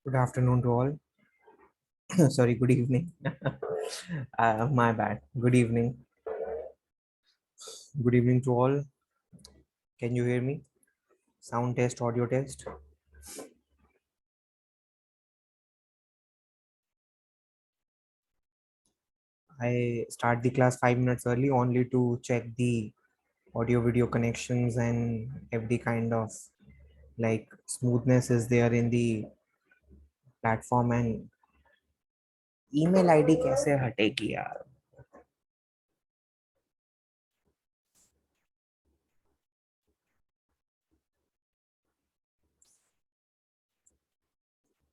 Good afternoon to all. Sorry, good evening. My bad. Good evening. Good evening to all. Can you hear me? Sound test, audio test. I start the class 5 minutes early only to check the audio video connections and every kind of like smoothness is there in the platform and email ID कैसे हटेगी यार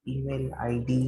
email ID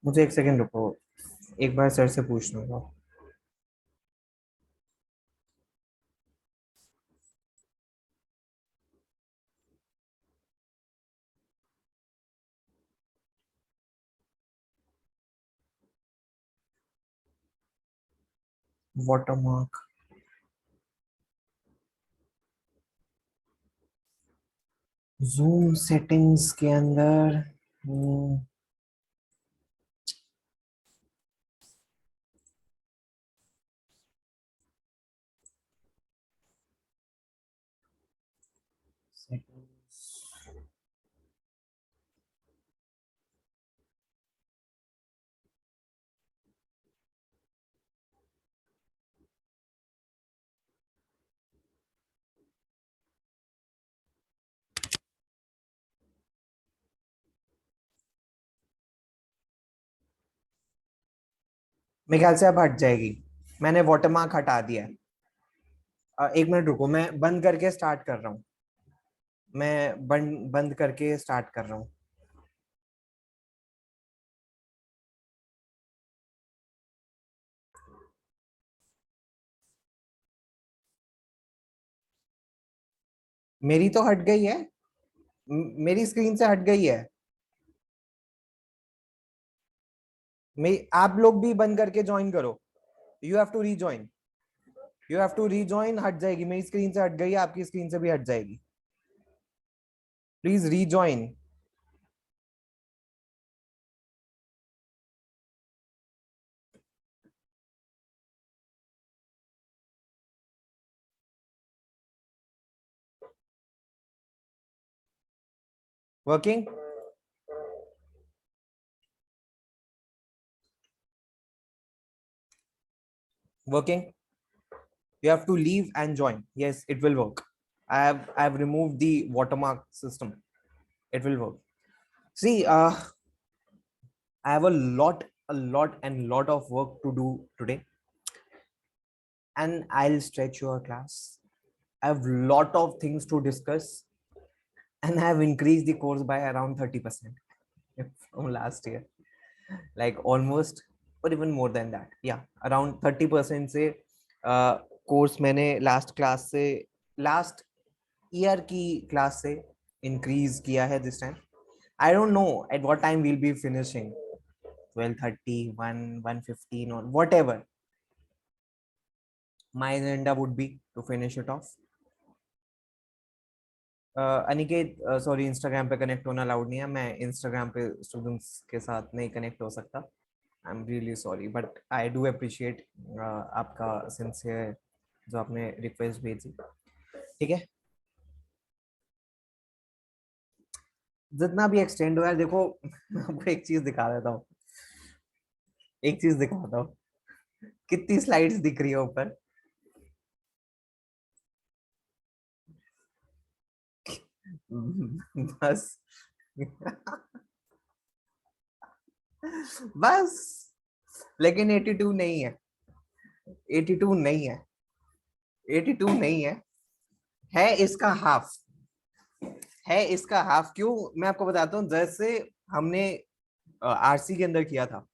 मुझे एक second रुको एक बार sir से पूछ लूंगा watermark zoom settings के अंदर settings मेरे ख्याल से अब हट जाएगी मैंने वाटरमार्क हटा दिया है 1 मिनट रुको मैं बंद करके स्टार्ट कर रहा हूँ मैं बंद बंद करके स्टार्ट कर रहा हूँ मेरी तो हट गई है मेरी स्क्रीन से हट गई है आप लोग भी बंद करके ज्वाइन करो यू हैव टू रीजॉइन हट जाएगी मेरी स्क्रीन से हट गई है आपकी स्क्रीन से भी हट जाएगी please rejoin working working you have to leave and join. Yes, it will work. I have removed the watermark system. It will work. See, I have a lot of work to do today, and I'll stretch your class. I have lot of things to discuss, and I have increased the course by around 30% from last year, like almost, or even more than that. Yeah, around 30% से course मैंने last year की class से increase किया है this time I don't know at what time will be finishing 12:30 1:15 or whatever my agenda would be to finish it off. Aniket sorry Instagram पे connect होना allowed नहीं है मैं इंस्टाग्राम पे स्टूडेंट्स के साथ नहीं कनेक्ट हो सकता I am really sorry but I do appreciate आपका सिंसियर जो आपने रिक्वेस्ट भेजी ठीक है जितना भी एक्सटेंड हुआ है देखो मैं आपको एक चीज दिखा देता हूँ एक चीज दिखाता हूँ कितनी स्लाइड्स दिख रही है ऊपर बस बस, लेकिन 82 नहीं है, 82 नहीं है, 82 नहीं है इसका हाफ, है इसका हाफ। क्यों, मैं आपको बताता हूँ। जैसे हमने आरसी के अंदर किया था,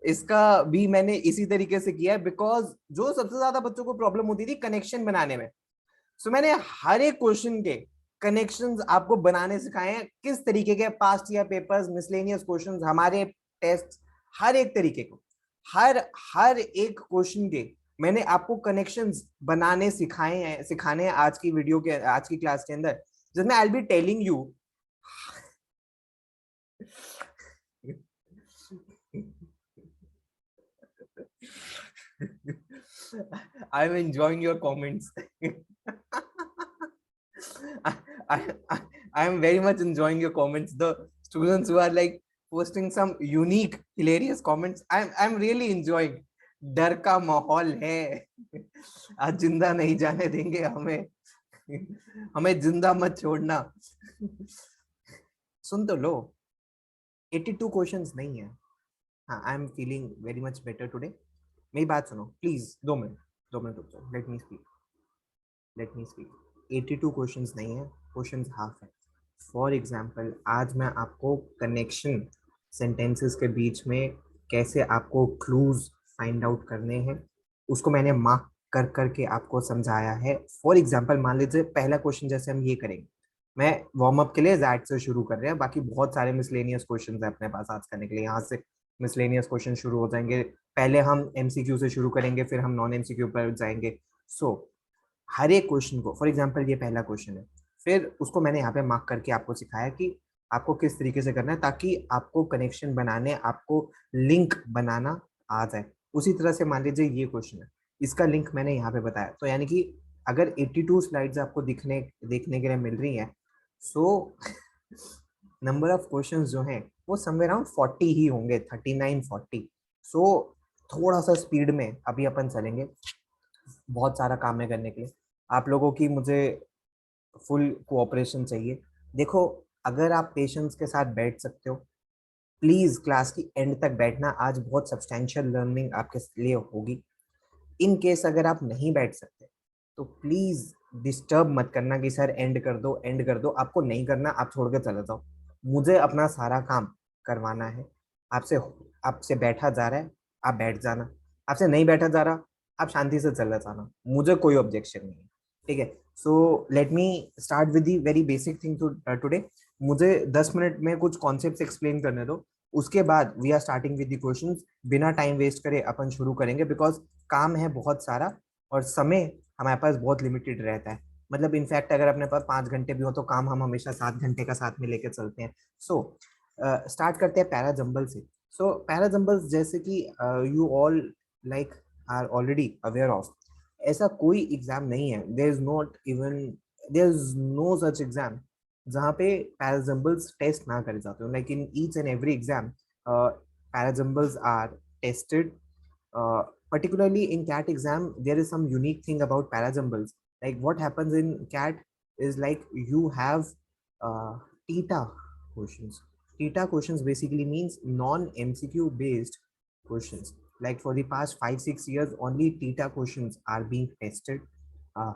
इसका भी मैंने इसी तरीके से किया है, बिकॉज जो सबसे ज्यादा बच्चों को प्रॉब्लम होती थी कनेक्शन बनाने में। सो मैंने हर एक क्वेश्चन के कनेक्शंस आपको बनाने सिखाए हैं, किस तरीके के past year papers, miscellaneous questions, हमारे टेस्ट, हर एक तरीके को, हर हर एक क्वेश्चन के मैंने आपको कनेक्शंस बनाने सिखाने हैं आज की वीडियो के, आज की क्लास के अंदर, जिसमें I will be telling you. I am enjoying your comments. I, I, I am very much enjoying your comments. The students who are like posting some unique, hilarious comments, I'm really enjoying. डर का माहौल है, आज जिंदा नहीं जाने देंगे हमें, हमें जिंदा मत छोड़ना। सुन तो लो, 82 क्वेश्चंस नहीं है। हाँ, I am feeling very much better today. मेरी बात सुनो प्लीज, 2 मिनट, 2 मिनट रुक जाओ, लेट मी स्पीक। 82 क्वेश्चंस नहीं है, क्वेश्चंस हाफ है। फॉर एग्जांपल, आज मैं आपको कनेक्शन सेंटेंसेस के बीच में कैसे आपको क्लूज फाइंड आउट करने हैं, उसको मैंने मार्क कर करके आपको समझाया है। फॉर एग्जांपल, मान लीजिए पहला क्वेश्चन जैसे हम ये करेंगे, मैं वार्म अप के लिए जैट से शुरू कर रहे हैं, बाकी बहुत सारे मिसलेनियस क्वेश्चंस है अपने पास आज करने के लिए। यहाँ से मिसलेनियस क्वेश्चन शुरू हो जाएंगे, पहले हम एमसीक्यू से शुरू करेंगे, फिर हम नॉन एमसीक्यू पर जाएंगे। सो हर एक क्वेश्चन को, फॉर एग्जांपल ये पहला क्वेश्चन है, फिर उसको मैंने यहाँ पे मार्क करके आपको सिखाया कि आपको किस तरीके से करना है, ताकि आपको कनेक्शन बनाने, आपको लिंक बनाना आ जाए। उसी तरह से मान लीजिए ये क्वेश्चन है, इसका लिंक मैंने यहाँ पे बताया। तो यानी कि अगर 82 स्लाइड्स आपको देखने के लिए मिल रही हैं, सो नंबर ऑफ क्वेश्चंस जो हैं वो समवेयर अराउंड 40 ही होंगे, 39-40। सो थोड़ा सा स्पीड में अभी अपन चलेंगे, बहुत सारा काम है करने के लिए। आप लोगों की मुझे फुल कोऑपरेशन चाहिए। देखो, अगर आप पेशेंस के साथ बैठ सकते हो, प्लीज क्लास की एंड तक बैठना, आज बहुत सब्सटेंशियल लर्निंग आपके लिए होगी। इन केस अगर आप नहीं बैठ सकते तो प्लीज डिस्टर्ब मत करना कि सर एंड कर दो, एंड कर दो। आपको नहीं करना, आप छोड़ के चले जाओ। मुझे अपना सारा काम करवाना है। आपसे आपसे बैठा जा रहा है, आप बैठ जाना। आपसे नहीं बैठा जा रहा, आप शांति से चले जाना, मुझे कोई ऑब्जेक्शन नहीं है, ठीक है। So let me start with the very basic thing today. मुझे 10 मिनट में कुछ कॉन्सेप्ट्स एक्सप्लेन करने दो, उसके बाद we are starting with the questions. बिना टाइम वेस्ट करे अपन शुरू करेंगे, बिकॉज काम है बहुत सारा और समय हमारे पास बहुत लिमिटेड रहता है। मतलब इनफैक्ट अगर अपने पास 5 घंटे भी हो तो काम हम हमेशा 7 घंटे का साथ में लेके चलते हैं। सो स्टार्ट करते हैं पैराजंबल से। सो पैराजंबल्स, जैसे कि you all like are already aware of, ऐसा कोई एग्जाम नहीं है, there is no such exam जहाँ पे पैराजंबल्स टेस्ट ना करे जाते हो। Like in each and every exam parajumbles are tested. Particularly in CAT exam, there is some unique thing about parajumbles. Like what happens in CAT is like you have TETA questions. TETA questions basically means non-MCQ based questions. Like for the past 5-6 years, only TETA questions are being tested. Uh,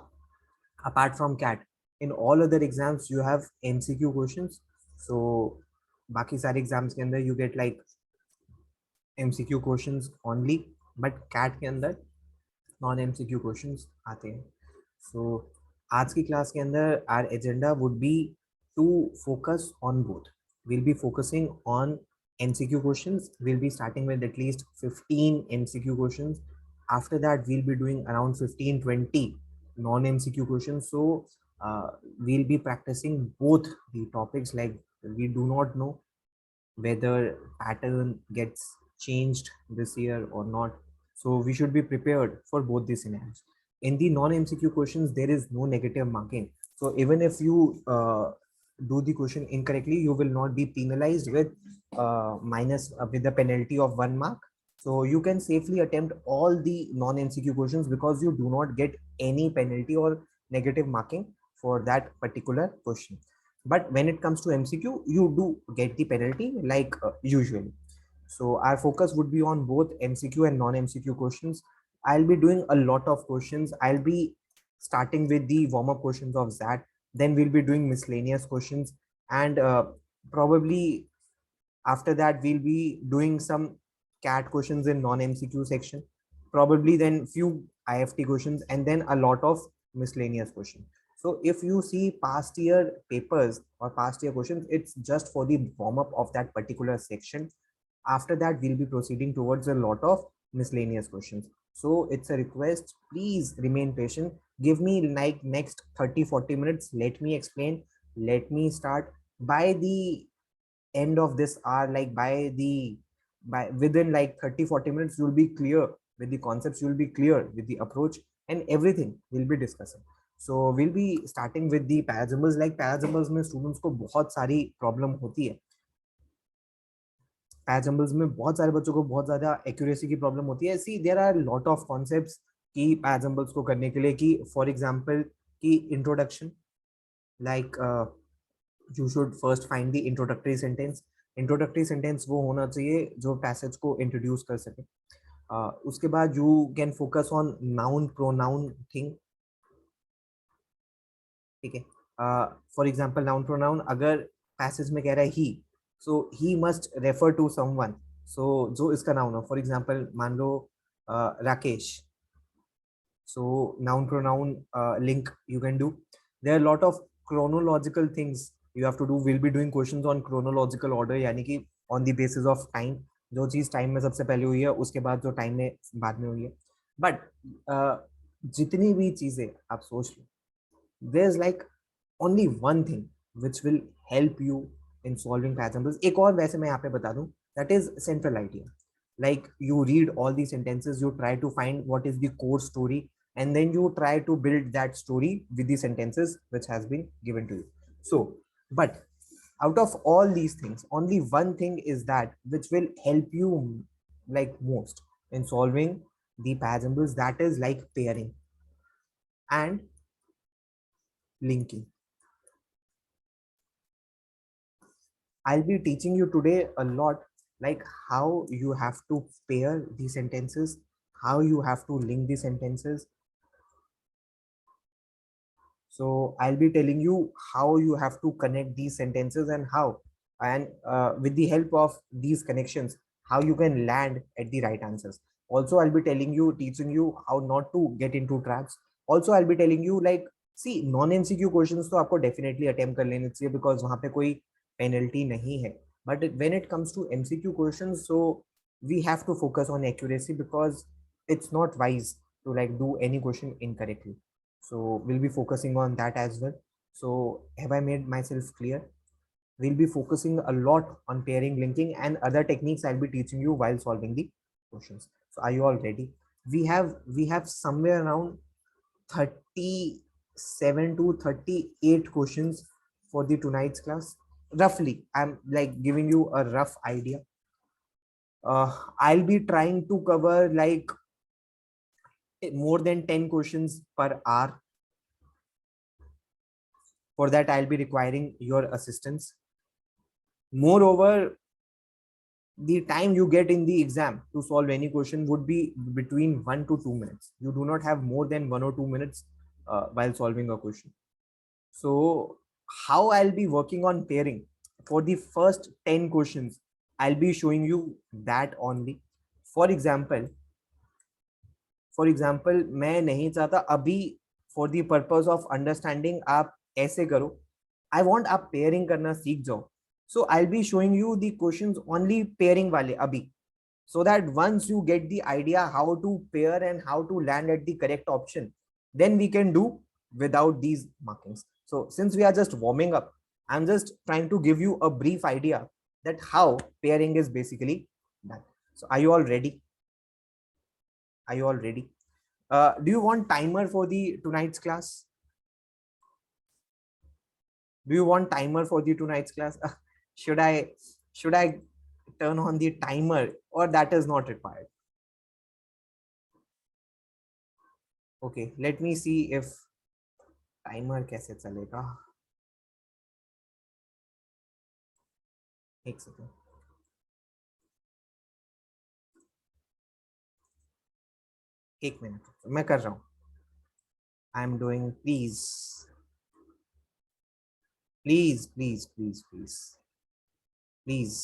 Apart from CAT, in all other exams you have MCQ questions. So बाकी सारे exams के अंदर you get like MCQ questions only, but CAT के अंदर non MCQ questions आते हैं। सो आज की क्लास के अंदर our agenda would be to focus on both. Will be focusing on MCQ questions. We'll be starting with at least 15 MCQ questions. After that, we'll be doing around 15-20 non-MCQ questions. So we'll be practicing both the topics. Like we do not know whether pattern gets changed this year or not. So we should be prepared for both these scenarios. In the non-MCQ questions, there is no negative marking. So even if you do the question incorrectly, you will not be penalized with with the penalty of 1 mark. So you can safely attempt all the non-MCQ questions because you do not get any penalty or negative marking for that particular question. But when it comes to MCQ, you do get the penalty like usually. So our focus would be on both MCQ and non-MCQ questions. I'll be doing a lot of questions. I'll be starting with the warm-up questions of that. Then we'll be doing miscellaneous questions, and probably after that we'll be doing some cat questions in non-MCQ section. Probably then few IFT questions, and then a lot of miscellaneous questions. So if you see past year papers or past year questions, it's just for the warm-up of that particular section. After that, we'll be proceeding towards a lot of miscellaneous questions. So it's a request, please remain patient. Give me like next 30-40 minutes. Let me explain. Let me start. By the end of this hour, like by within like 30-40 minutes, you'll be clear with the concepts, you'll be clear with the approach, and everything we'll be discussing. So we'll be starting with the parajammers. Like parajammers में students को बहुत सारी problem होती है. Parajumbles में बहुत सारे बच्चों को बहुत ज्यादा एक्यूरेसी की प्रॉब्लम होती है. See there are lot of concepts की पैराजम्बल्स को करने के लिए, कि फॉर एग्जांपल की introduction, like you should first find the introductory sentence. Introductory sentence वो होना चाहिए जो पैसेज को इंट्रोड्यूस कर सके. उसके बाद you can focus on noun pronoun thing. ठीक है. फॉर एग्जांपल नाउन प्रोनाउन, अगर पैसेज में कह रहा है he, so he must refer to someone. So जो इसका नाउन हो, फॉर एग्जांपल मान लो Rakesh. So noun pronoun link you can do. There are a lot of chronological things you have to do. We'll be doing questions on chronological order, यानी कि on the basis of time. जो चीज time में सबसे पहले हुई है उसके बाद जो टाइम में बाद में हुई है. बट जितनी भी चीजें आप सोच लो, there's like only one thing which will help you in solving paradoxes. एक और वैसे मैं यहाँ पे बता दूं, that is central idea. Like you read all these sentences, you try to find what is the core story, and then you try to build that story with the sentences which has been given to you. So, but out of all these things, only one thing is that which will help you like most in solving the paradoxes, that is like pairing and linking. I'll be teaching you today a lot, like how you have to pair the sentences, how you have to link the sentences. So I'll be telling you how you have to connect these sentences, and how, and with the help of these connections, how you can land at the right answers. Also, I'll be telling you, teaching you how not to get into traps. Also, I'll be telling you like, see, non-MCQ questions तो आपको definitely attempt कर लेने चाहिए, because वहाँ पे कोई penalty नहीं है. But when it comes to MCQ questions, so we have to focus on accuracy, because it's not wise to like do any question incorrectly. So we'll be focusing on that as well. So have I made myself clear? We'll be focusing a lot on pairing, linking, and other techniques I'll be teaching you while solving the questions. So are you all ready? We have somewhere around 37 to 38 questions for the tonight's class. Roughly, I'm like giving you a rough idea. I'll be trying to cover like more than 10 questions per hour. For that, I'll be requiring your assistance. Moreover, the time you get in the exam to solve any question would be between 1 to 2 minutes. You do not have more than 1 or 2 minutes while solving a question. So how I'll be working on pairing for the first 10 questions, I'll be showing you that only. For example, मैं नहीं चाहता अभी for the purpose of understanding आप ऐसे करो. I want आप pairing करना सीख जाओ. So I'll be showing you the questions only pairing वाले अभी, so that once you get the idea how to pair and how to land at the correct option, then we can do without these markings. So since we are just warming up, I'm just trying to give you a brief idea that how pairing is basically done. So are you all ready? Are you all ready? Do you want timer for the tonight's class? Do you want timer for the tonight's class? Should I turn on the timer, or that is not required? Okay, let me see if timer कैसे चलेगा. एक second. एक minute मैं कर रहा हूँ. आई am doing. Please please please please please please.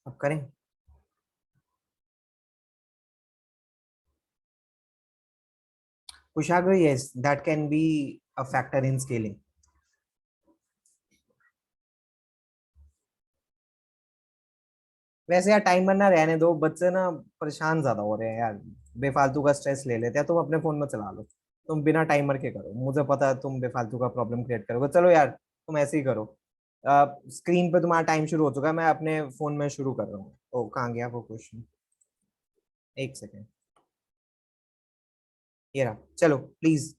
अब करें. कुशाग्र, yes, that can be a factor in scaling. वैसे यार टाइमर ना रहने दो, बच्चे ना परेशान ज्यादा हो रहे हैं यार. बेफालतू का स्ट्रेस ले लेते हैं. तुम अपने फोन में चला लो. तुम बिना टाइमर के करो, मुझे पता है तुम बेफालतू का प्रॉब्लम क्रिएट करोगे. चलो यार तुम ऐसे ही करो. स्क्रीन पे तुम्हारा टाइम शुरू हो चुका है, मैं अपने फोन में शुरू कर रहा हूँ. ओ कहाँ गया वो क्वेश्चन. एक सेकेंड. ये रहा. चलो प्लीज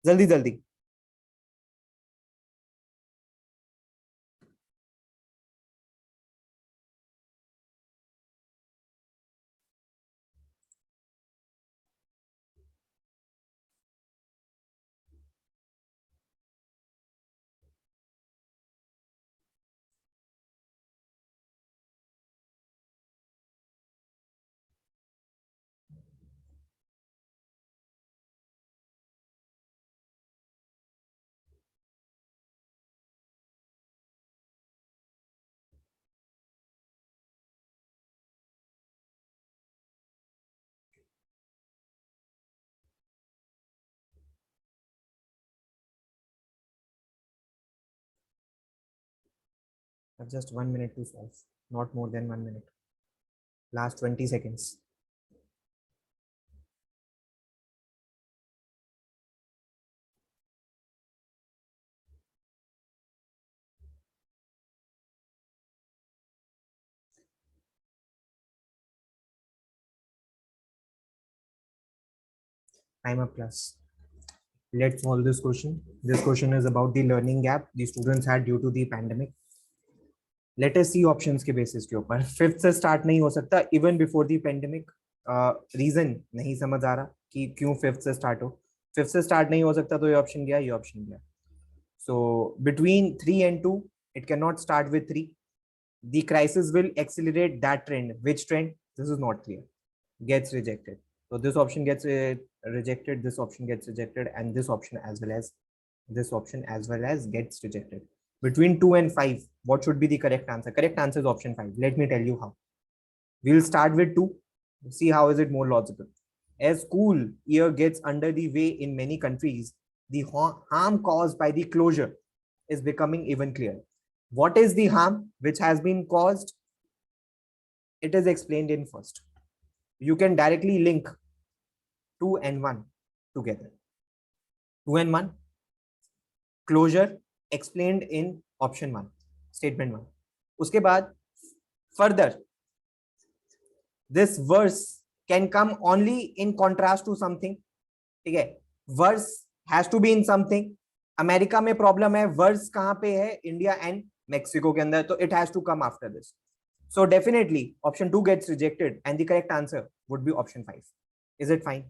जल्दी जल्दी. Just 1 minute to solve, not more than 1 minute. Last 20 seconds. Time up class. Let's solve this question. This question is about the learning gap the students had due to the pandemic. Let us see options के basis के ऊपर. Fifth से start नहीं हो सकता even before the pandemic. Reason नहीं समझ आ रहा कि क्यों फिफ्थ से start हो. फिफ्थ से start नहीं हो सकता तो ये option गया, ये option गया. So between 3 and 2, it cannot start with 3. The crisis will accelerate that trend. Which trend? This is not clear. Gets rejected. So this option gets rejected, this option gets rejected, and this option as well as gets rejected. Between 2 and 5, what should be the correct answer? Correct answer is option 5. Let me tell you how. We'll start with 2. See how is it more logical. As school year gets under the way in many countries, the harm caused by the closure is becoming even clearer. What is the harm which has been caused? It is explained in first. You can directly link 2 and 1 together. 2 and 1, closure explained in option 1, statement 1. उसके बाद further, this verse can come only in contrast to something. ठीक है, verse has to be in something. America में problem है, worse कहां पे है? India and Mexico के अंदर, तो it has to come after this. So definitely option 2 gets rejected and the correct answer would be option 5. Is it fine?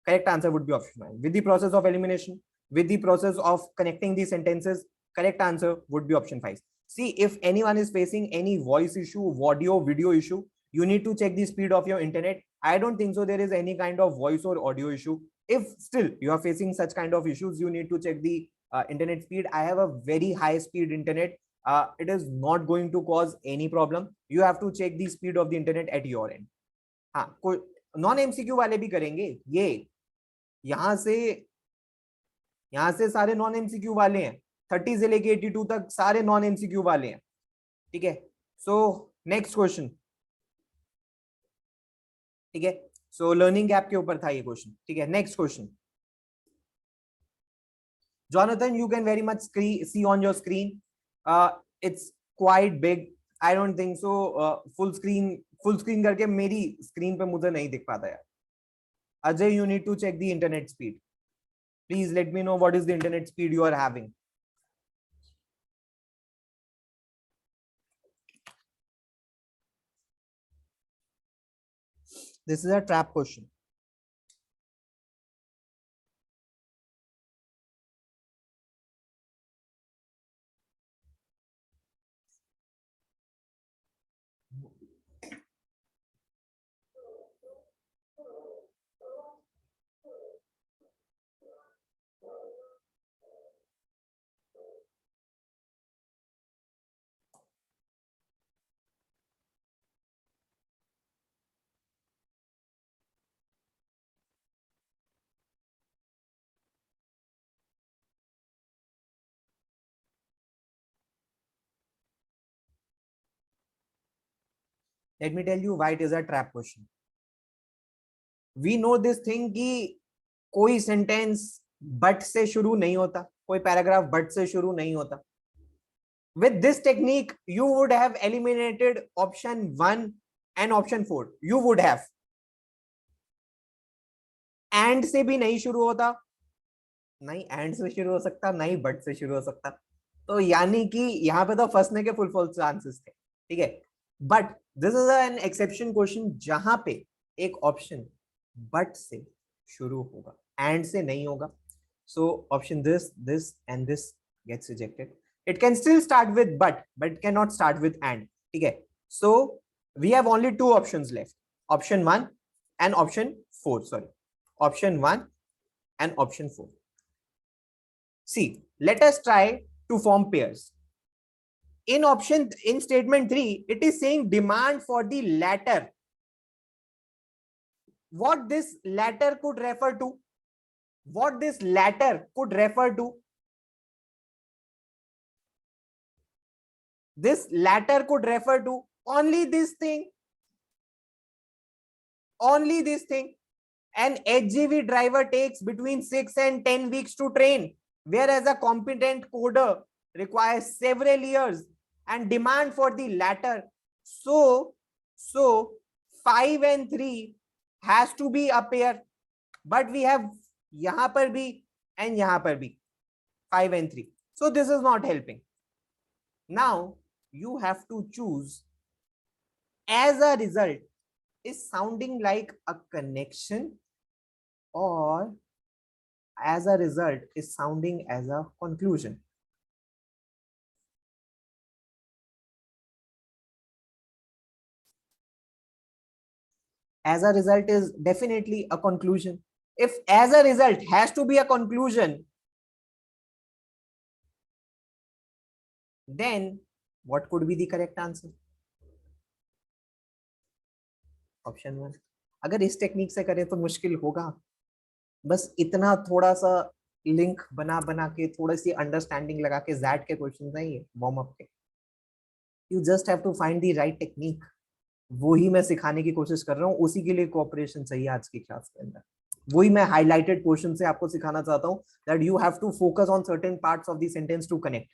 Correct answer would be option 5. With the process of elimination, with the process of connecting the sentences, correct answer would be option 5. See, if anyone is facing any voice issue, audio, video issue, you need to check the speed of your internet. I don't think so there is any kind of voice or audio issue. If still you are facing such kind of issues, you need to check the internet speed. I have a very high speed internet. It is not going to cause any problem. You have to check the speed of the internet at your end. हाँ, कोई non MCQ वाले भी करेंगे ये. यहां से सारे non MCQ वाले हैं. 30 से लेके 82 तक सारे नॉन एमसीक्यू वाले हैं. ठीक है. So next question. ठीक है. सो लर्निंग गैप के ऊपर था ये क्वेश्चन. ठीक है. Next question. Jonathan, you can very much see on your screen. It's quite big. I don't think so. Full screen full screen करके मेरी स्क्रीन पे मुझे नहीं दिख पाता यार. Ajay, you need to check the internet speed. Please let me know what is the internet speed you are having. This is a trap question. Let me tell you why it is a trap question. We know this thing कि कोई sentence but से शुरू नहीं होता, कोई paragraph but से शुरू नहीं होता. With this technique, you would have eliminated option 1 and option 4. You would have. And से भी नहीं शुरू होता, नहीं एंड से शुरू हो सकता, नहीं बट से शुरू हो सकता. तो यानी कि यहाँ पे तो फंसने के फुल फॉल्स चांसेस थे. ठीक है. But this is an exception question जहां पे एक ऑप्शन बट से शुरू होगा, एंड से नहीं होगा. So option this and this gets rejected. It can still start with but can not start with and. ठीक है. So we have only two options left, option 1 and option 4. Sorry, option 1 and option 4. See, let us try to form pairs. In statement 3, it is saying demand for the latter. What this latter could refer to? What this latter could refer to? This latter could refer to only this thing. Only this thing. An HGV driver takes between 6 and 10 weeks to train, whereas a competent coder requires several years, and demand for the latter. So 5 and 3 has to be a pair, but we have yahan par bhi and yahan par bhi 5 and 3. So this is not helping. Now you have to choose. As a result is sounding like a connection, or as a result is sounding as a conclusion. As a result is definitely a conclusion. If as a result has to be a conclusion, then what could be the correct answer? Option 1. अगर इस technique से करें तो मुश्किल होगा. बस इतना थोड़ा सा लिंक बना बना के, थोड़ी सी अंडरस्टैंडिंग लगा के जैट के क्वेश्चन है ये वार्म अप के. You just have to find the right technique. वो ही मैं सिखाने की कोशिश कर रहा हूँ, उसी के लिए कोऑपरेशन चाहिए आज की क्लास के अंदर. वही मैं हाईलाइटेड पोर्शन से आपको सिखाना चाहता हूँ, that you have to focus on certain parts of the sentence to connect.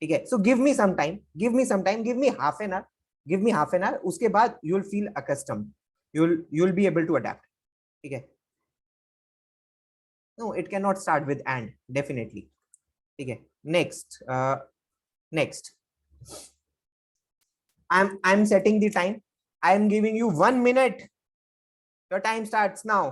ठीक है. So give me some time, give me some time, give me half an hour, give me half an hour. उसके बाद you will feel accustomed, you will be able to adapt. ठीक है. No, it cannot start with and, definitely. Okay. Next, I'm setting the time. I'm giving you 1 minute. Your time starts now.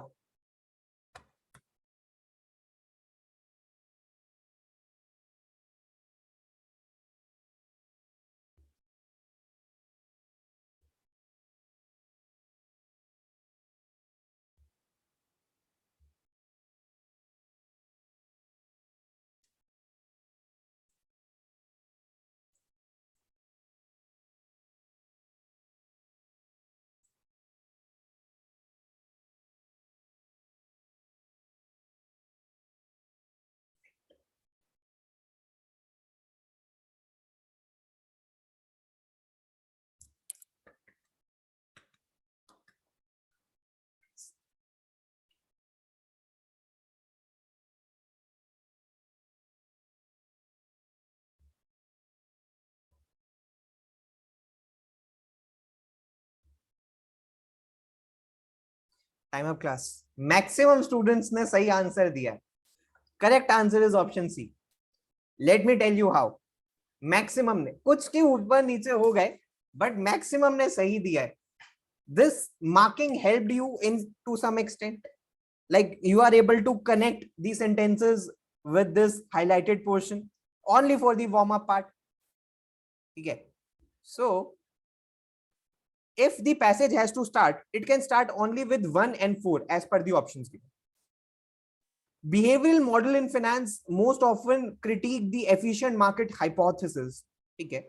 Time up class. Maximum students ने सही answer दिया है. Correct answer is option C. Let me tell you how. Maximum ने, कुछ के ऊपर नीचे हो गए, बट मैक्सिमम ने सही दिया है. This marking helped you in to some extent, like you are able to connect these sentences with this highlighted portion only for the warm up part. Okay, so if the passage has to start, it can start only with 1 and 4 as per the options given. Behavioral model in finance most often critique the efficient market hypothesis. Okay,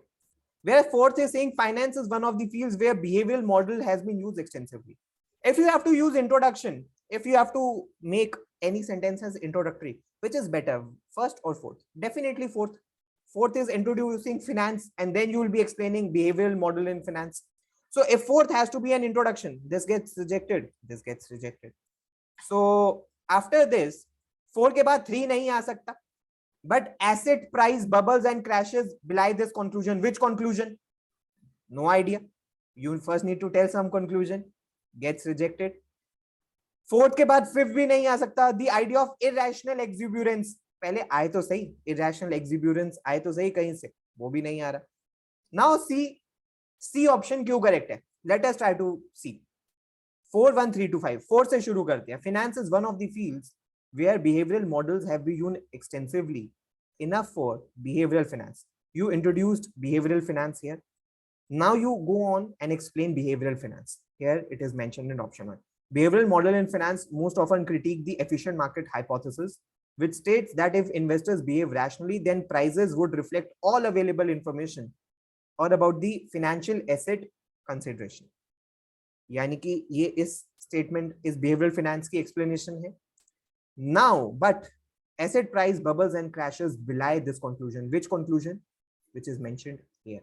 where fourth is saying finance is one of the fields where behavioral model has been used extensively. If you have to use introduction, if you have to make any sentence as introductory, which is better, first or fourth? Definitely fourth. Fourth is introducing finance, and then you will be explaining behavioral model in finance. So if fourth has to be an introduction, this gets rejected, this gets rejected. So after this, 4 के बाद 3 नहीं आ सकता. But asset price bubbles and crashes belie this conclusion. Which conclusion? No idea. You first need to tell some conclusion. Gets rejected. Fourth के बाद fifth भी नहीं आ सकता. The idea of irrational exuberance. पहले आए तो सही. Irrational exuberance आए तो सही कहीं से. वो भी नहीं आ रहा. Now C option क्यों correct है? Let us try to see. 4, 1, 3, 2, 5. 4 से शुरू करते हैं. Finance is one of the fields where behavioral models have been used extensively. Enough for behavioral finance. You introduced behavioral finance here. Now you go on and explain behavioral finance. Here it is mentioned in option 1. Behavioral model in finance most often critique the efficient market hypothesis, which states that if investors behave rationally, then prices would reflect all available information or about the financial asset consideration. यानी कि ये इस statement इस behavioral finance की explanation है. Now, but asset price bubbles and crashes belie this conclusion. Which conclusion? Which is mentioned here.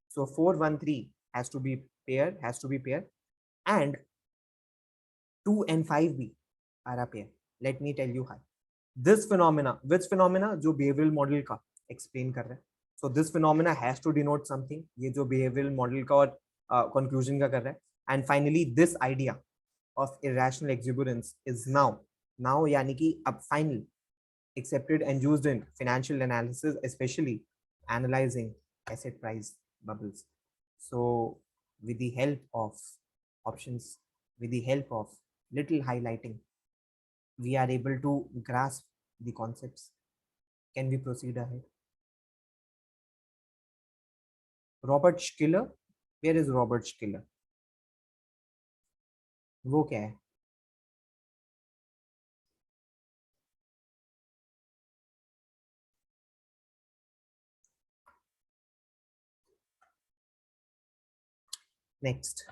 So 413 has to be pair, and 2 and 5b are a pair. Let me tell you how. This phenomena, which phenomena? जो behavioral model का explain कर रहा है. So this phenomena has to denote something. ये जो behavioral model का और conclusion का कर रहा है. And finally, this idea of irrational exuberance is now यानी कि अब final accepted and used in financial analysis, especially analyzing asset price bubbles. So with the help of options, with the help of little highlighting, we are able to grasp the concepts. Can we proceed ahead? Robert Schiller. Where is Robert Schiller? वो क्या है? Next.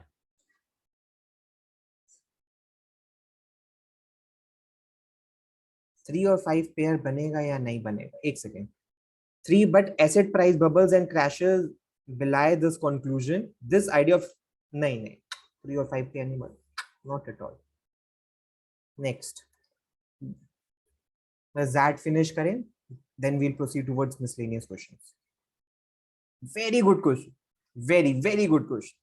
3 और 5 pair बनेगा या नहीं बनेगा? एक second. 3, but asset price bubbles and crashes belie this conclusion. This idea of नहीं 3 और 5 पेयर नहीं बने. Not at all. Next. बस that finish करें, then we'll proceed towards miscellaneous questions. Very good question. Very, very good question.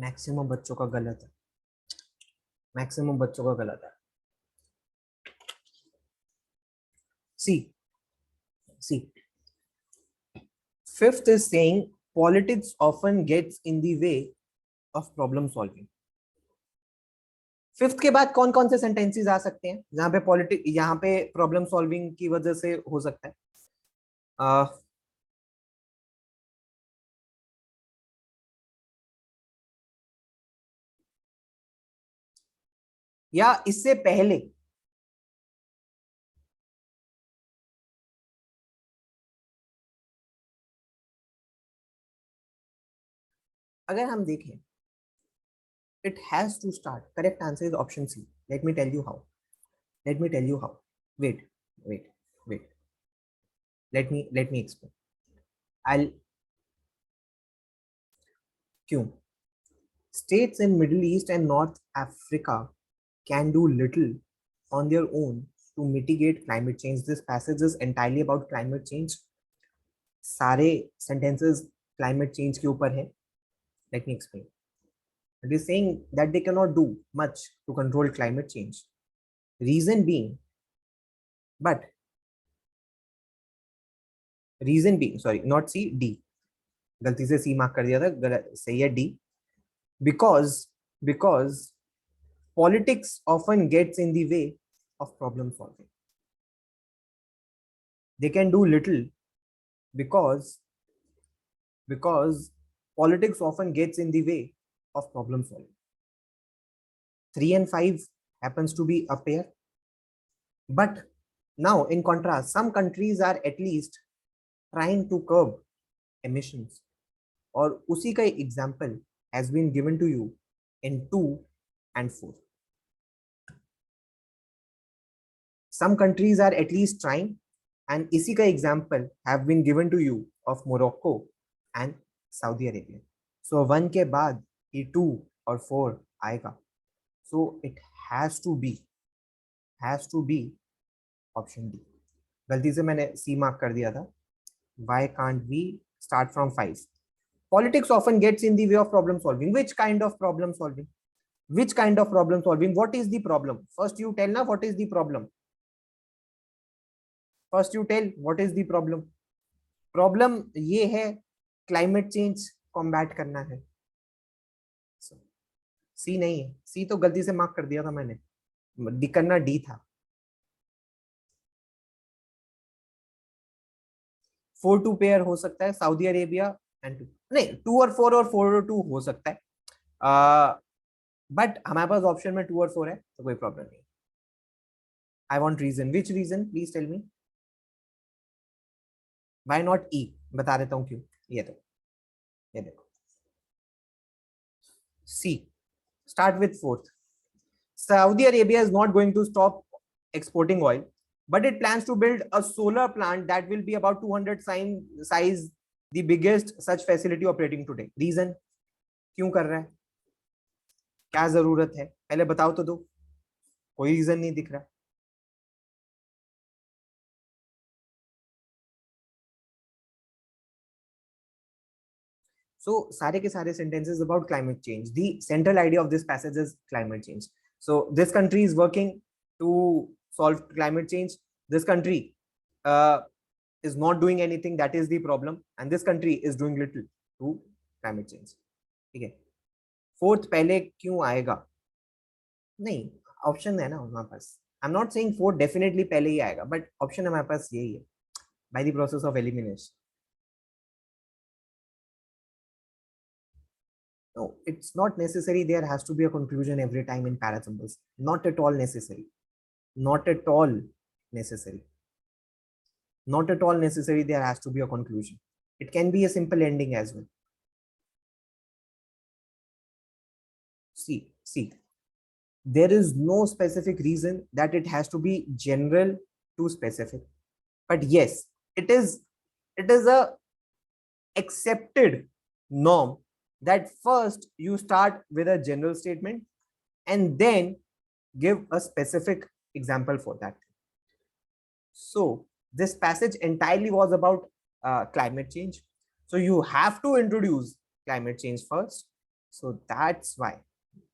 Maximum बच्चों का गलत है. मैक्सिमम बच्चों का गलत है. See, fifth is saying politics often gets in the way of problem solving. Fifth के बाद कौन कौन से सेंटेंसेस आ सकते हैं जहां पे पॉलिटिक, यहाँ पे प्रॉब्लम सॉल्विंग की वजह से हो सकता है? आ, या इससे पहले? अगर हम देखें, it has to start. Correct answer is option C. Let me tell you how. Let me tell you how. Wait, wait, wait. Let me explain. I'll क्यों? States in Middle East and North Africa can do little on their own to mitigate climate change. This passage is entirely about climate change. सारे sentences climate change के ऊपर है. Let me explain. It is saying that they cannot do much to control climate change. Reason being, but reason being, sorry, not C, D. गलती से सी mark कर दिया था, गलत, सही है D. Because politics often gets in the way of problem solving. They can do little because politics often gets in the way of problem solving. 3 and 5 happens to be a pair. But now, in contrast, some countries are at least trying to curb emissions. और उसी का example has been given to you in 2 and 4. Some countries are at least trying, and इसी का example have been given to you of Morocco and Saudi Arabia. So 1 के बाद ये 2 और 4 आएगा. So it has to be option D. गलती से मैंने C मार्क कर दिया था. Why can't we start from 5? Politics often gets in the way of problem solving. Which kind of problem solving? Which kind of problem solving? What is the problem? First you tell now what is the problem. First you tell what is the problem. Problem ये है climate change combat करना है. सी नहीं है, सी तो गलती से mark कर दिया था मैंने, डी करना डी था. 4-2 पेयर हो सकता है, सऊदी अरेबिया एंड 2. नहीं, 2 और 4 और 4 और 2 हो सकता है. बट हमारे पास ऑप्शन में 2 और 4 है तो कोई प्रॉब्लम नहीं. I want reason. Which reason? Please tell me. Why not E? बता देता हूँ क्यों. ये देखो C. Start with fourth. Saudi Arabia is not going to stop exporting oil, but it plans to build a solar plant that will be about 200 size, the biggest such facility operating today. Reason? क्यों कर रहा है? क्या जरूरत है? पहले बताओ तो दो. कोई रीजन नहीं दिख रहा. So सारे के सारे sentences about climate change. The central idea of this passage is climate change. So this country is working to solve climate change. This country is not doing anything. That is the problem. And this country is doing little to climate change. ठीक है. Fourth पहले क्यों आएगा? नहीं, option है ना हमारे पास. I am not saying fourth definitely पहले ही आएगा, बट ऑप्शन हमारे पास यही है by the process of elimination. No, it's not necessary. There has to be a conclusion every time in parasymbols. Not at all necessary. Not at all necessary. Not at all necessary. There has to be a conclusion. It can be a simple ending as well. See. There is no specific reason that it has to be general to specific. But yes, it is a accepted norm that first you start with a general statement and then give a specific example for that. So this passage entirely was about climate change. So you have to introduce climate change first. So that's why,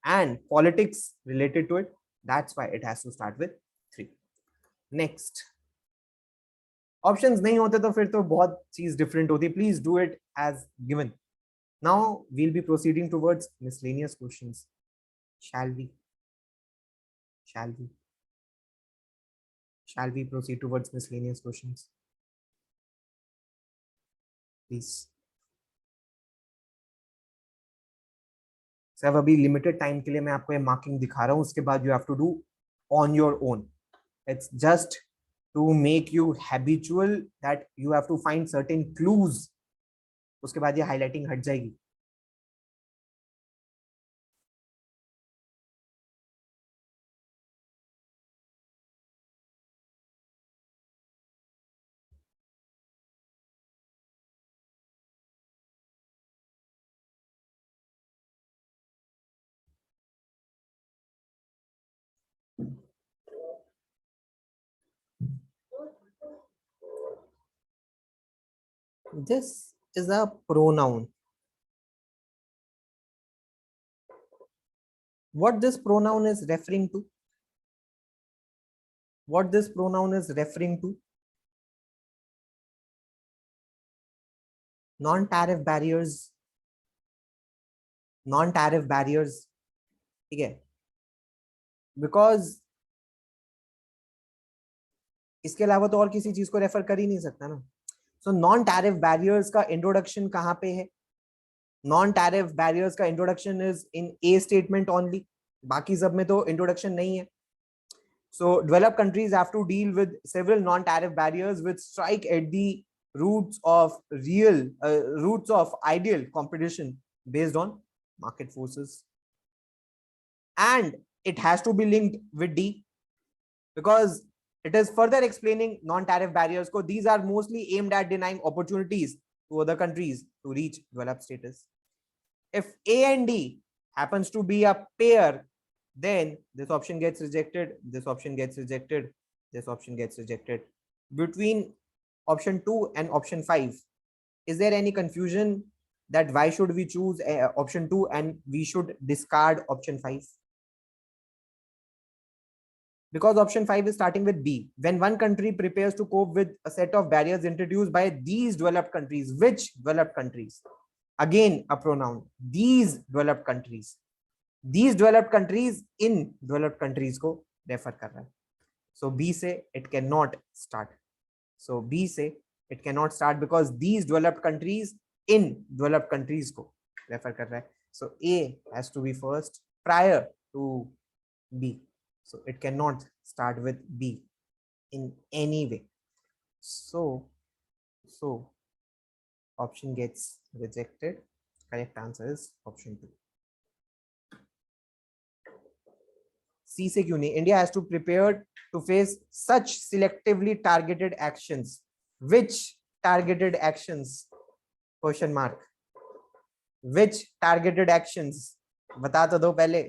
and politics related to it, that's why it has to start with 3. Next. Options नहीं होते तो फिर तो बहुत चीज different होती. Please do it as given. Now we'll be proceeding towards miscellaneous questions. Shall we? Shall we? Shall we proceed towards miscellaneous questions? Please. Sir अभी limited time के लिए मैं आपको ये मार्किंग दिखा रहा हूँ, उसके बाद you have to do on your own. It's just to make you habitual that you have to find certain clues. उसके बाद ये हाईलाइटिंग हट जाएगी. This is a pronoun. What this pronoun is referring to? What this pronoun is referring to? Non-tariff barriers. Non-tariff barriers. ठीक है. Because इसके अलावा तो और किसी चीज को रेफर कर ही नहीं सकता ना. सो नॉन टैरिफ बैरियर्स का इंट्रोडक्शन कहाँ पे है? नॉन टैरिफ बैरियर्स का introduction is in A statement only. बाकी सब में तो इंट्रोडक्शन नहीं है. So developed countries have to deal with several non-tariff barriers which strike at the roots of ideal competition based on market forces. And it has to be linked with D because it is further explaining non-tariff barriers. So these are mostly aimed at denying opportunities to other countries to reach developed status. If A and D happens to be a pair, then this option gets rejected, this option gets rejected, this option gets rejected. Between option 2 and option 5, is there any confusion that why should we choose option 2 and we should discard option 5? Because option 5 is starting with B. When one country prepares to cope with a set of barriers introduced by these developed countries, which developed countries? Again, a pronoun. These developed countries. These developed countries in developed countries को refer कर रहा है. So B से it cannot start. So B से it cannot start because these developed countries in developed countries को refer कर रहा है. So A has to be first prior to B. So it cannot start with B in any way. So option gets rejected. Correct answer is option 2. C से क्यों नहीं? India has to prepare to face such selectively targeted actions. Which targeted actions? Question mark. Which targeted actions? बता तो दो पहले.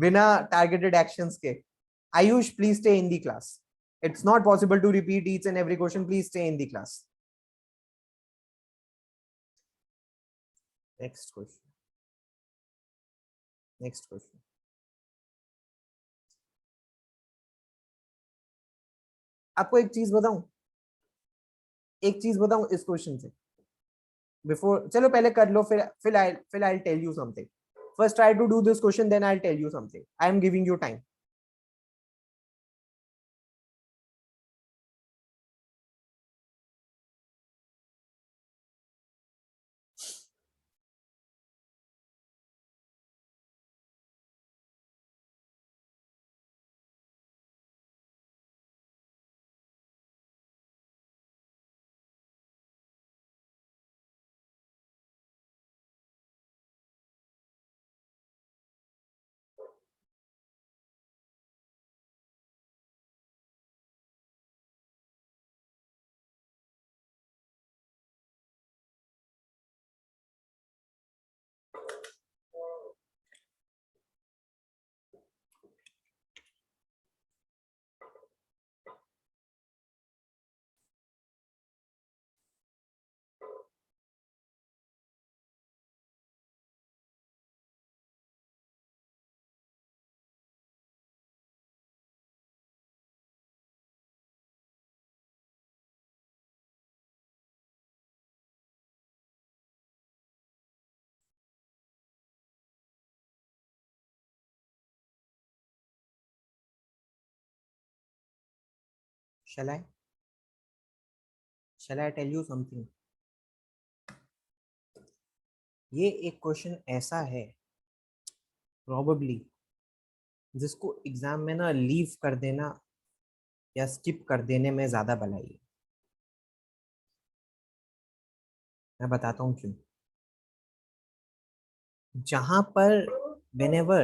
बिना targeted actions के. Ayush, please stay in the class. It's not possible to repeat each and every question. Please stay in the class. Next question. Next question. आपको एक चीज बताऊं, एक चीज बताऊं इस क्वेश्चन से बिफोर. चलो पहले कर लो, फिर I tell you something. First try to do this question, then I tell you something. I am giving you time. Shall I? Shall I tell you something? ये एक क्वेश्चन ऐसा है probably जिसको एग्जाम में ना लीव कर देना या स्किप कर देने में ज्यादा भलाई है। मैं बताता हूँ क्यों। जहां पर whenever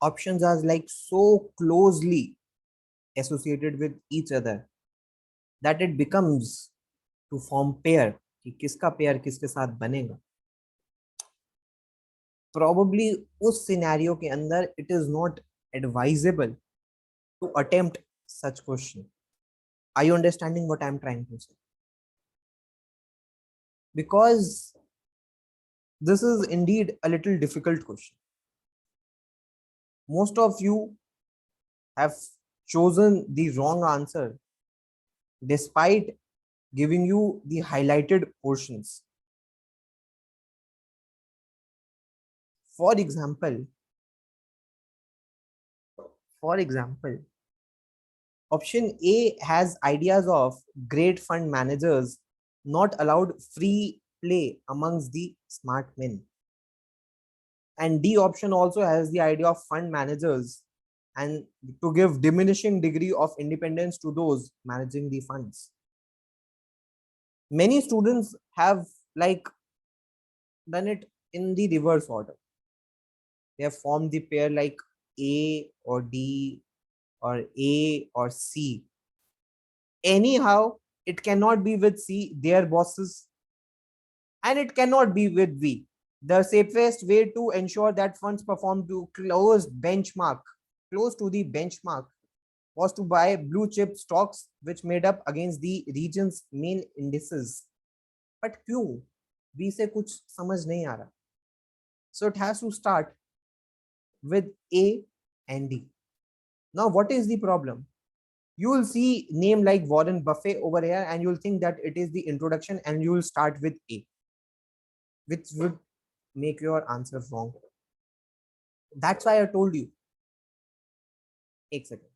options are like so closely associated with each other that it becomes to form pair कि किसका पेयर किसके साथ बनेगा, probably उस सिनेरियो के अंदर it is not advisable to attempt such question. Are you understanding what I am trying to say? Because this is indeed a little difficult question. Most of you have chosen the wrong answer despite giving you the highlighted portions. For example, option A has ideas of great fund managers not allowed free play amongst the smart men. And D option also has the idea of fund managers and to give diminishing degree of independence to those managing the funds. Many students have like done it in the reverse order. They have formed the pair like A or D or A or C. Anyhow, it cannot be with C, their bosses, and it cannot be with V. The safest way to ensure that funds perform to close to the benchmark was to buy blue chip stocks which made up against the region's main indices. But क्यों? B से कुछ समझ नहीं आ रहा. So it has to start with A and D. Now, what is the problem? You will see name like Warren Buffett over here and you'll think that it is the introduction and you will start with A, which would make your answer wrong. That's why I told you. एक second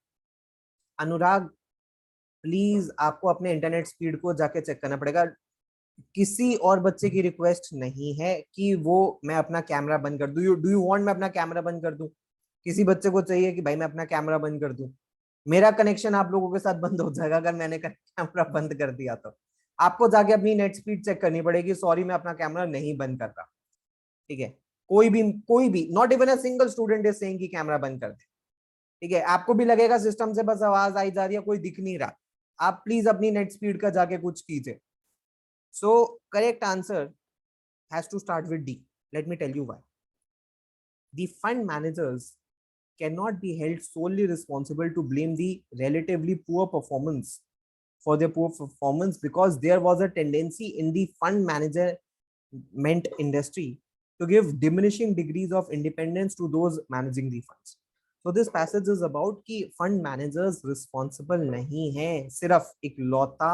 Anurag, please आपको अपने internet speed को जाके check करना पड़ेगा. किसी और बच्चे की रिक्वेस्ट नहीं है कि वो मैं अपना कैमरा बंद कर दूं. डू यू वांट मैं अपना कैमरा बंद कर दूं? किसी बच्चे को चाहिए कि भाई मैं अपना कैमरा बंद कर दूं? मेरा कनेक्शन आप लोगों के साथ बंद हो जाएगा अगर मैंने कैमरा बंद कर दिया तो. आपको जाके अपनी नेट स्पीड चेक करनी पड़ेगी. सॉरी, मैं अपना कैमरा नहीं बंद कर रहा. ठीक है, कोई भी not even a single student is saying कि कैमरा बंद कर दे. ठीक है, आपको भी लगेगा सिस्टम से बस आवाज आई जा रही है, कोई दिख नहीं रहा. आप प्लीज अपनी नेट स्पीड का जाके कुछ कीजिए. So correct answer has to start with D. Let me tell you why. The fund managers cannot be held solely responsible to blame the relatively poor performance for their poor performance, because there was a tendency in the fund management industry to give diminishing degrees of independence to those managing the funds. So this passage is about कि fund managers responsible नहीं है सिर्फ इकलौता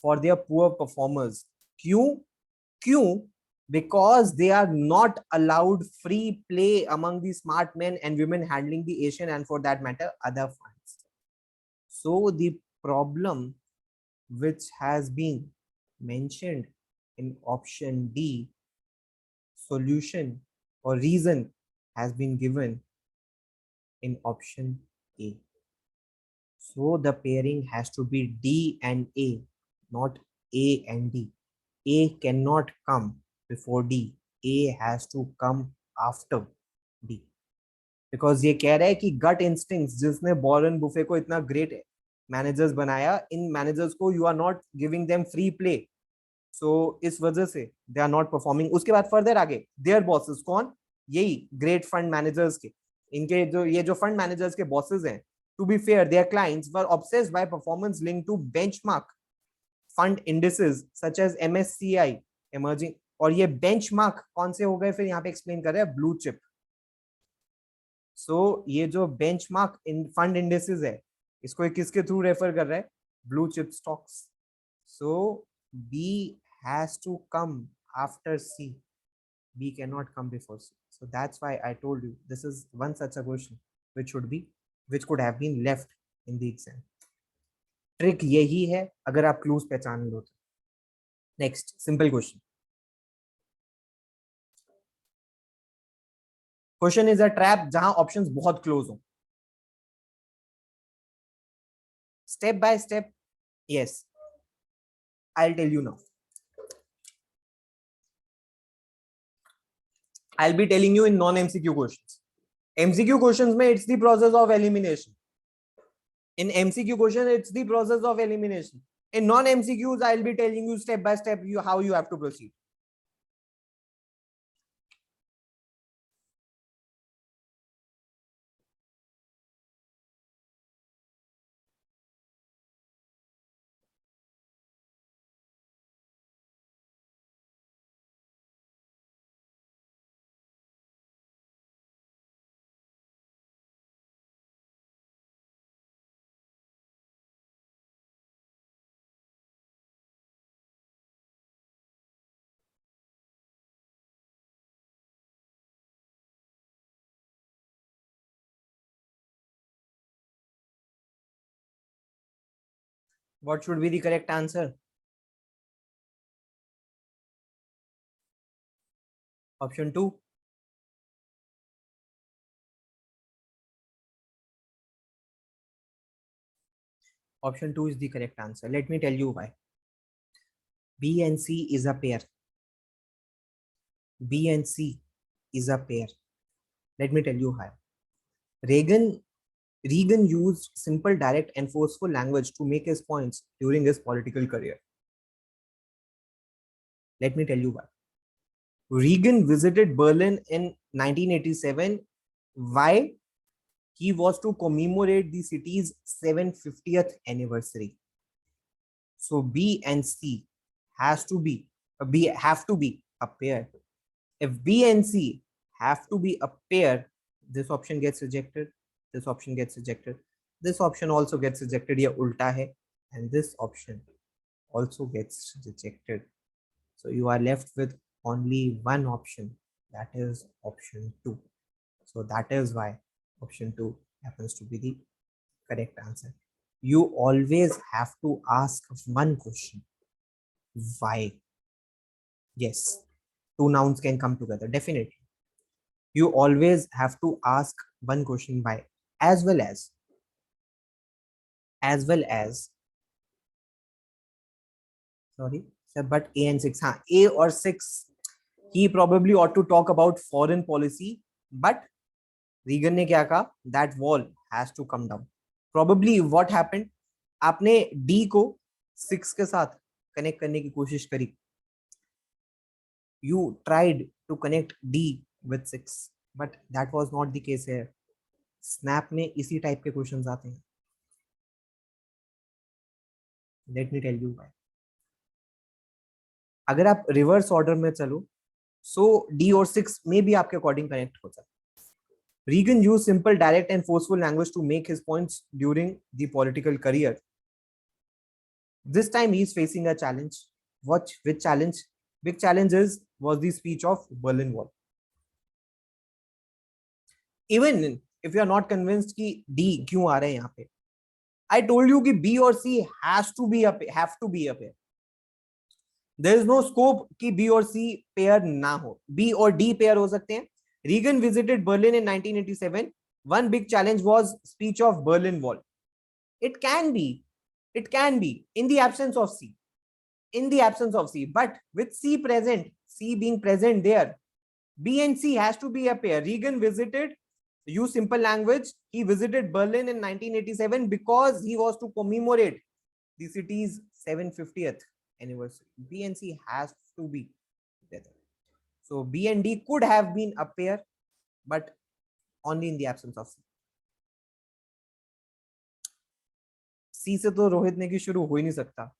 for their poor performers. क्यों? Because they are not allowed free play among the smart men and women handling the Asian and for that matter other funds. So the problem which has been mentioned in option D, solution or reason has been given in option A. So the pairing has to be D and A, not A and D. A cannot come before D. A has to come after D. Because ये कह रहा है कि gut instincts जिसने Warren Buffett को इतना great managers बनाया, इन managers को you are not giving them free play. So इस वजह से they are not performing. उसके बाद further आगे their bosses कौन? यही great fund managers के. इनके जो ये जो fund managers के bosses हैं, to be fair, their clients were obsessed by performance linked to benchmark fund indices such as MSCI emerging. और ये बेंचमार्क कौन से हो गए फिर यहाँ पे एक्सप्लेन कर रहे हैं ब्लू चिप. सो ये जो बेंचमार्क इन फंड इंडेसेस है इसको किसके थ्रू रेफर कर रहा है? Blue chip stocks. So B has to come after C. B cannot come before C. So that's why I told you this is one such a question which could have been left in the exam. ट्रिक यही है अगर आप clues पहचान लो तो। Next simple question. Question is a trap जहां options बहुत क्लोज हो। Step by step, yes, I tell you now. I'll be telling you in non-MCQ questions. MCQ questions में it's the process of elimination. In MCQ question, it's the process of elimination. In non-MCQs, I'll be telling you step by step how you have to proceed. What should be the correct answer? Option 2. Option 2 is the correct answer. Let me tell you why. B and C is a pair. B and C is a pair. Let me tell you why. Reagan used simple, direct, and forceful language to make his points during his political career. Let me tell you why. Reagan visited Berlin in 1987. Why? He was to commemorate the city's 750th anniversary. So B and C have to be a pair. If B and C have to be a pair, this option gets rejected. This option gets rejected. This option also gets rejected. ये उल्टा है, and this option also gets rejected. So you are left with only one option, that is option 2. So that is why option 2 happens to be the correct answer. You always have to ask one question. Why? Yes, two nouns can come together, definitely. You always have to ask one question, why, as well as sorry sir, but A and 6, A or 6, he probably ought to talk about foreign policy, but Reagan ने क्या कहा, that wall has to come down. Probably what happened, आपने D को 6 के साथ connect करने की कोशिश करी. You tried to connect D with 6, but that was not the case here. Snap में इसी टाइप के क्वेश्चंस आते हैं. Let me tell you why. अगर आप रिवर्स ऑर्डर में चलो, so D और 6 में भी आपके अकॉर्डिंग कनेक्ट हो सकता है. Reagan used simple, direct, and forceful language to make his points during the political career. This time he is facing a challenge. Watch which challenge. Big challenge was the speech of Berlin Wall. Even if you are not convinced कि D क्यों आ रहे हैं यहाँ पे, I told you कि B और C have to be a pair. There is no scope कि B और C pair ना हो. B और D pair हो सकते हैं. Reagan visited Berlin in 1987. One big challenge was speech of Berlin Wall. It can be in the absence of C. But with C present, C being present there, B and C has to be a pair. Reagan use simple language. He visited Berlin in 1987 because he was to commemorate the city's 750th anniversary. B and C has to be together. So B and D could have been a pair, but only in the absence of C. C से तो रोहित ने की शुरू हो ही नहीं सकता.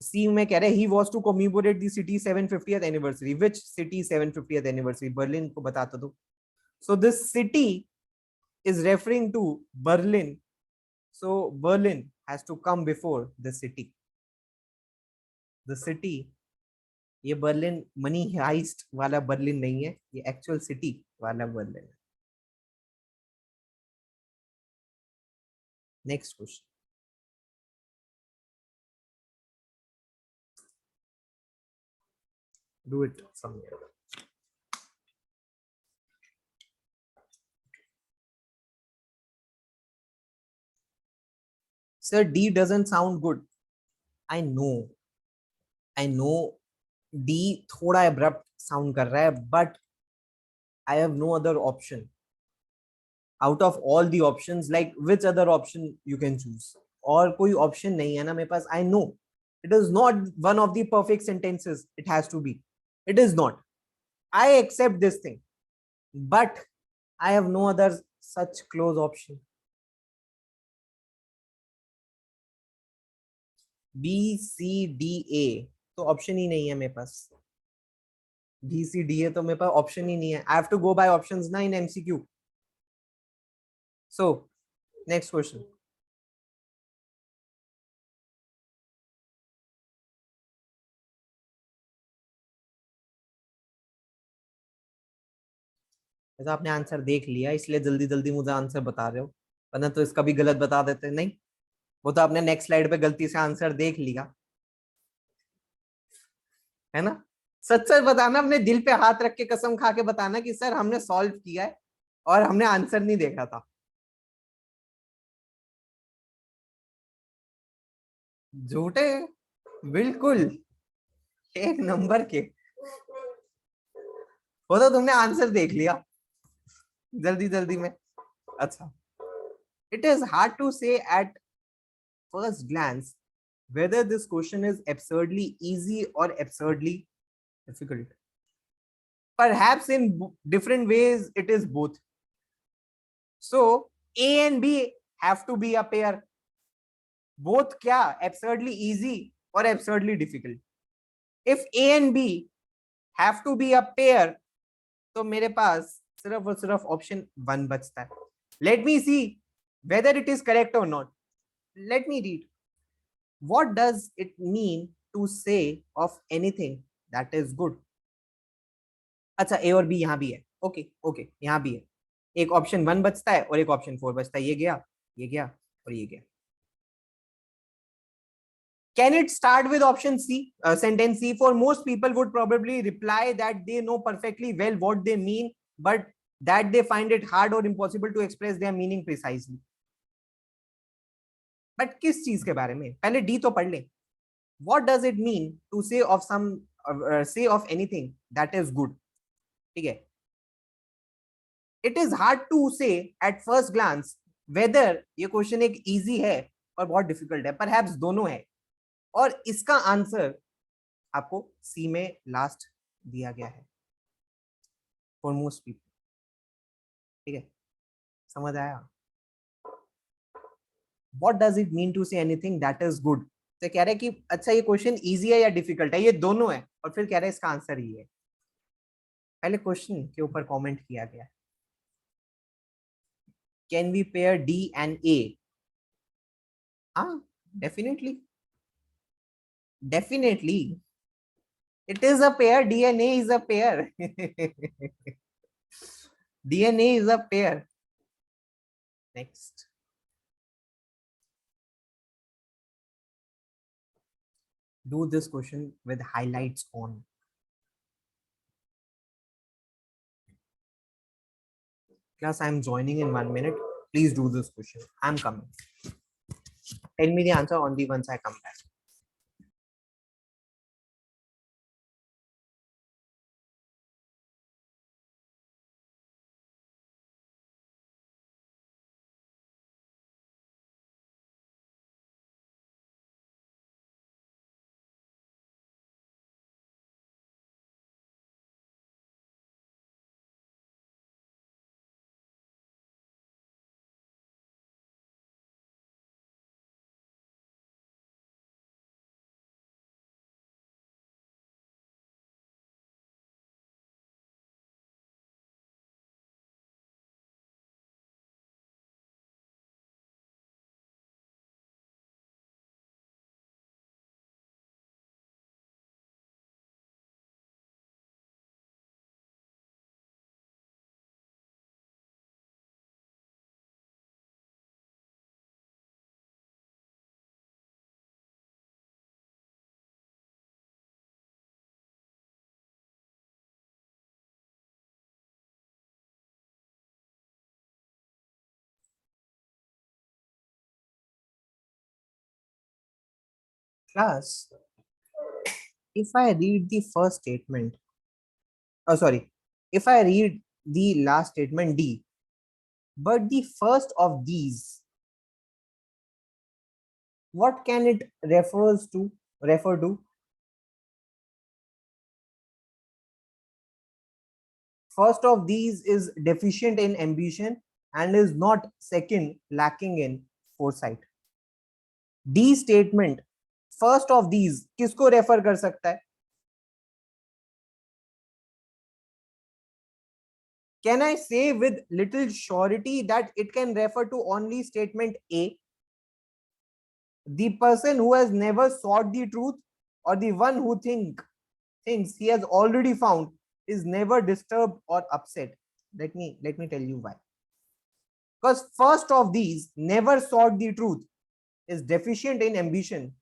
C में कह रहे he was to commemorate the city's 750th anniversary. Which city 750th anniversary? Berlin को बताता दो. So this city is referring to Berlin. So Berlin has to come before the city. The city, ये Berlin money heist वाला Berlin नहीं है, ये actual city वाला Berlin है. Next question. Do it somewhere. Sir, D doesn't sound good. I know. I know D थोड़ा abrupt sound कर रहा है, but I have no other option. Out of all the options, like which other option you can choose? और कोई option नहीं है ना मेरे पास. I know it is not one of the perfect sentences. It has to be. It is not. I accept this thing, but I have no other such close option. B, C, D, A तो option ही नहीं है मेरे पास. B, C, D, A तो मेरे पास option ही नहीं है. I have to go by options ना in MCQ. So next question. ऐसा आपने आंसर देख लिया इसलिए जल्दी जल्दी मुझे आंसर बता रहे हो, वरना तो इसका भी गलत बता देते. नहीं, वो तो आपने नेक्स्ट स्लाइड पे गलती से आंसर देख लिया है ना. सच सच बताना, अपने दिल पे हाथ रख के कसम खा के बताना कि सर हमने सॉल्व किया है और हमने आंसर नहीं देखा था. झूठे बिल्कुल, एक नंबर के. वो तो तुमने आंसर देख लिया जल्दी जल्दी में. अच्छा, it is hard to say at first glance whether this question is absurdly easy or absurdly difficult. Perhaps in different ways it is both. So A and B have to be a pair. Both क्या, absurdly easy or absurdly difficult. If A and B have to be a pair, तो मेरे पास सिर्फ और सिर्फ option 1 बचता है. Let me see whether it is correct or not. Let me read. What does it mean to say of anything that is good? अच्छा, ए और B यहाँ भी है. ओके ओके, यहाँ भी है. एक ऑप्शन 1 बचता है और एक ऑप्शन 4 बचता है. ये गया, ये गया और ये गया. Can it start with option C, sentence C? For most people would probably reply that they know perfectly well what they mean, but that they find it hard or impossible to express their meaning precisely. But किस चीज के बारे में? पहले D तो पढ़ ले. What does it mean to say of say of anything that is good? ठीक है. It is hard to say at first glance whether ये क्वेश्चन एक इजी है और बहुत डिफिकल्ट है. Perhaps दोनों है. और इसका आंसर आपको सी में लास्ट दिया गया है फॉर मोस्ट पीपल. ठीक है, समझ आया? What does it mean to say anything that is good. तो कह रहे हैं कि अच्छा ये क्वेश्चन इजी है या डिफिकल्ट है, ये दोनों है, और फिर कह रहे हैं इसका आंसर ये है. पहले क्वेश्चन के ऊपर कमेंट किया गया. Can we pair D and A? हाँ, definitely, definitely it is a pair. DNA is a pair. DNA is a pair. Next. Do this question with highlights on. Class, I'm joining in 1 minute. Please do this question. I'm coming. Tell me the answer only once I come back. Class, if I read the first statement, oh sorry, if I read the last statement D, but the first of these, what can it refer to? First of these is deficient in ambition and is not, second lacking in foresight. D statement, first of these किसको refer कर सकता है? Can I say with little surety that it can refer to only statement A? The person who has never sought the truth, or the one who thinks he has already found, is never disturbed or upset. Let me tell you why. Because first of these, never sought the truth, is deficient in ambition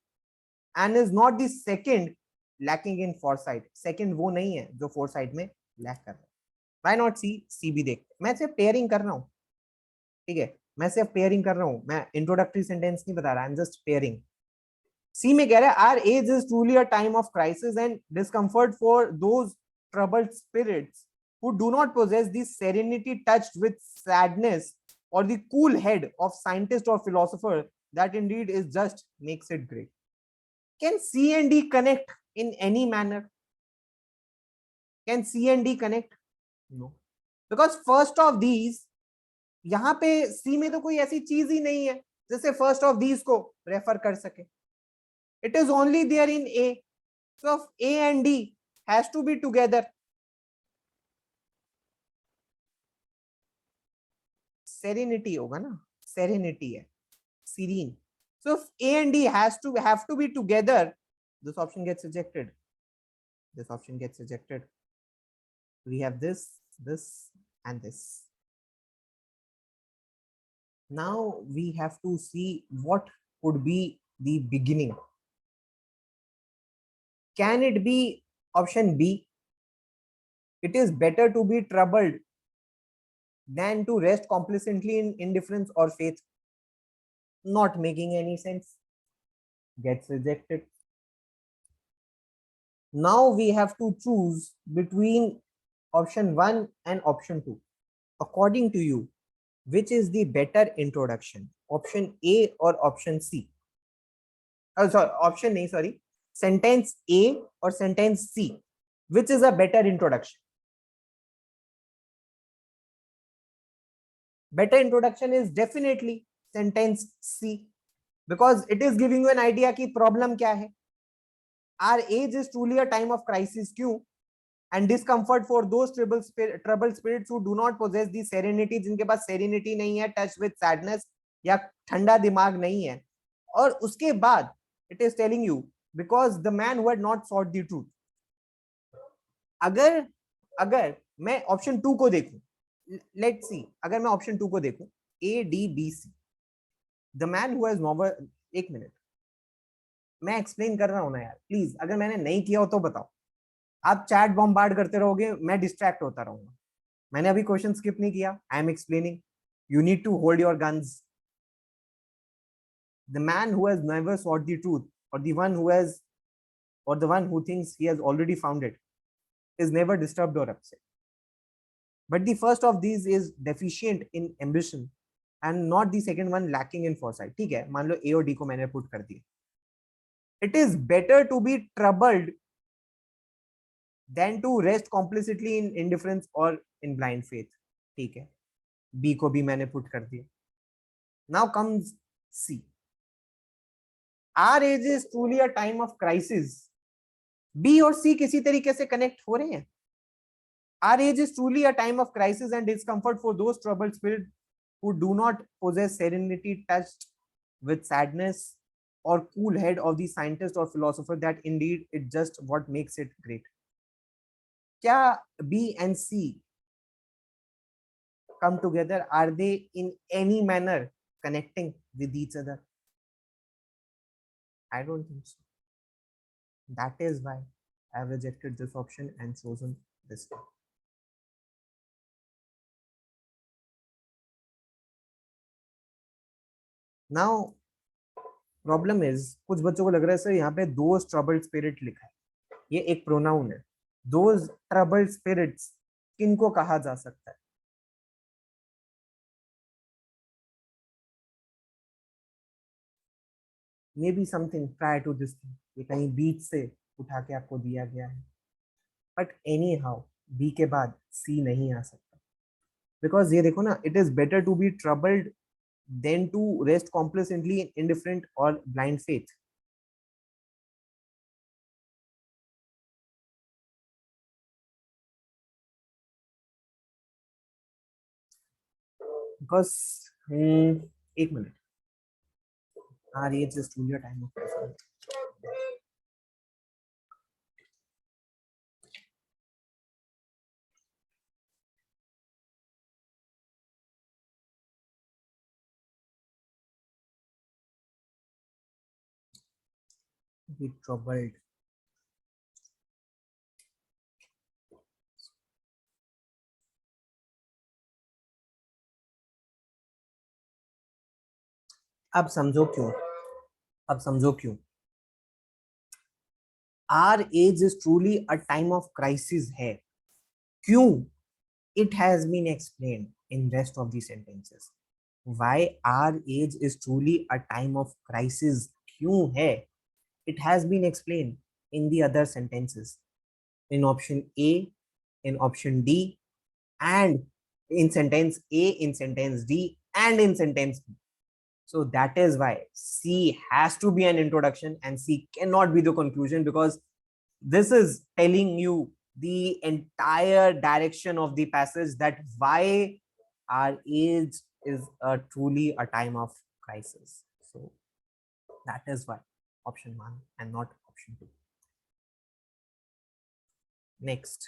and is not the second, lacking in foresight. Second वो नहीं है जो foresight में lack कर रहा है. Why not C? C भी देख. मैं सिर्फ पेयरिंग कर रहा हूँ, ठीक है, मैं सिर्फ पेयरिंग कर रहा हूँ, मैं इंट्रोडक्टरी सेंटेंस नहीं बता रहा, I am just pairing. C में कह रहा है our age is truly a time of crisis and discomfort for those troubled spirits who do not possess the serenity touched with sadness or the cool head of scientist or philosopher that indeed is just makes it great. Can C and D connect in any manner? Can C and D connect? No. Because first of these, यहाँ पे सी में तो कोई ऐसी चीज ही नहीं है जिससे फर्स्ट ऑफ दीज को रेफर कर सके. It is only there in A. So A and D has to be together. Serenity होगा ना, सेरेनिटी है, serene. So if A and D have to be together, this option gets rejected. This option gets rejected. We have this, and this. Now we have to see what could be the beginning. Can it be option B? It is better to be troubled than to rest complacently in indifference or faith. Not making any sense. Gets rejected. Now we have to choose between option 1 and option 2. According to you, which is the better introduction? Option A or option C? Oh, sorry, option A, sorry. Sentence A or sentence C? Which is a better introduction? Better introduction is definitely sentence C, because it is giving you an idea कि problem क्या है. Our age is truly a time of crisis, क्यों? And discomfort for those troubled spirits who do not possess the serenity, जिनके पास serenity नहीं है, touch with sadness, या ठंडा दिमाग नहीं है. और उसके बाद it is telling you because the man who had not sought the truth. अगर मैं ऑप्शन 2 को देखूं, लेट्स सी, अगर मैं ऑप्शन 2 को देखूं, A D B C, the man who has नॉवर, एक मिनट, मैं एक्सप्लेन कर रहा हूं ना यार, प्लीज, अगर मैंने नहीं किया हो तो बताओ. आप चैट बॉम्बार्ड करते रहोगे, मैं डिस्ट्रैक्ट होता रहूंगा. मैंने अभी क्वेश्चन स्किप नहीं किया, I am explaining. You need to hold your guns. The man who has never sought the truth, और the one who has, or the one who thinks he has already found it, is never disturbed or upset. But the first of these is deficient in ambition and not the second one lacking in foresight. ठीक है, मान लो A और D को मैंने put कर दिया. It is better to be troubled than to rest complacently in indifference or in blind faith. ठीक है, B को भी मैंने पुट कर दिया. Now comes C. Our age is truly a time of crisis. B और C किसी तरीके से कनेक्ट हो रहे हैं. Our age is truly a time of crisis and discomfort for those troubled spirits who do not possess serenity touched with sadness or cool head of the scientist or philosopher that indeed it just what makes it great. क्या B and C come together? Are they in any manner connecting with each other? I don't think so. That is why I have rejected this option and chosen this one. Now, problem is कुछ बच्चों को लग रहा है sir यहाँ पे those troubled spirit लिखा है, ये एक प्रोनाउन है। दोज ट्रबल्ड स्पिरिट्स किनको कहा जा सकता है? May be something prior to this thing, ये कहीं बीच से उठा के आपको दिया गया है, बट एनी हाउ बी के बाद सी नहीं आ सकता, बिकॉज ये देखो ना, it is better to be troubled than to rest complacently in indifferent और ब्लाइंड फेथ। बिकॉज एक मिनट, हाँ ये just time of be troubled. अब समझो क्यों, अब समझो क्यों। Our age is truly a time of crisis है, क्यों? It has been explained in rest of the sentences. Why our age is truly a time of crisis क्यों है? It has been explained in the other sentences, in option A, in option D, and in sentence A, in sentence D, and in sentence B. So that is why C has to be an introduction and C cannot be the conclusion, because this is telling you the entire direction of the passage, that why our age is truly a time of crisis. So that is why option 1 and not option 2. Next.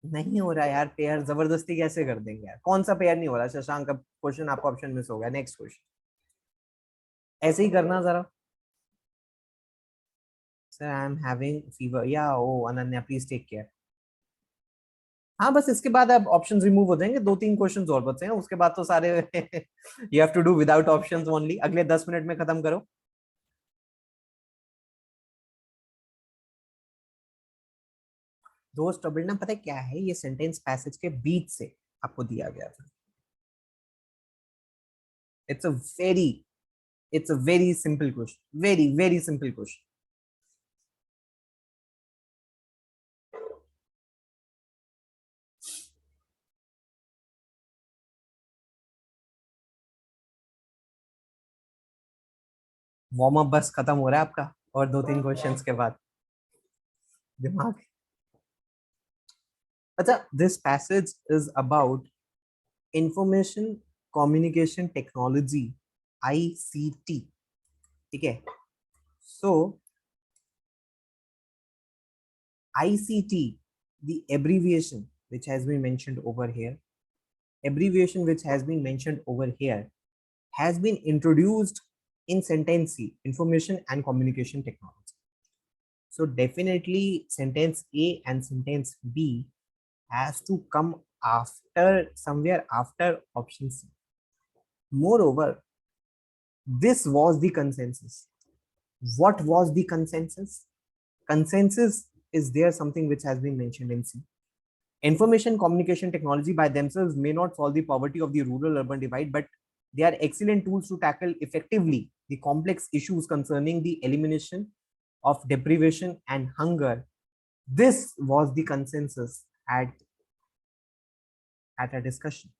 नहीं हो रहा यार pair, जबरदस्ती कैसे कर देंगे यार, कौन सा पेयर नहीं हो रहा? शशांक का क्वेश्चन आपका ऑप्शन मिस हो गया, नेक्स्ट क्वेश्चन। ऐसे ही करना जरा। Sir I am having fever, या ओ अनन्या प्लीज टेक केयर। हाँ बस इसके बाद अब ऑप्शंस रिमूव हो जाएंगे, 2-3 क्वेश्चंस और बचे हैं, उसके बाद तो सारे you have to do without options only, अगले 10 मिनट में खत्म करो। दोस्त ट्रबल ना, पता है क्या है, ये सेंटेंस पैसेज के बीच से आपको दिया गया था। It's a very it's a very simple question, very very simple question. Warm up बस खत्म हो रहा है आपका, और 2-3 क्वेश्चंस के बाद दिमाग। अच्छा, this passage is about information communication technology, ICT, ठीक है? सो ICT, the abbreviation which has been mentioned over here, has been introduced in sentence C, information and communication technology. So definitely sentence A and sentence B has to come after, somewhere after option C. Moreover, this was the consensus. What was the consensus? Consensus is there something which has been mentioned in C. Information communication technology by themselves may not solve the poverty of the rural urban divide, but they are excellent tools to tackle effectively the complex issues concerning the elimination of deprivation and hunger. This was the consensus at a discussion.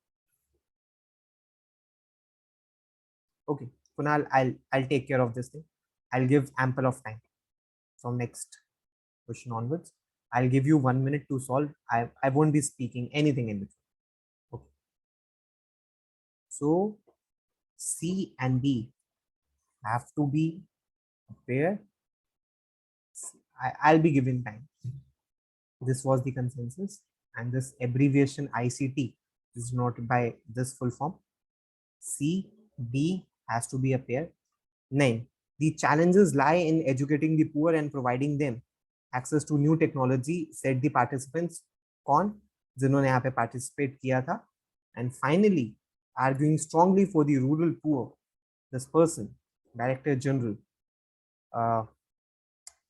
Okay, Kunal, I'll take care of this thing. I'll give ample of time from next question onwards. I'll give you 1 minute to solve. I won't be speaking anything in between. Okay. So C and B have to be a pair. I'll be giving time. This was the consensus, and this abbreviation ICT is not by this full form. C, B has to be a pair. 9. The challenges lie in educating the poor and providing them access to new technology, said the participants. Con, जिन्होंने यहाँ पे participate किया था. And finally, arguing strongly for the rural poor, this person, Director General, uh,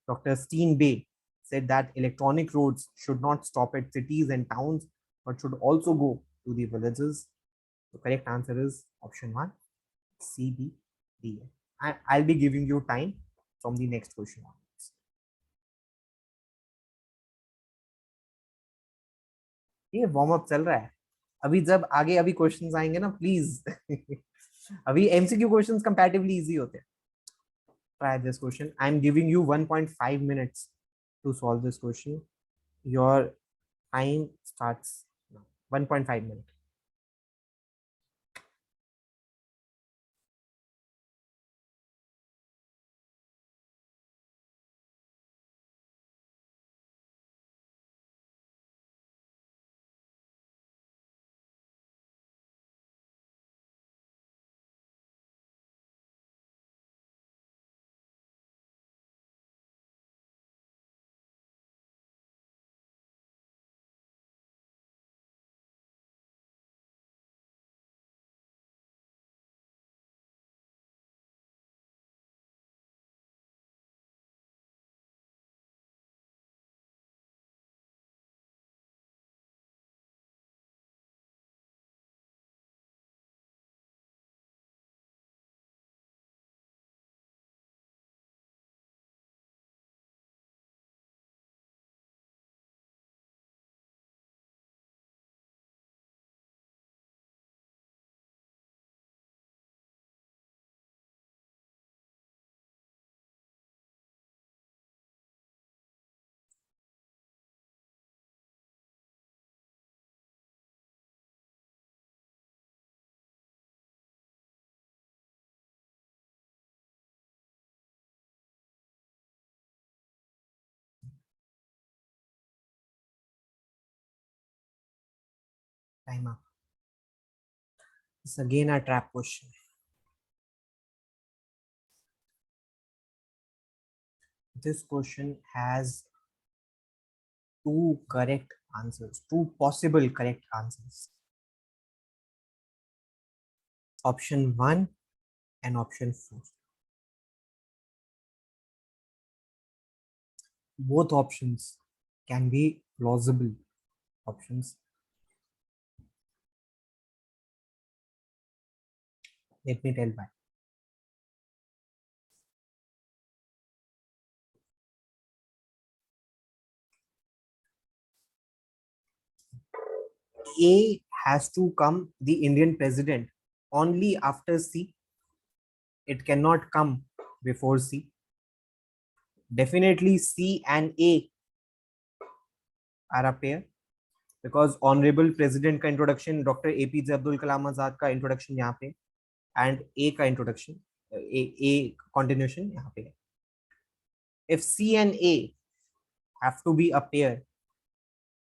Dr. Steen Bay, said that electronic roads should not stop at cities and towns, but should also go to the villages. The correct answer is option 1, C, B, D. I'll be giving you time from the next question onwards. ये warm up चल रहा है. अभी जब आगे अभी questions आएंगे ना, प्लीज. अभी एमसीक्यू क्वेश्चंस कंपैरेटिवली इजी होते हैं. Try this question. I'm giving you 1.5 minutes to solve this question. Your time starts now. 1.5 minutes. Time up. It's again a trap question. This question has two correct answers, two possible correct answers. Option 1 and option 4. Both options can be plausible options. Let me tell why. A has to come the Indian president only after C. It cannot come before C. Definitely C and A are a pair because honorable president का introduction Dr. APJ Abdul Kalam Azad का introduction यहाँ पे and A का introduction A continuation यहाँ पे. If C and A have to be a pair,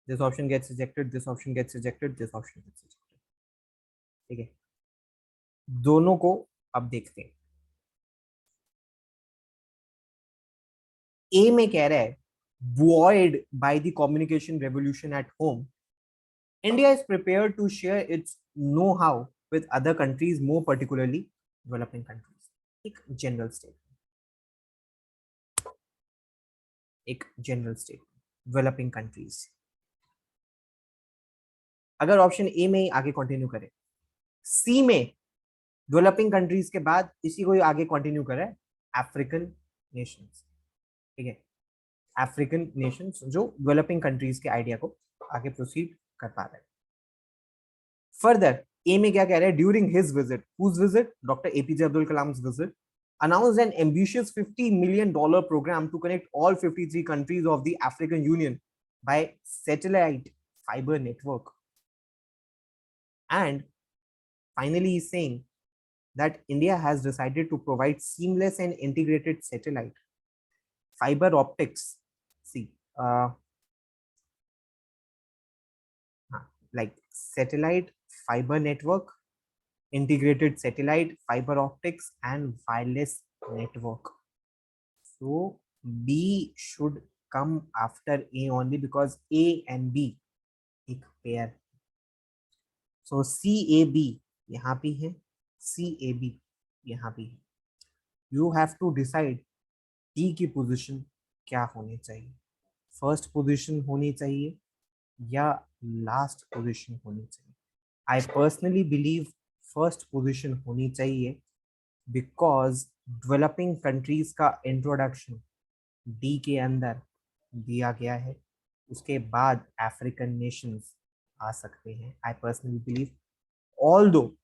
this option gets rejected, this option gets rejected, this option gets rejected. ठीक है, दोनों को अब देखते हैं. A में कह रहा है buoyed by the communication revolution at home, India is prepared to share its know-how with other countries, more particularly developing countries. एक general statement, एक general statement, developing countries. अगर ऑप्शन ए में ही आगे कंटिन्यू करे, सी में डेवलपिंग कंट्रीज के बाद इसी को आगे कंटिन्यू करे अफ्रीकन नेशंस. ठीक है, अफ्रीकन नेशंस जो डेवलपिंग कंट्रीज के आइडिया को आगे प्रोसीड कर पा रहे हैं. फर्दर ए में क्या कह रहे हैं, during his visit, whose visit, doctor APJ Abdul Kalam visit, announced an ambitious $50 million program to connect all 53 countries of the African Union by satellite fiber network. And finally, he's saying that India has decided to provide seamless and integrated satellite fiber optics. See, like satellite fiber network, integrated satellite fiber optics, and wireless network. So B should come after A only because A and B एक pair. So C A B यहाँ भी है, C A B यहाँ भी है। You have to decide D की position क्या होनी चाहिए, फर्स्ट पोजीशन होनी चाहिए या लास्ट पोजीशन होनी चाहिए। I personally believe first position होनी चाहिए, बिकॉज डेवलपिंग कंट्रीज का इंट्रोडक्शन डी के अंदर दिया गया है, उसके बाद अफ्रीकन नेशंस आ सकते हैं। आई पर्सनली बिलीव, ऑल दो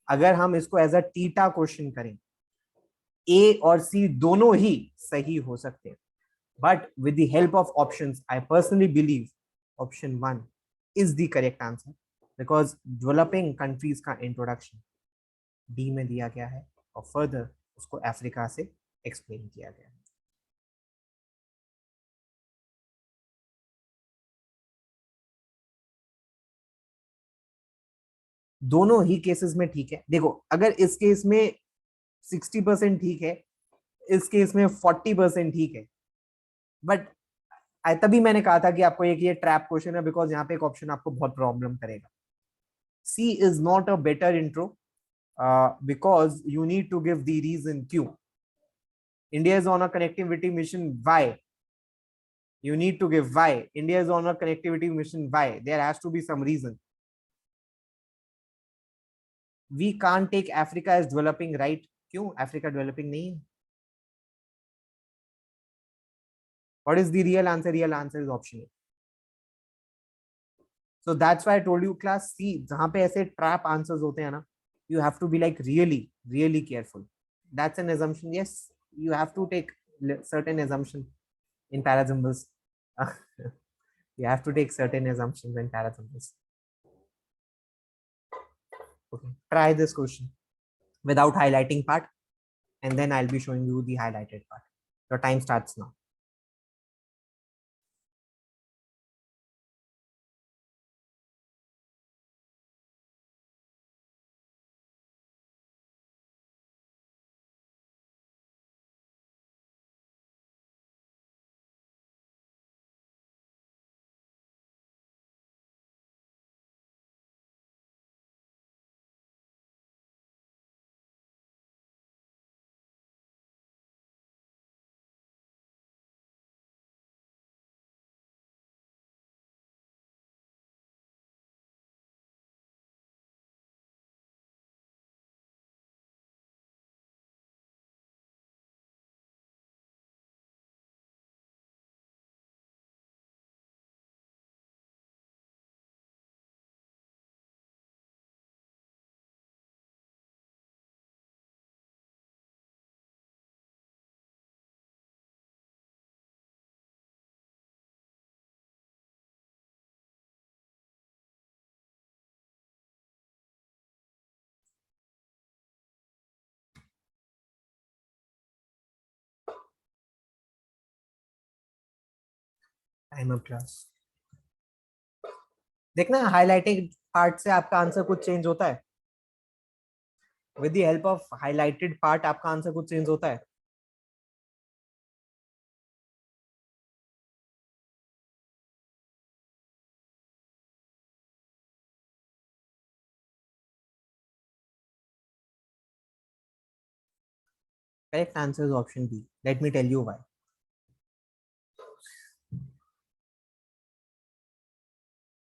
अगर हम इसको एज अ टीटा क्वेश्चन करें, ए और सी दोनों ही सही हो सकते हैं, but with the help of options I personally believe option 1 is the correct answer, because developing countries का इंट्रोडक्शन डी में दिया गया है और फर्दर उसको अफ्रीका से एक्सप्लेन किया गया है। दोनों ही केसेस में ठीक है। देखो, अगर इस केस में 60% ठीक है, इस केस में 40% ठीक है, बट तभी मैंने कहा था कि आपको एक ये ट्रैप क्वेश्चन है, बिकॉज यहाँ पे एक ऑप्शन आपको बहुत प्रॉब्लम करेगा। C is not a better intro, because you need to give the reason क्यों। India is on a connectivity mission, why? You need to give why. India is on a connectivity mission, why? There has to be some reason. We can't take Africa as developing, right? क्यों Africa developing नहीं है? What is the real answer? Real answer is option A. So that's why I told you class C, जहां पे ऐसे trap answers होते हैं ना, you have to be like really, really careful. That's an assumption. Yes, you have to take certain assumption in parasymbols. You have to take certain assumptions in parasymbols. Okay, try this question without highlighting part, and then I'll be showing you the highlighted part. Your time starts now. Time up class. देखना highlighted part से आपका answer कुछ change होता है, with the help of highlighted part आपका answer कुछ change होता है। Correct answer is option B. Let me tell you why.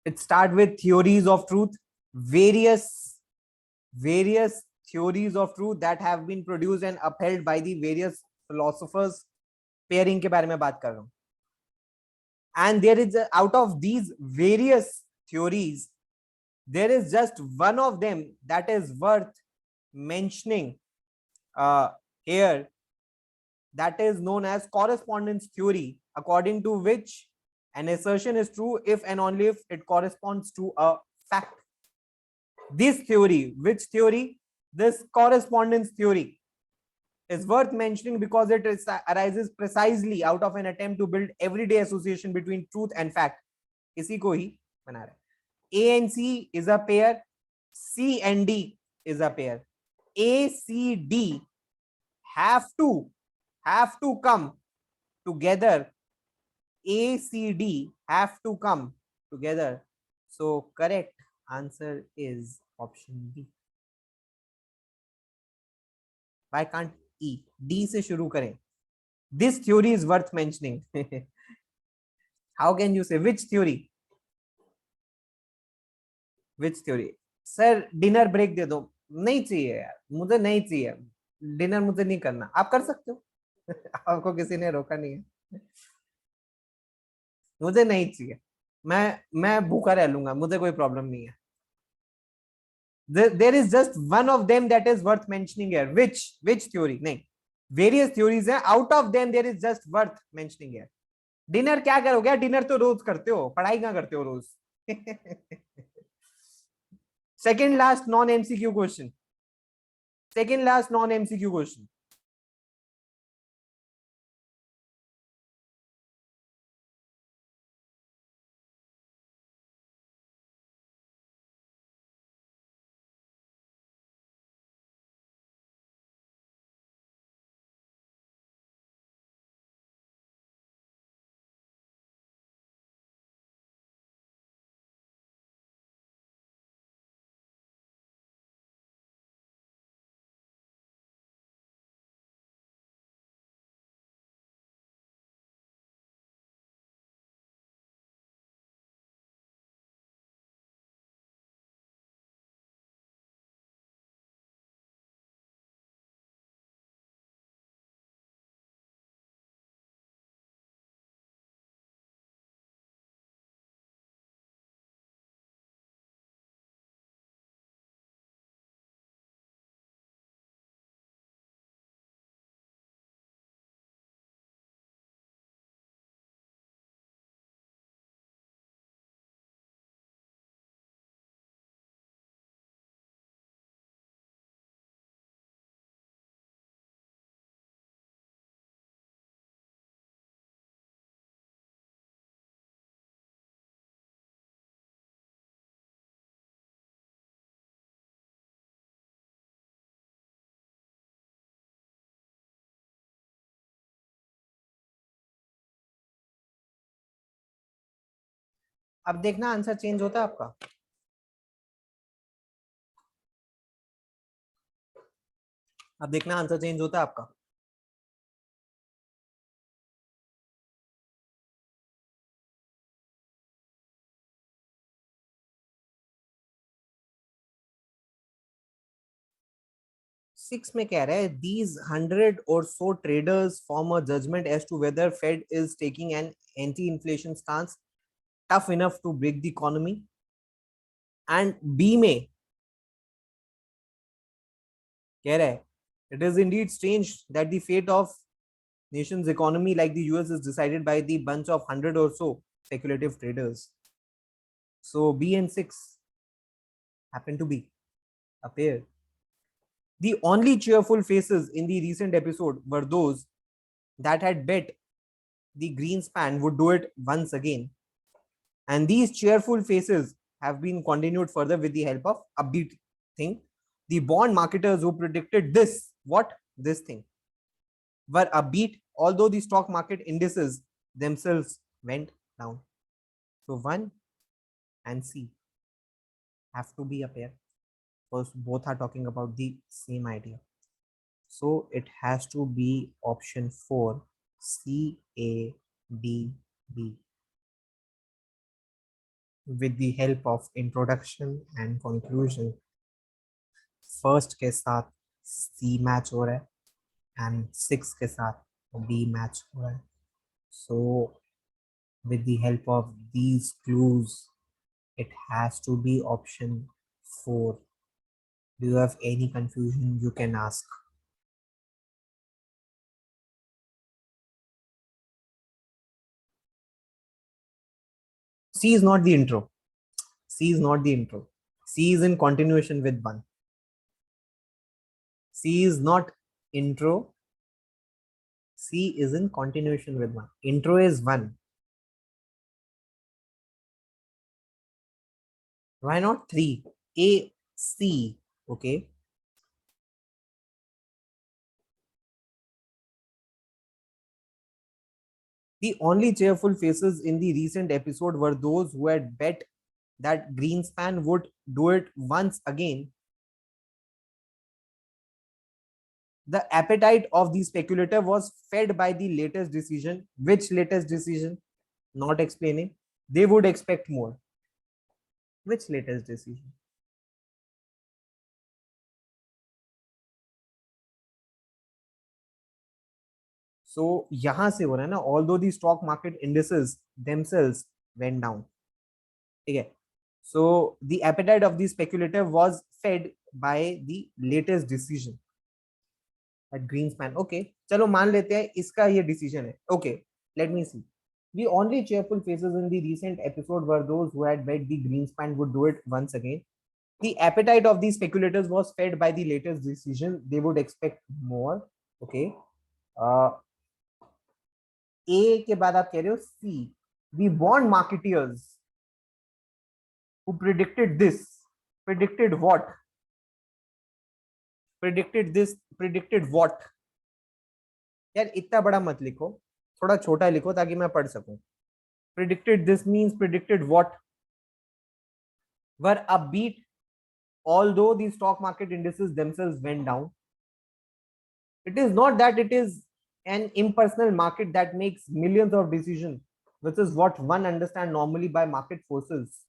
It start with theories of truth, various theories of truth that have been produced and upheld by the various philosophers. Pairing के बारे में बात कर रहा हूँ, and there is out of these various theories, there is just one of them that is worth mentioning here, that is known as correspondence theory, according to which an assertion is true if and only if it corresponds to a fact. This theory, which theory? This correspondence theory is worth mentioning because it arises precisely out of an attempt to build everyday association between truth and fact. इसी को ही बना रहा है. A and C is a pair, C and D is a pair. A, C, D have to come together. A, C, D have to come together So correct answer is option B. Why can't E? D से शुरू करें. This theory is worth mentioning. How can you say which theory? Which theory? Sir dinner break दे दो. नहीं चाहिए यार, मुझे नहीं चाहिए. डिनर मुझे नहीं करना. आप कर सकते हो. आपको किसी ने रोका नहीं है. मुझे नहीं चाहिए. मैं भूखा रह लूंगा, मुझे कोई प्रॉब्लम नहीं है. There is just one of them that is worth mentioning here. Which theory? नहीं, various theories हैं. Out of them there is just worth mentioning here. Dinner क्या करोगे? डिनर तो रोज करते हो, पढ़ाई कहाँ करते हो रोज? Second last non MCQ question. Second last non MCQ question. अब देखना आंसर चेंज होता है आपका. अब देखना आंसर चेंज होता है आपका. सिक्स में कह रहा है these 100 or so traders form a judgment as to whether Fed is taking an anti-inflation stance tough enough to break the economy. And B में कह रहा है it is indeed strange that the fate of nation's economy like the US is decided by the bunch of 100 or so speculative traders. So B and 6 happen to be a pair. The only cheerful faces in the recent episode were those that had bet the Greenspan would do it once again. And these cheerful faces have been continued further with the help of upbeat thing. The bond marketers who predicted this, what? This thing, were upbeat, although the stock market indices themselves went down. So 1 and C have to be a pair because both are talking about the same idea. So it has to be option 4, C, A, D, B. With the help of introduction and conclusion, first के साथ सी match हो रहा है and six के साथ B match हो रहा है. So with the help of these clues it has to be option 4. Do you have any confusion? You can ask. C is not the intro. C is not the intro. C is in continuation with 1. C is not intro. C is in continuation with 1. Intro is 1. Why not 3? A, C. Okay. The only cheerful faces in the recent episode were those who had bet that Greenspan would do it once again, the appetite of the speculator was fed by the latest decision. Which latest decision? Not explaining. They would expect more. Which latest decision? So यहाँ से हो रहा है ना, although the stock market indices themselves went down. ठीक है. So the appetite of the speculator was fed by the latest decision at Greenspan. Okay, चलो मान लेते हैं इसका ये decision है. Okay, let me see. The only cheerful faces in the recent episode were those who had bet the Greenspan would do it once again. The appetite of these speculators was fed by the latest decision. They would expect more. Okay. Uh, A के बाद आप कह रहे हो C. The bond marketeers who predicted this, predicted what? Predicted this, predicted what? यार इतना बड़ा मत लिखो, थोड़ा छोटा लिखो ताकि मैं पढ़ सकूं. Predicted this means predicted what? Were upbeat, although the stock market indices themselves went down. It is not that it is an impersonal market that makes millions of decisions, which is what one understands normally by market forces.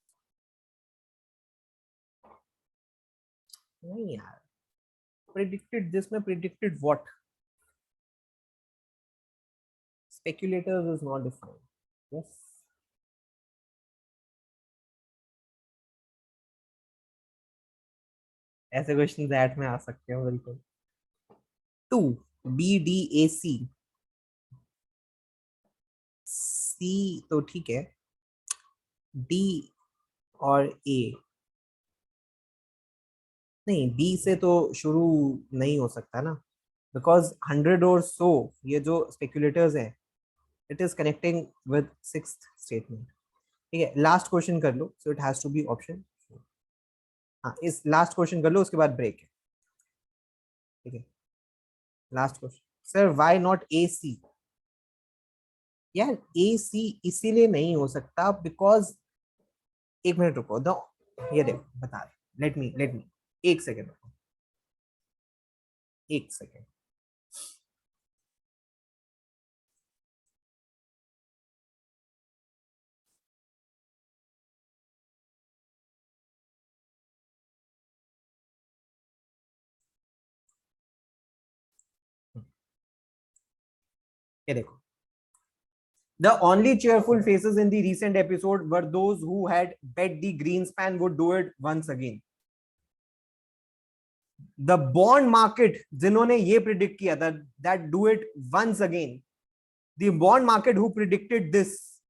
नहीं यार, predicted this में predicted what? Speculators is not defined. Yes. ऐसे question that में आ सकते हो बिल्कुल. 2 BDAC. C तो ठीक है, D और A नहीं, B से तो शुरू नहीं हो सकता ना, बिकॉज 100 और सो ये जो स्पेक्यूलेटर्स हैं, it is connecting with sixth statement. ठीक है, लास्ट क्वेश्चन कर लो. So it has to be option. हाँ, इस लास्ट क्वेश्चन कर लो, उसके बाद ब्रेक है. ठीक है, last question. Sir why not A C? यार ए सी इसीलिए नहीं हो सकता बिकॉज, एक मिनट रुको. दो, ये देखो बता रहे. लेट मी एक सेकेंड, एक सेकेंड. ये देखो. The only cheerful faces in the recent episode were those who had bet the Greenspan would do it once again. The bond market जिन्होंने ये predict किया था that do it once again, the bond market who predicted this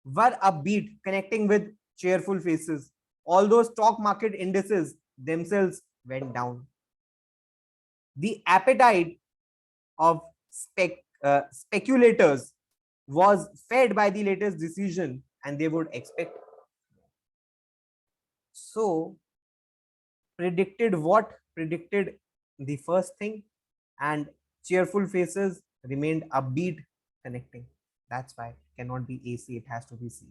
were upbeat, connecting with cheerful faces, although stock market indices themselves went down. The appetite of speculators was fed by the latest decision, and they would expect. So predicted what? Predicted the first thing, and cheerful faces remained upbeat, connecting. That's why it cannot be AC, it has to be C.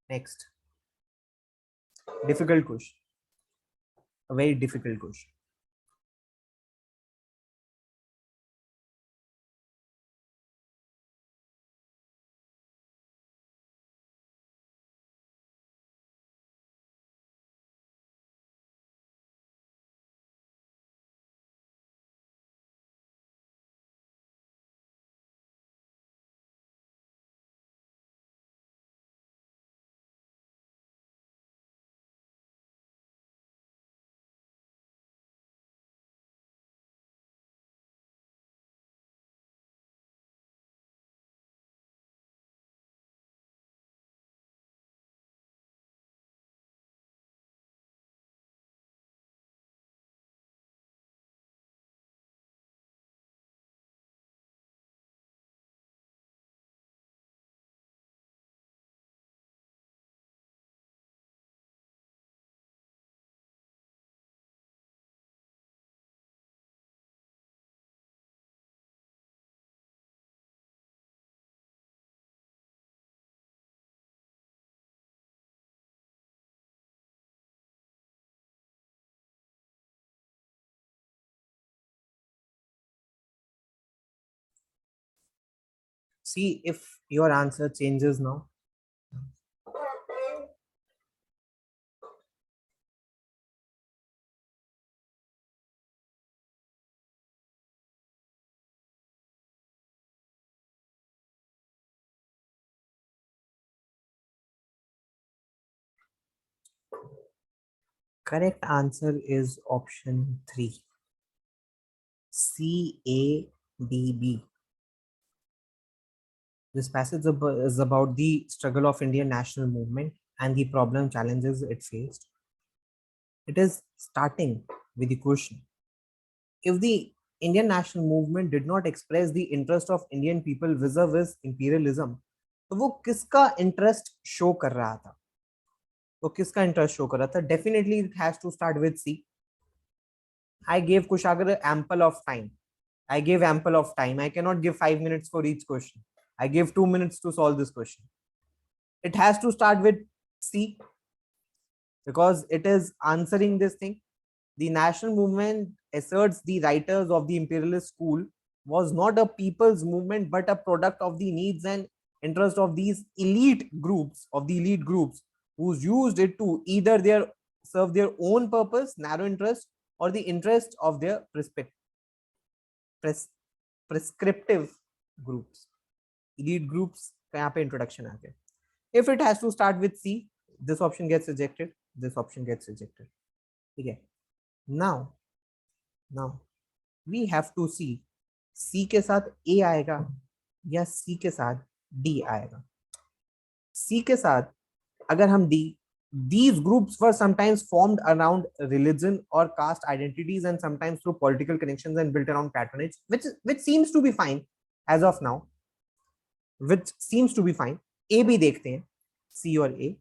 Next, difficult question, a very difficult question. See if your answer changes now. Correct answer is option 3. CADB. This passage is about the struggle of Indian national movement and the problem challenges it faced. It is starting with the question: if the Indian national movement did not express the interest of Indian people vis-a-vis imperialism, तो वो किसका interest show कर रहा था? वो किसका interest show कर रहा था? Definitely it has to start with C. I gave Kushagra ample of time. I gave ample of time. I cannot give 5 minutes for each question. I gave 2 minutes to solve this question. It has to start with C because it is answering this thing. The national movement asserts the writers of the imperialist school was not a people's movement but a product of the needs and interest of these elite groups who used it to either serve their own purpose, narrow interest, or the interest of their prescriptive groups. Elite groups का यहाँ पे introduction आ गया. If it has to start with C, this option gets rejected, this option gets rejected. ठीक है. Now we have to see C के साथ A आएगा या C के साथ D आएगा. C के साथ अगर हम these groups were sometimes formed around religion or caste identities and sometimes through political connections and built around patronage, which seems to be fine as of now, which seems to be fine. A भी देखते हैं, C और A.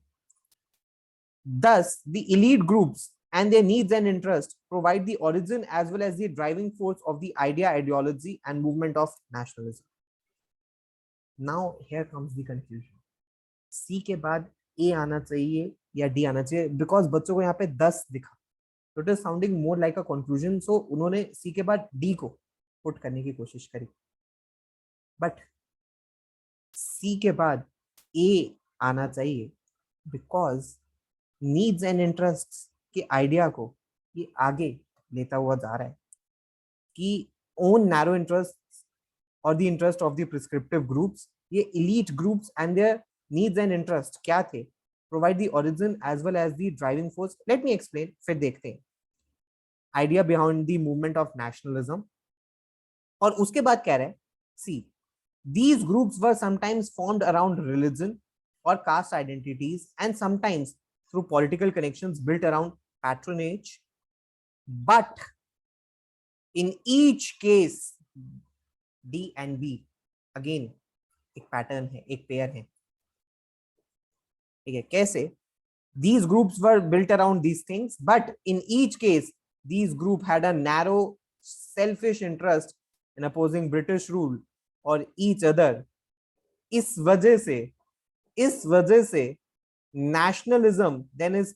Thus, the elite groups and their needs and interests provide the origin as well as the driving force of the idea, ideology, and movement of nationalism. Now, here comes the confusion. C के बाद A आना चाहिए या D आना चाहिए because बच्चों को यहाँ पे 10 दिखा. So it is sounding more like a confusion. So उन्होंने C के बाद D को put करने की कोशिश करी. But C के बाद A आना चाहिए because needs and interests के आइडिया को ये आगे लेता हुआ जा रहा है कि own narrow interests or the interest of the prescriptive groups, ये elite groups and their needs and interests क्या थे, provide the origin as well as the driving force. Let me explain, फिर देखते हैं idea behind the movement of nationalism. और उसके बाद कह रहा है see, these groups were sometimes formed around religion or caste identities and sometimes through political connections built around patronage, but in each case D and B again एक pattern है, एक pair है. ठीक है, कैसे? These groups were built around these things, but in each case these group had a narrow selfish interest in opposing British rule or each other. इस वजह से nationalism then is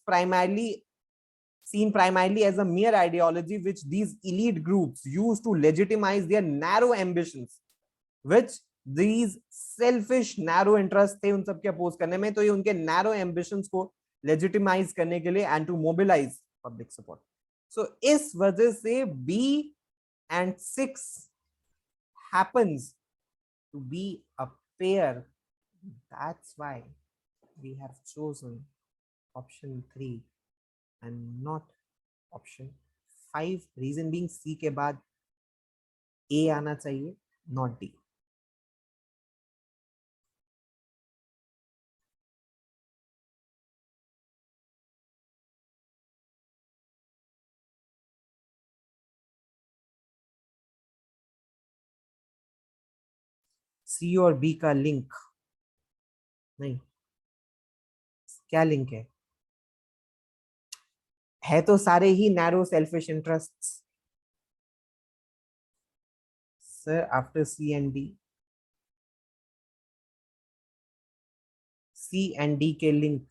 seen primarily as a mere ideology which these elite groups use to legitimize their narrow ambitions, which these selfish narrow interests थे उन सबके oppose करने में, तो ये उनके narrow ambitions को legitimize करने के लिए and to mobilize public support. So इस वजह से B and 6 happens to be a pair. That's why we have chosen option 3 and not option 5. Reason being C के बाद A आना चाहिए, not D. C और B का लिंक नहीं, क्या लिंक है तो सारे ही narrow selfish interests. Sir after C and D, C and D के लिंक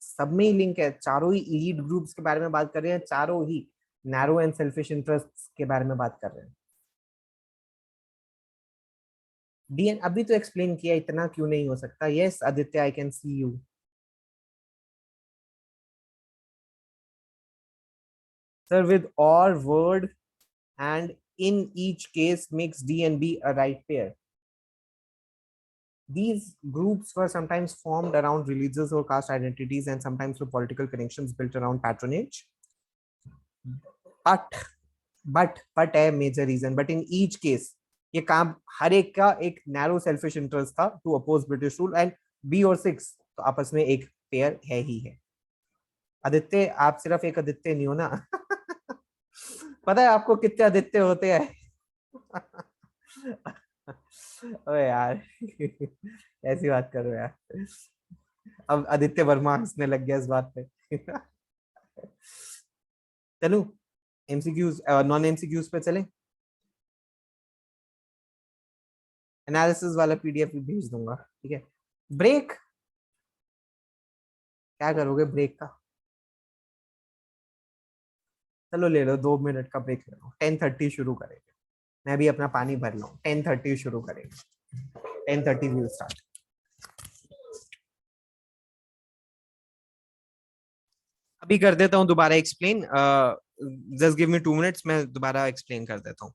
सब में ही लिंक है. चारों ही elite ग्रुप्स के बारे में बात कर रहे हैं, चारों ही नैरो एंड सेल्फिश इंटरेस्ट्स के बारे में बात कर रहे हैं. डी एन अभी तो एक्सप्लेन किया, इतना क्यों नहीं हो सकता? Yes Aditya, I can see you. Sir with और word and in each case makes D and B a right pair. These groups were sometimes formed around religious or caste identities and sometimes through political connections built around patronage. But but a major reason. But in each case, ये काम हर एक का एक narrow selfish interest था to oppose British rule, and B और six तो आपस में एक पेयर है ही है। आदित्य, आप सिर्फ एक आदित्य नहीं हो ना। पता है आपको कितने आदित्य होते हैं? अबे यार, ऐसी बात करो यार। अब आदित्य वर्मा हंसने लग गया इस बात पे। चलो एमसीक्यूज नॉन एमसीक्यूज पे चले। एनालिसिस वाला पीडीएफ भी भेज दूंगा, ठीक है। ब्रेक, क्या करोगे ब्रेक का? चलो ले लो, 2 मिनट का ब्रेक ले लो, 10:30 शुरू करेंगे। मैं भी अपना पानी भर लूँ, 10:30 शुरू करेंगे, 10:30 विल स्टार्ट। अभी कर देता हूँ दोबारा explain, just give me 2 minutes, मैं दोबारा एक्सप्लेन कर देता हूँ।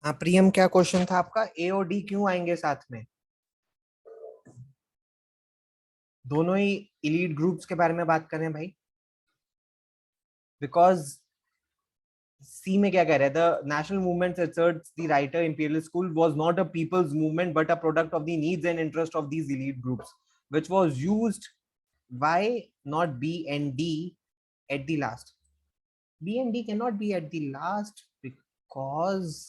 हाँ प्रियम, क्या क्वेश्चन था आपका? ए और डी क्यों आएंगे साथ में? दोनों ही इलीट ग्रुप्स के बारे में बात कर रहे हैं भाई। बिकॉज सी में क्या कह रहे हैं? The national movement asserts the writer imperial school was not a people's movement but a product of the needs and interest of these elite groups, which was used. Why not B and D at the last? B and D cannot be at the last because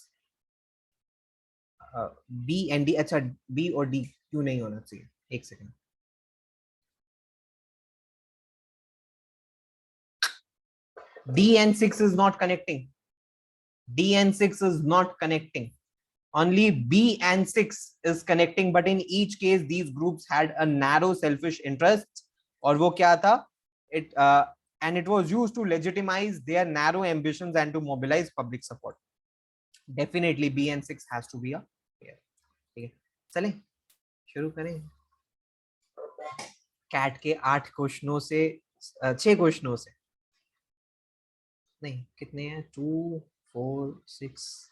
B and D, अच्छा B और D क्यों नहीं होना चाहिए? एक second, D and six is not connecting, D and six is not connecting, only B and 6 is connecting, but in each case these groups had a narrow selfish interest, और वो क्या था? it and it was used to legitimize their narrow ambitions and to mobilize public support. Definitely B and 6 has to be a pair, ठीक है। चलें शुरू करें। Cat के 8 क्वेश्चनों से 6 क्वेश्चनों से, नहीं कितने हैं, 2 4 6,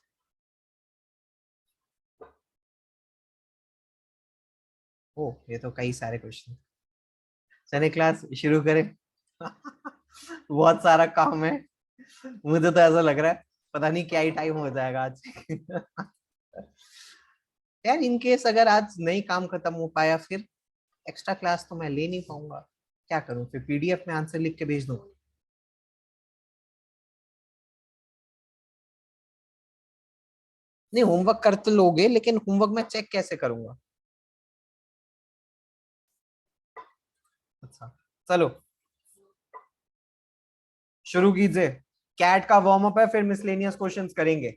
ओ ये तो कई सारे क्वेश्चन। चले क्लास शुरू करें। बहुत सारा काम है, मुझे तो ऐसा लग रहा है पता नहीं क्या ही टाइम हो जाएगा आज। यार इन केस अगर आज नहीं काम खत्म हो पाया, फिर एक्स्ट्रा क्लास तो मैं ले नहीं पाऊंगा, क्या करूं फिर, पीडीएफ में आंसर लिख के भेज दूं। नहीं होमवर्क कर तो लोगे, लेकिन होमवर्क मैं चेक कैसे करूंगा। अच्छा चलो शुरू कीजिए। कैट का वार्म अप है, फिर मिसलेनियस क्वेश्चंस करेंगे।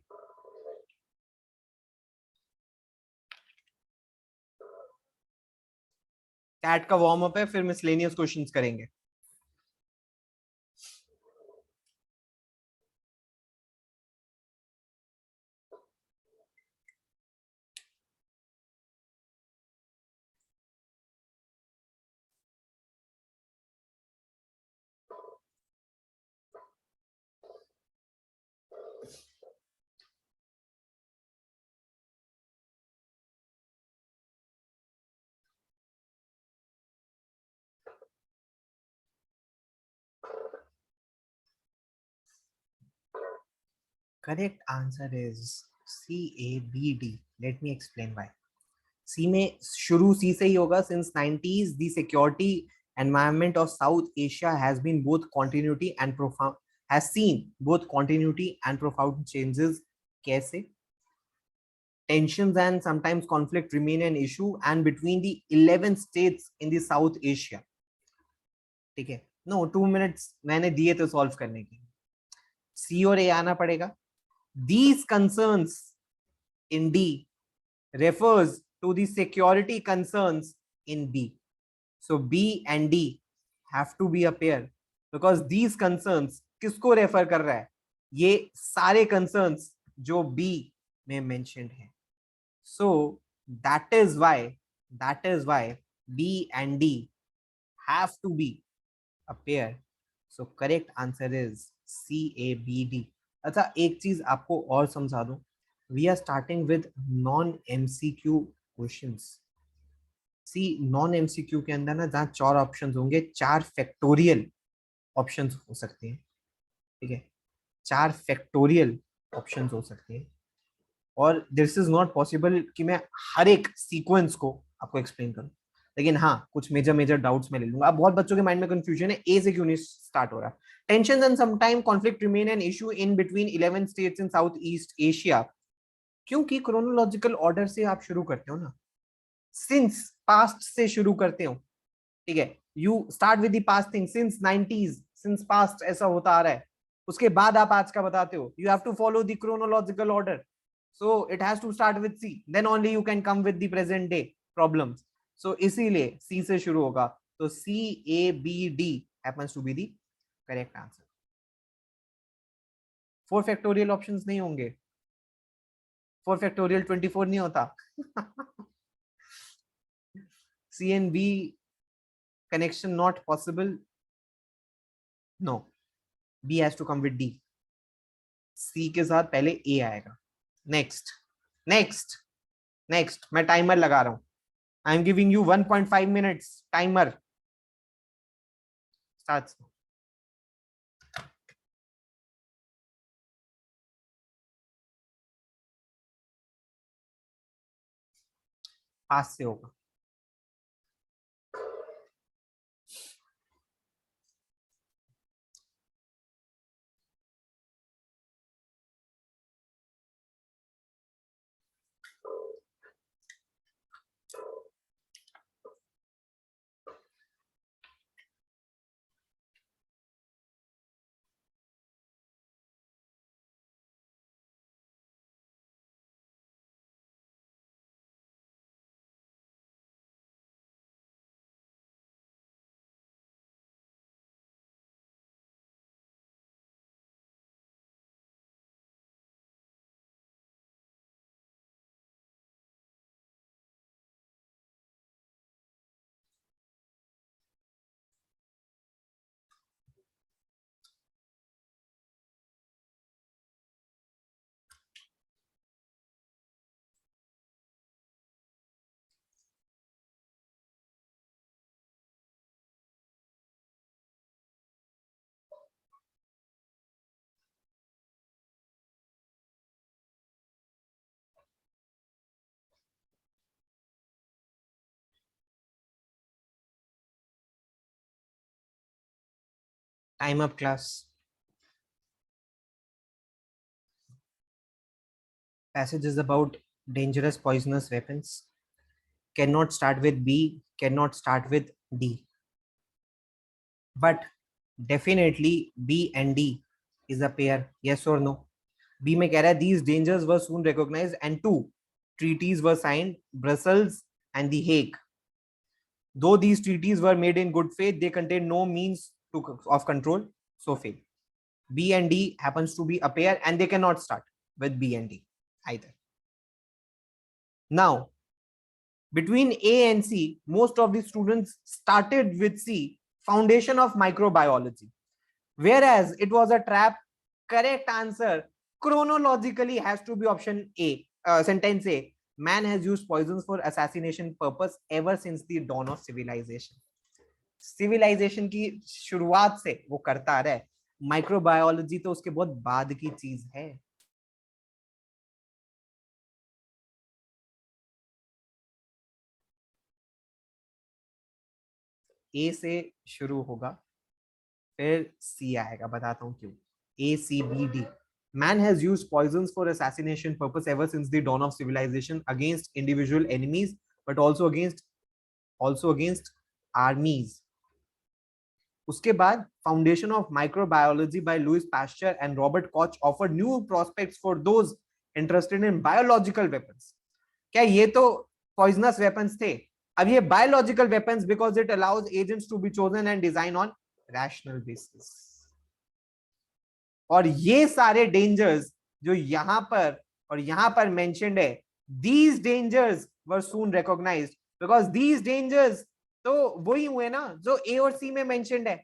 कैट का वार्म अप है, फिर मिसलेनियस क्वेश्चंस करेंगे। Correct answer is C A B D. Let me explain why. C में शुरू सी से ही होगा। Since 90s the security environment of South Asia has been both continuity and profound, has seen both continuity and profound changes. कैसे? tensions and sometimes conflict remain an issue and between the 11 states in the South Asia. ठीक है, no 2 minutes मैंने दिए तो solve करने की। सी और ए आना पड़ेगा। These concerns in D refers to the security concerns in B. So B and D have to be a pair because these concerns किसको रेफर कर रहा है? ये सारे concerns जो B में mentioned हैं। So that is why B and D have to be a pair. So correct answer is C A B D. अच्छा एक चीज आपको और समझा दूं, we are starting with non MCQ questions. See non MCQ के अंदर ना जहाँ 4 ऑप्शंस होंगे, 4 फैक्टोरियल ऑप्शंस हो सकते हैं। ठीक है, 4 फैक्टोरियल ऑप्शंस हो सकते हैं और दिस इज नॉट पॉसिबल कि मैं हर एक सीक्वेंस को आपको एक्सप्लेन करूं, लेकिन हाँ कुछ मेजर मेजर डाउट्स मैं ले लूंगा। अब बहुत बच्चों के माइंड में कंफ्यूजन है, ए से क्यों नहीं स्टार्ट हो रहा। Tension and sometime conflict remain an issue in between 11 states in south east Asia. क्योंकि क्रोनोलॉजिकल ऑर्डर से आप शुरू करते हो ना, सिंस पास्ट से शुरू करते हो। ठीक है, you start with the past thing since 90s, since past ऐसा होता आ रहा है, उसके बाद आप आज का बताते हो। You have to follow the chronological order, so it has to start with C, then only you can come with the present day problems. So इसीलिए C से शुरू होगा, तो C A B D happens to be the correct answer. 4 factorial options नहीं होंगे, 4 factorial 24 नहीं होता। C and B connection not possible. No, B has to come with D. C के साथ पहले A आएगा। नेक्स्ट नेक्स्ट नेक्स्ट, मैं timer लगा रहा हूं। I am giving you 1.5 minutes timer starts. पास से होगा। Time up, class. Passage is about dangerous poisonous weapons. Cannot start with B, cannot start with D. But definitely B and D is a pair. Yes or no? B में कह रहा है these dangers were soon recognized and two treaties were signed, Brussels and The Hague. Though these treaties were made in good faith, they contain no means of control, so fail. B and D happens to be a pair and they cannot start with B and D either. Now, between A and C, most of the students started with C, Foundation of Microbiology. Whereas it was a trap, correct answer chronologically has to be option A, sentence A. Man has used poisons for assassination purpose ever since the dawn of civilization. Civilization की शुरुआत से वो करता रहा है. Microbiology तो उसके बहुत बाद की चीज है. ए से शुरू होगा, फिर सी आएगा, बताता हूं क्यों. A, C, B, D. Man has used poisons for assassination purpose ever since the dawn of civilization against individual enemies, but also against armies. उसके बाद Foundation of Microbiology by Louis Pasteur and Robert Koch offered new prospects for those interested in biological weapons. क्या ये तो poisonous weapons थे? अब ये biological weapons because it allows agents to be chosen and designed on rational basis. और ये सारे dangers जो यहां पर और यहां पर मेंशन्ड है, these dangers were soon recognized because these dangers तो वही हुए ना जो ए और सी में मेंशन्ड है.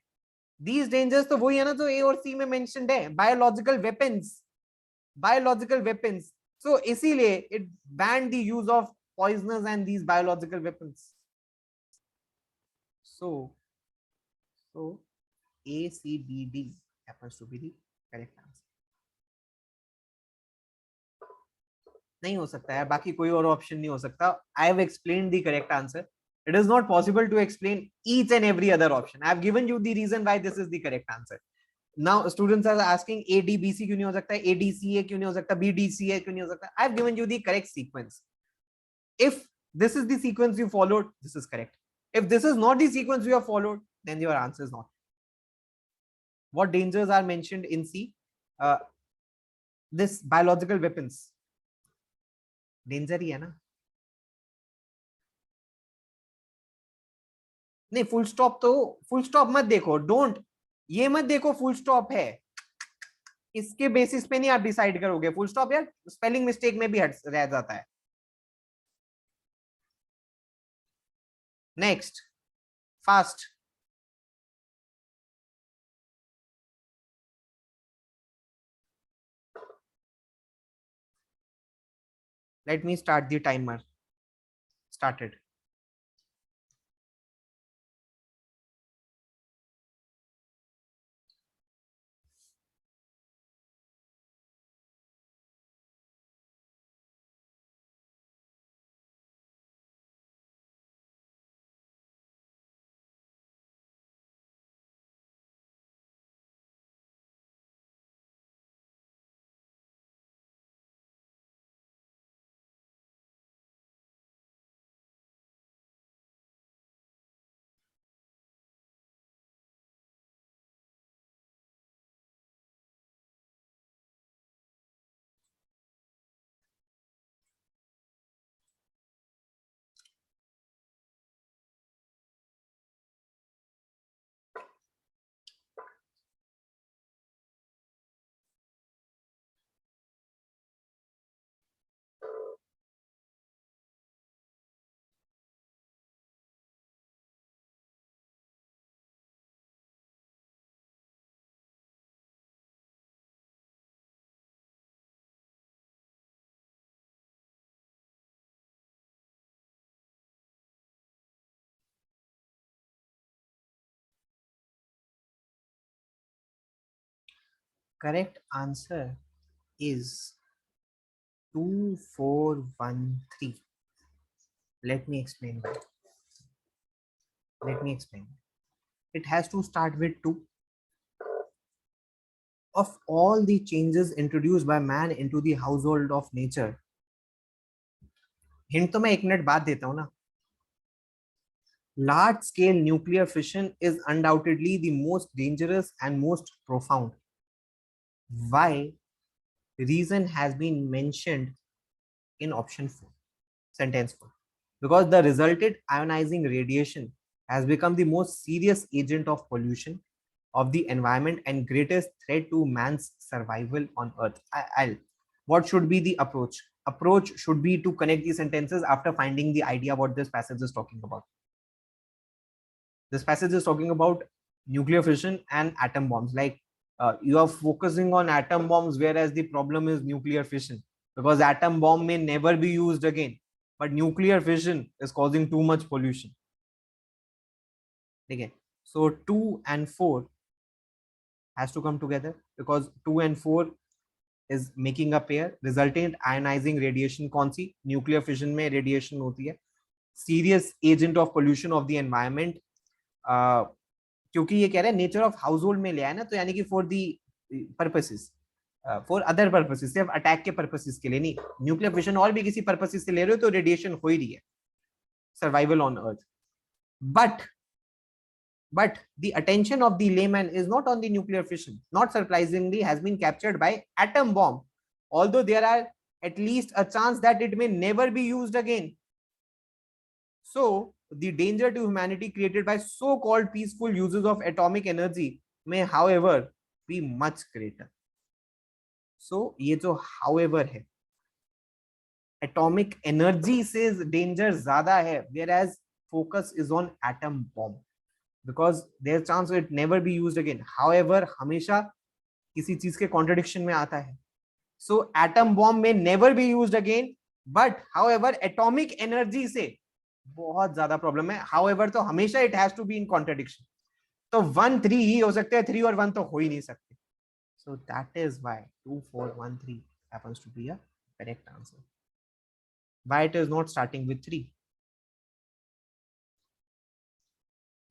these dangers तो वही है ना जो ए और सी में मेंशन्ड है. biological weapons. So इसीलिए it banned the use of poisoners and these biological weapons. So A, C, B, D happens to be the correct answer. नहीं हो सकता है, बाकी कोई और ऑप्शन नहीं हो सकता. I have explained the correct answer. It is not possible to explain each and every other option. I have given you the reason why this is the correct answer. Now students are asking ADBC क्यों नहीं हो सकता, ADCA क्यों नहीं हो सकता, BDCA क्यों नहीं हो सकता. I have given you the correct sequence. If this is the sequence you followed, this is correct. If this is not the sequence you have followed, then your answer is not. What dangers are mentioned in C? This biological weapons. Danger ही है ना. नहीं, full stop तो full stop मत देखो, don't ये मत देखो फुल स्टॉप है, इसके बेसिस पे नहीं आप डिसाइड करोगे. फुल स्टॉप यार स्पेलिंग मिस्टेक में भी हट रह जाता है. Next, fast. Let me start the timer. Started. Correct answer is 2413. Let me explain why. Let me explain. It has to start with 2. of all the changes introduced by man into the household of nature, hint तो मैं 1 minute बाद देता हूं ना. Large scale nuclear fission is undoubtedly the most dangerous and most profound. Why? Reason has been mentioned in option 4, sentence 4. Because the resulted ionizing radiation has become the most serious agent of pollution of the environment and greatest threat to man's survival on earth. What should be the approach? Approach should be to connect these sentences after finding the idea what this passage is talking about. This passage is talking about nuclear fission and atom bombs. Like you are focusing on atom bombs, whereas the problem is nuclear fission, because atom bomb may never be used again, but nuclear fission is causing too much pollution. Okay, so 2 and 4 has to come together, because 2 and 4 is making a pair. Resultant ionizing radiation कौन सी? Nuclear fission में radiation होती है. Serious agent of pollution of the environment. क्योंकि ये कह रहा है nature of house hold में ले आया ना, तो यानी कि for the purposes, for other purposes, सिर्फ अटैक के पर्पसेस के लिए नहीं. न्यूक्लियर फिशन और भी किसी पर्पसेस से ले रहे हो तो रेडिएशन हो ही रही है, survival on earth. But the attention of the layman is not on the nuclear fission. Not surprisingly, has been captured by atom bomb, although there are at least a chance that it may never be used again. So the danger to humanity created by so-called peaceful uses of atomic energy may, however, be much greater. So ये जो however है, atomic energy से danger ज्यादा है, whereas focus is on atom bomb, because there's chance it never be used again. However हमेशा किसी चीज के contradiction में आता है. So atom bomb may never be used again, but however atomic energy से बहुत ज्यादा प्रॉब्लम है. However तो हमेशा it has to be in contradiction. तो 1 3 ही हो सकते हैं, 3 और 1 तो हो ही नहीं सकते. So that is why 2 4 1 3 happens to be a correct answer. Why it is not starting with 3?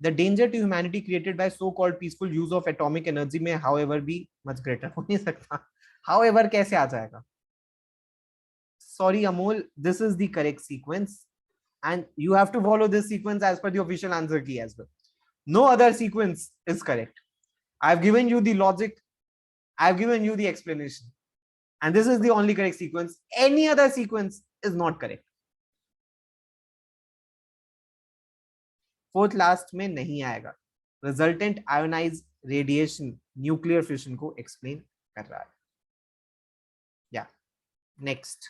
The danger to humanity created by so-called peaceful use of atomic energy may, however, be much greater. हो नहीं सकता. However कैसे आ जाएगा? Sorry Amol, this is the correct sequence, and you have to follow this sequence as per the official answer key as well. No other sequence is correct. I've given you the logic, I've given you the explanation, and this is the only correct sequence. Any other sequence is not correct. Fourth last में नहीं आएगा. Resultant ionize radiation nuclear fission को explain कर रहा है. या next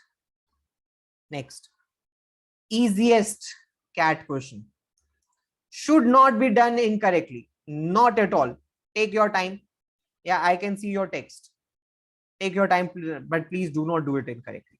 easiest cat question. Should not be done incorrectly. Not at all. Take your time. Yeah, I can see your text. Take your time, but please do not do it incorrectly.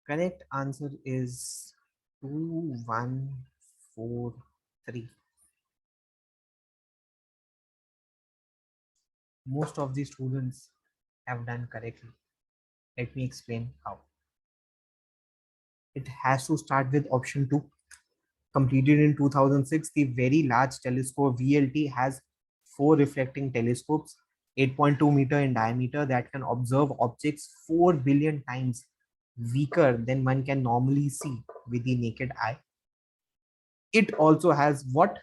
Correct answer is 2143. Most of the students have done correctly. Let me explain how. It has to start with option 2. Completed in 2006, the Very Large Telescope VLT has 4 reflecting telescopes, 8.2 meter in diameter, that can observe objects 4 billion times weaker than one can normally see with the naked eye. It also has what?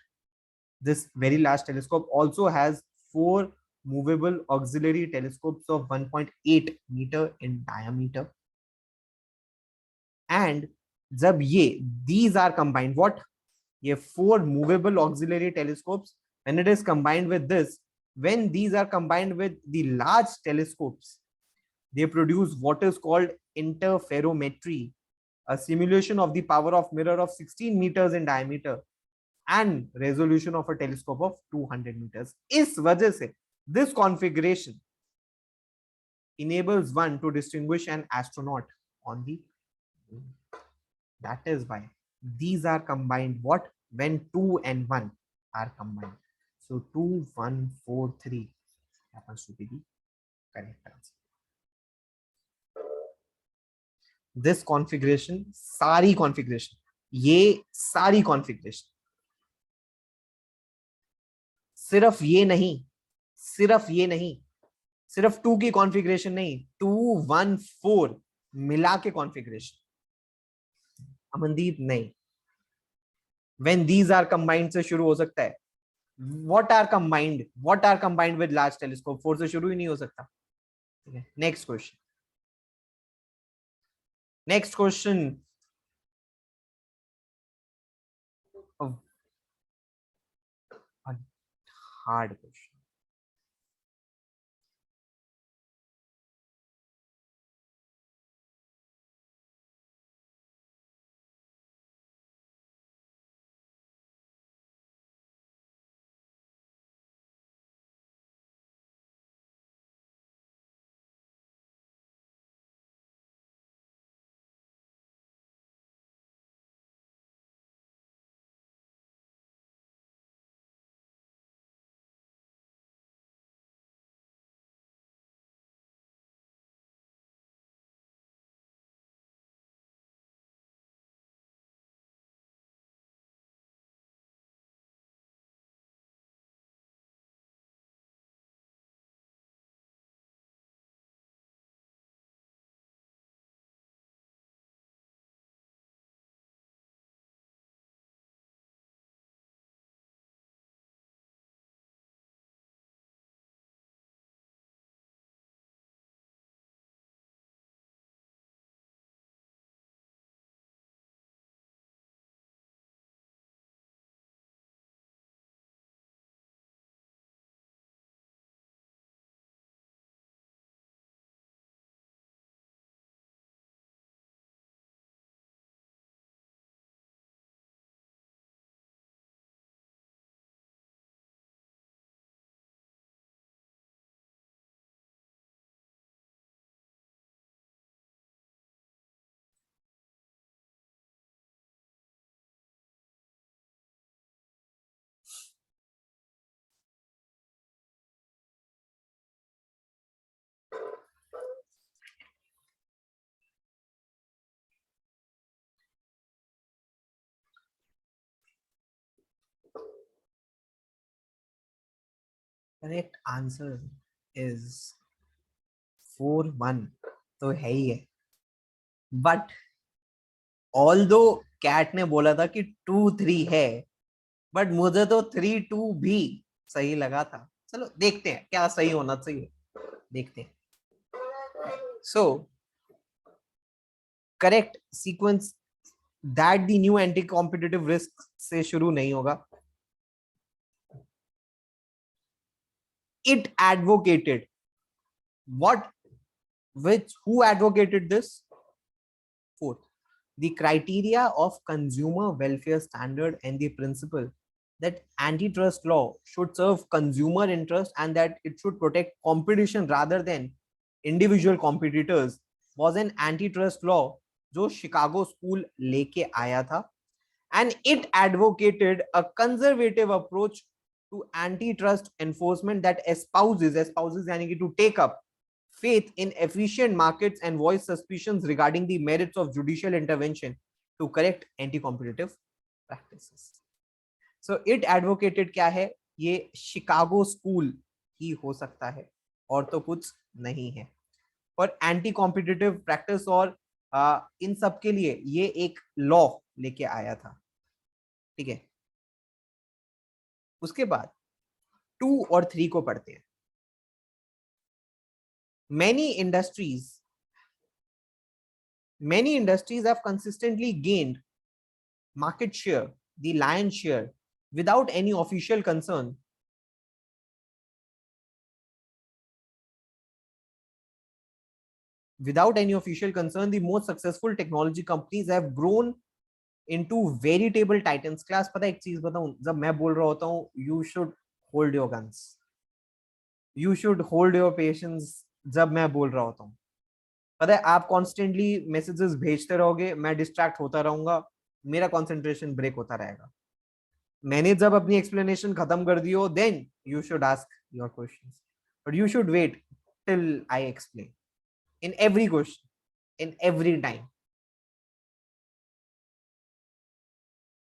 This Very Large Telescope also has 4 movable auxiliary telescopes of 1.8 meter in diameter, and जब ये these are combined, what, ये 4 movable auxiliary telescopes, when it is combined with this, when these are combined with the large telescopes, they produce what is called interferometry, a simulation of the power of mirror of 16 meters in diameter and resolution of a telescope of 200 meters. इस वजह से this configuration enables one to distinguish an astronaut on the moon. That is why these are combined. What? When 2 and 1 are combined. So 2, 1, 4, 3 happens to be the correct answer. This configuration, सारी configuration, ये सारी configuration, सिर्फ ये नहीं, सिर्फ ये नहीं, सिर्फ 2 की कॉन्फ़िगरेशन नहीं, 2, 1, 4 मिला के कॉन्फ़िगरेशन. अमनदीप नहीं, when these are combined से शुरू हो सकता है. what are combined with large telescope? 4 से शुरू ही नहीं हो सकता. Next question. Next question, hard question. Correct answer is 4, 1 तो है ही है. बट ऑल्दो कैट ने बोला था कि 2, 3 है, बट मुझे तो 3, 2 भी सही लगा था. चलो देखते हैं क्या सही होना चाहिए, देखते हैं. So correct sequence that the new anti competitive risk से शुरू नहीं होगा. It advocated what, who advocated this? Fourth, the criteria of consumer welfare standard and the principle that antitrust law should serve consumer interest and that it should protect competition rather than individual competitors was an antitrust law जो Chicago school लेके आया था. And it advocated a conservative approach to antitrust enforcement that espouses यानी कि to take up faith in efficient markets and voice suspicions regarding the merits of judicial intervention to correct anti-competitive practices. So it advocated क्या है, ये Chicago school ही हो सकता है और तो कुछ नहीं है. और एंटी कॉम्पिटिटिव प्रैक्टिस और इन सब के लिए ये एक लॉ लेके आया था. ठीक है, उसके बाद 2 और 3 को पढ़ते हैं. Many industries Many industries have consistently gained market share, the lion's share, without any official concern. Without any official concern, the most successful technology companies have grown into veritable titans class. पता है एक चीज बताऊं, जब मैं बोल रहा होता हूँ you should hold your guns, you should hold your patience. जब मैं बोल रहा होता हूँ, पता है आप कॉन्स्टेंटली मैसेजेस भेजते रहोगे, मैं डिस्ट्रैक्ट होता रहूंगा, मेरा कंसंट्रेशन ब्रेक होता रहेगा. मैंने जब अपनी एक्सप्लेनेशन खत्म कर दी हो, then you should ask your questions, but you should wait till I explain in every question, in every time.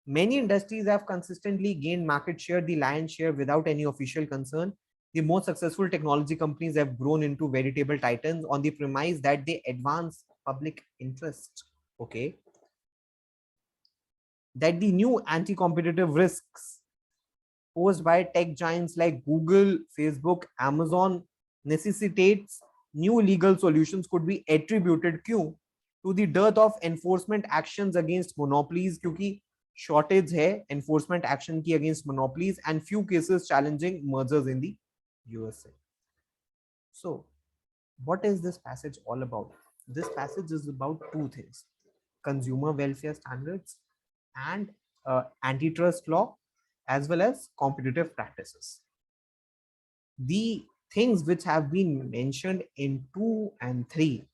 Many industries have consistently gained market share, the lion's share, without any official concern. The most successful technology companies have grown into veritable titans on the premise that they advance public interest. Okay. That the new anti competitive risks posed by tech giants like Google, Facebook, Amazon necessitates new legal solutions could be attributed to the dearth of enforcement actions against monopolies, क्योंकि shortage है enforcement action की against monopolies and few cases challenging mergers in the USA. So, what is this passage all about? This passage is about two things: consumer welfare standards and antitrust law, as well as competitive practices. The things which have been mentioned in 2 and 3,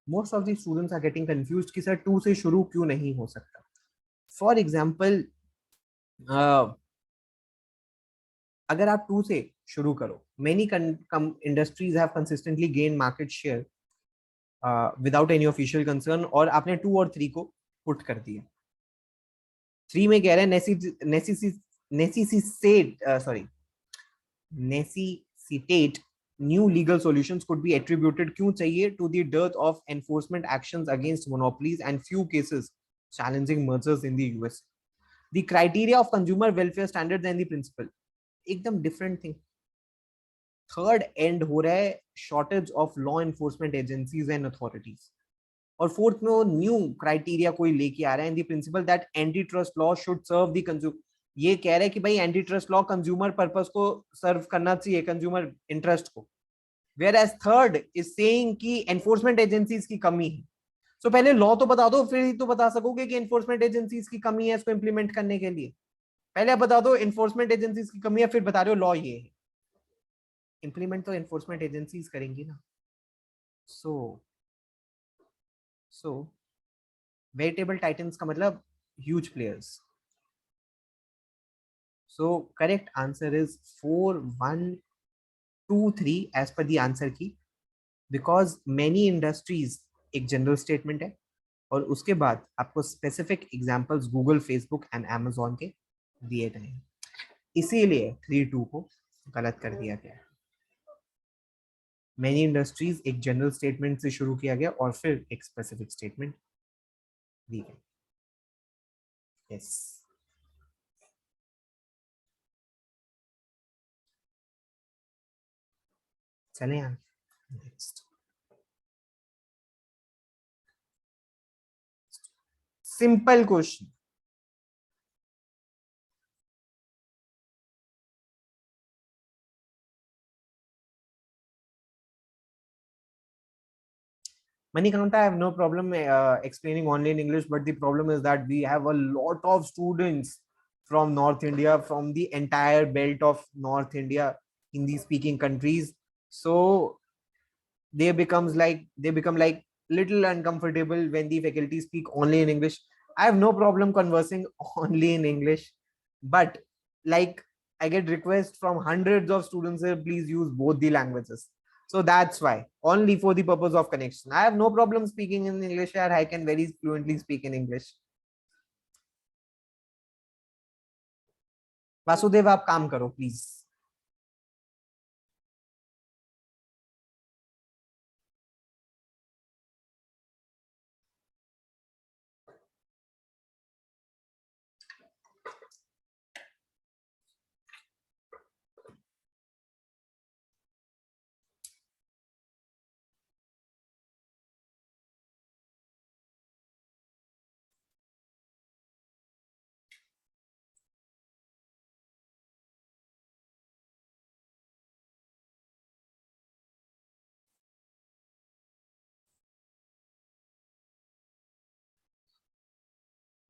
most of the students are getting confused कि sir 2 से शुरू क्यों नहीं हो सकता. For example, अगर आप 2 से शुरू करो, many industries have consistently gained market share without any official concern, और आपने 2 और 3 को पुट कर दिया. 3 में कह रहे हैं necessitate new legal solutions could be attributed क्यों चाहिए to the dearth of enforcement actions against monopolies and few cases challenging mergers in the US. The criteria of consumer welfare standards and the principle एकदम different thing. Third end हो रहा है shortage of law enforcement agencies and authorities. और fourth में वो new criteria कोई लेके आ रहा है in the principle that anti trust law should serve the consumer. ये कह रहा है कि भाई anti trust law consumer purpose को सर्व करना चाहिए, कंज्यूमर इंटरेस्ट को. Whereas third is saying कि एनफोर्समेंट एजेंसीज की कमी है. सो पहले लॉ तो बता दो, फिर ही तो बता सकोगे कि एनफोर्समेंट एजेंसीज की कमी है इसको इंप्लीमेंट करने के लिए. पहले आप बता दो एनफोर्समेंट एजेंसीज की कमी है, फिर बता रहे हो लॉ ये है. इंप्लीमेंट तो एनफोर्समेंट एजेंसीज करेंगी ना. सो वेरिटेबल टाइटन्स का मतलब huge players. So correct answer is 4, 1, 2, 3 as per the answer key, because many industries एक जनरल स्टेटमेंट है और उसके बाद आपको specific examples Google, Facebook and Amazon के दिए गए हैं, इसीलिए 3-2 को गलत कर दिया गया. मेनी इंडस्ट्रीज एक जनरल स्टेटमेंट से शुरू किया गया और फिर एक स्पेसिफिक स्टेटमेंट दी गई. यस. चले यार next. Simple question. Manikanta, I have no problem explaining only in English, but the problem is that we have a lot of students from North India, from the entire belt of North India, Hindi speaking countries. So they become like little uncomfortable when the faculty speak only in English. I have no problem conversing only in English, but like I get requests from hundreds of students here, please use both the languages. So that's why, only for the purpose of connection. I have no problem speaking in English, and I can very fluently speak in English. Vasudev आप काम करो please.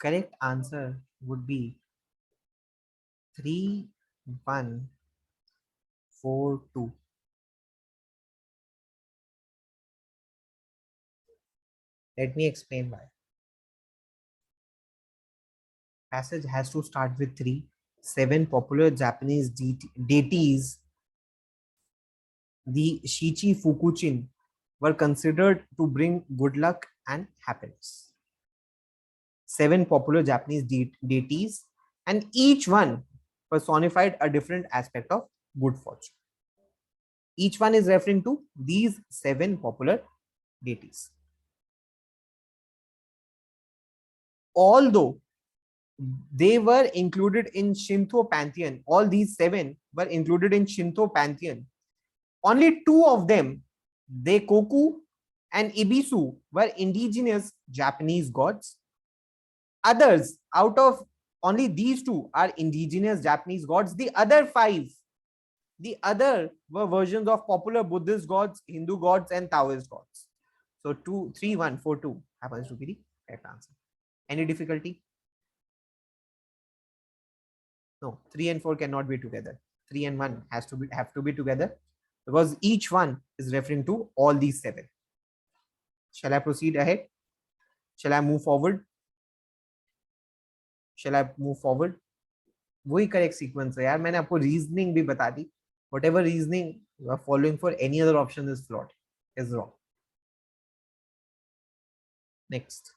correct answer would be 3142. Let me explain why. Passage has to start with 3. 7 popular Japanese deities, the Shichi Fukuchin, were considered to bring good luck and happiness. 7 popular Japanese deities, and each one personified a different aspect of good fortune. Each one is referring to these 7 popular deities. Although they were included in Shinto pantheon, all these 7 were included in Shinto pantheon. Only 2 of them, Daikoku and Ibisu, were indigenous Japanese gods. Others, out of only these 2 are indigenous Japanese gods. The other 5, the other were versions of popular Buddhist gods, Hindu gods, and Taoist gods. So 2, 3, 1, 4, 2 happens to be the correct answer. Any difficulty? No, 3 and 4 cannot be together. 3 and 1 have to be together, because each one is referring to all these 7. Shall I proceed ahead? Shall I move forward? Shall I move forward? वही correct sequence है यार, मैंने आपको reasoning भी बता दी. Whatever reasoning you are following for any other option is flawed, is wrong. Next.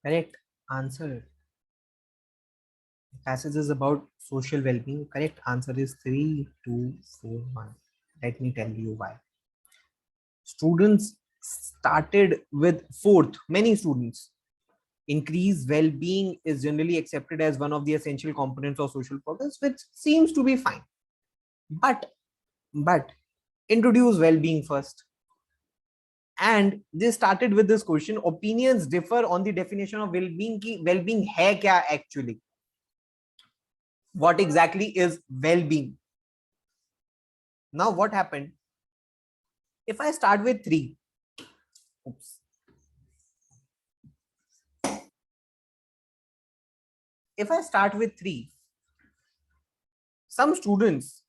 Correct answer. Passage is about social well-being. Correct answer is 3241. Let me tell you why. Students started with 4th. Many students. Increased well-being is generally accepted as one of the essential components of social progress, which seems to be fine. But introduce well-being first. And they started with this question: opinions differ on the definition of well-being. Ki well-being hai kya actually? What exactly is well-being? Now what happened? If I start with 3, oops. If I start with 3, some students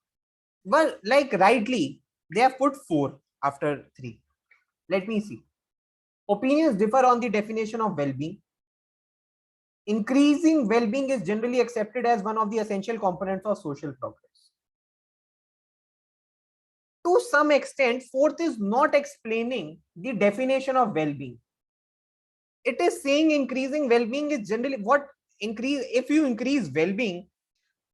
were like rightly, they have put 4 after 3. Let me see. Opinions differ on the definition of well-being. Increasing well-being is generally accepted as one of the essential components of social progress. To some extent, 4th is not explaining the definition of well-being. It is saying increasing well-being is generally what increase. If you increase well-being,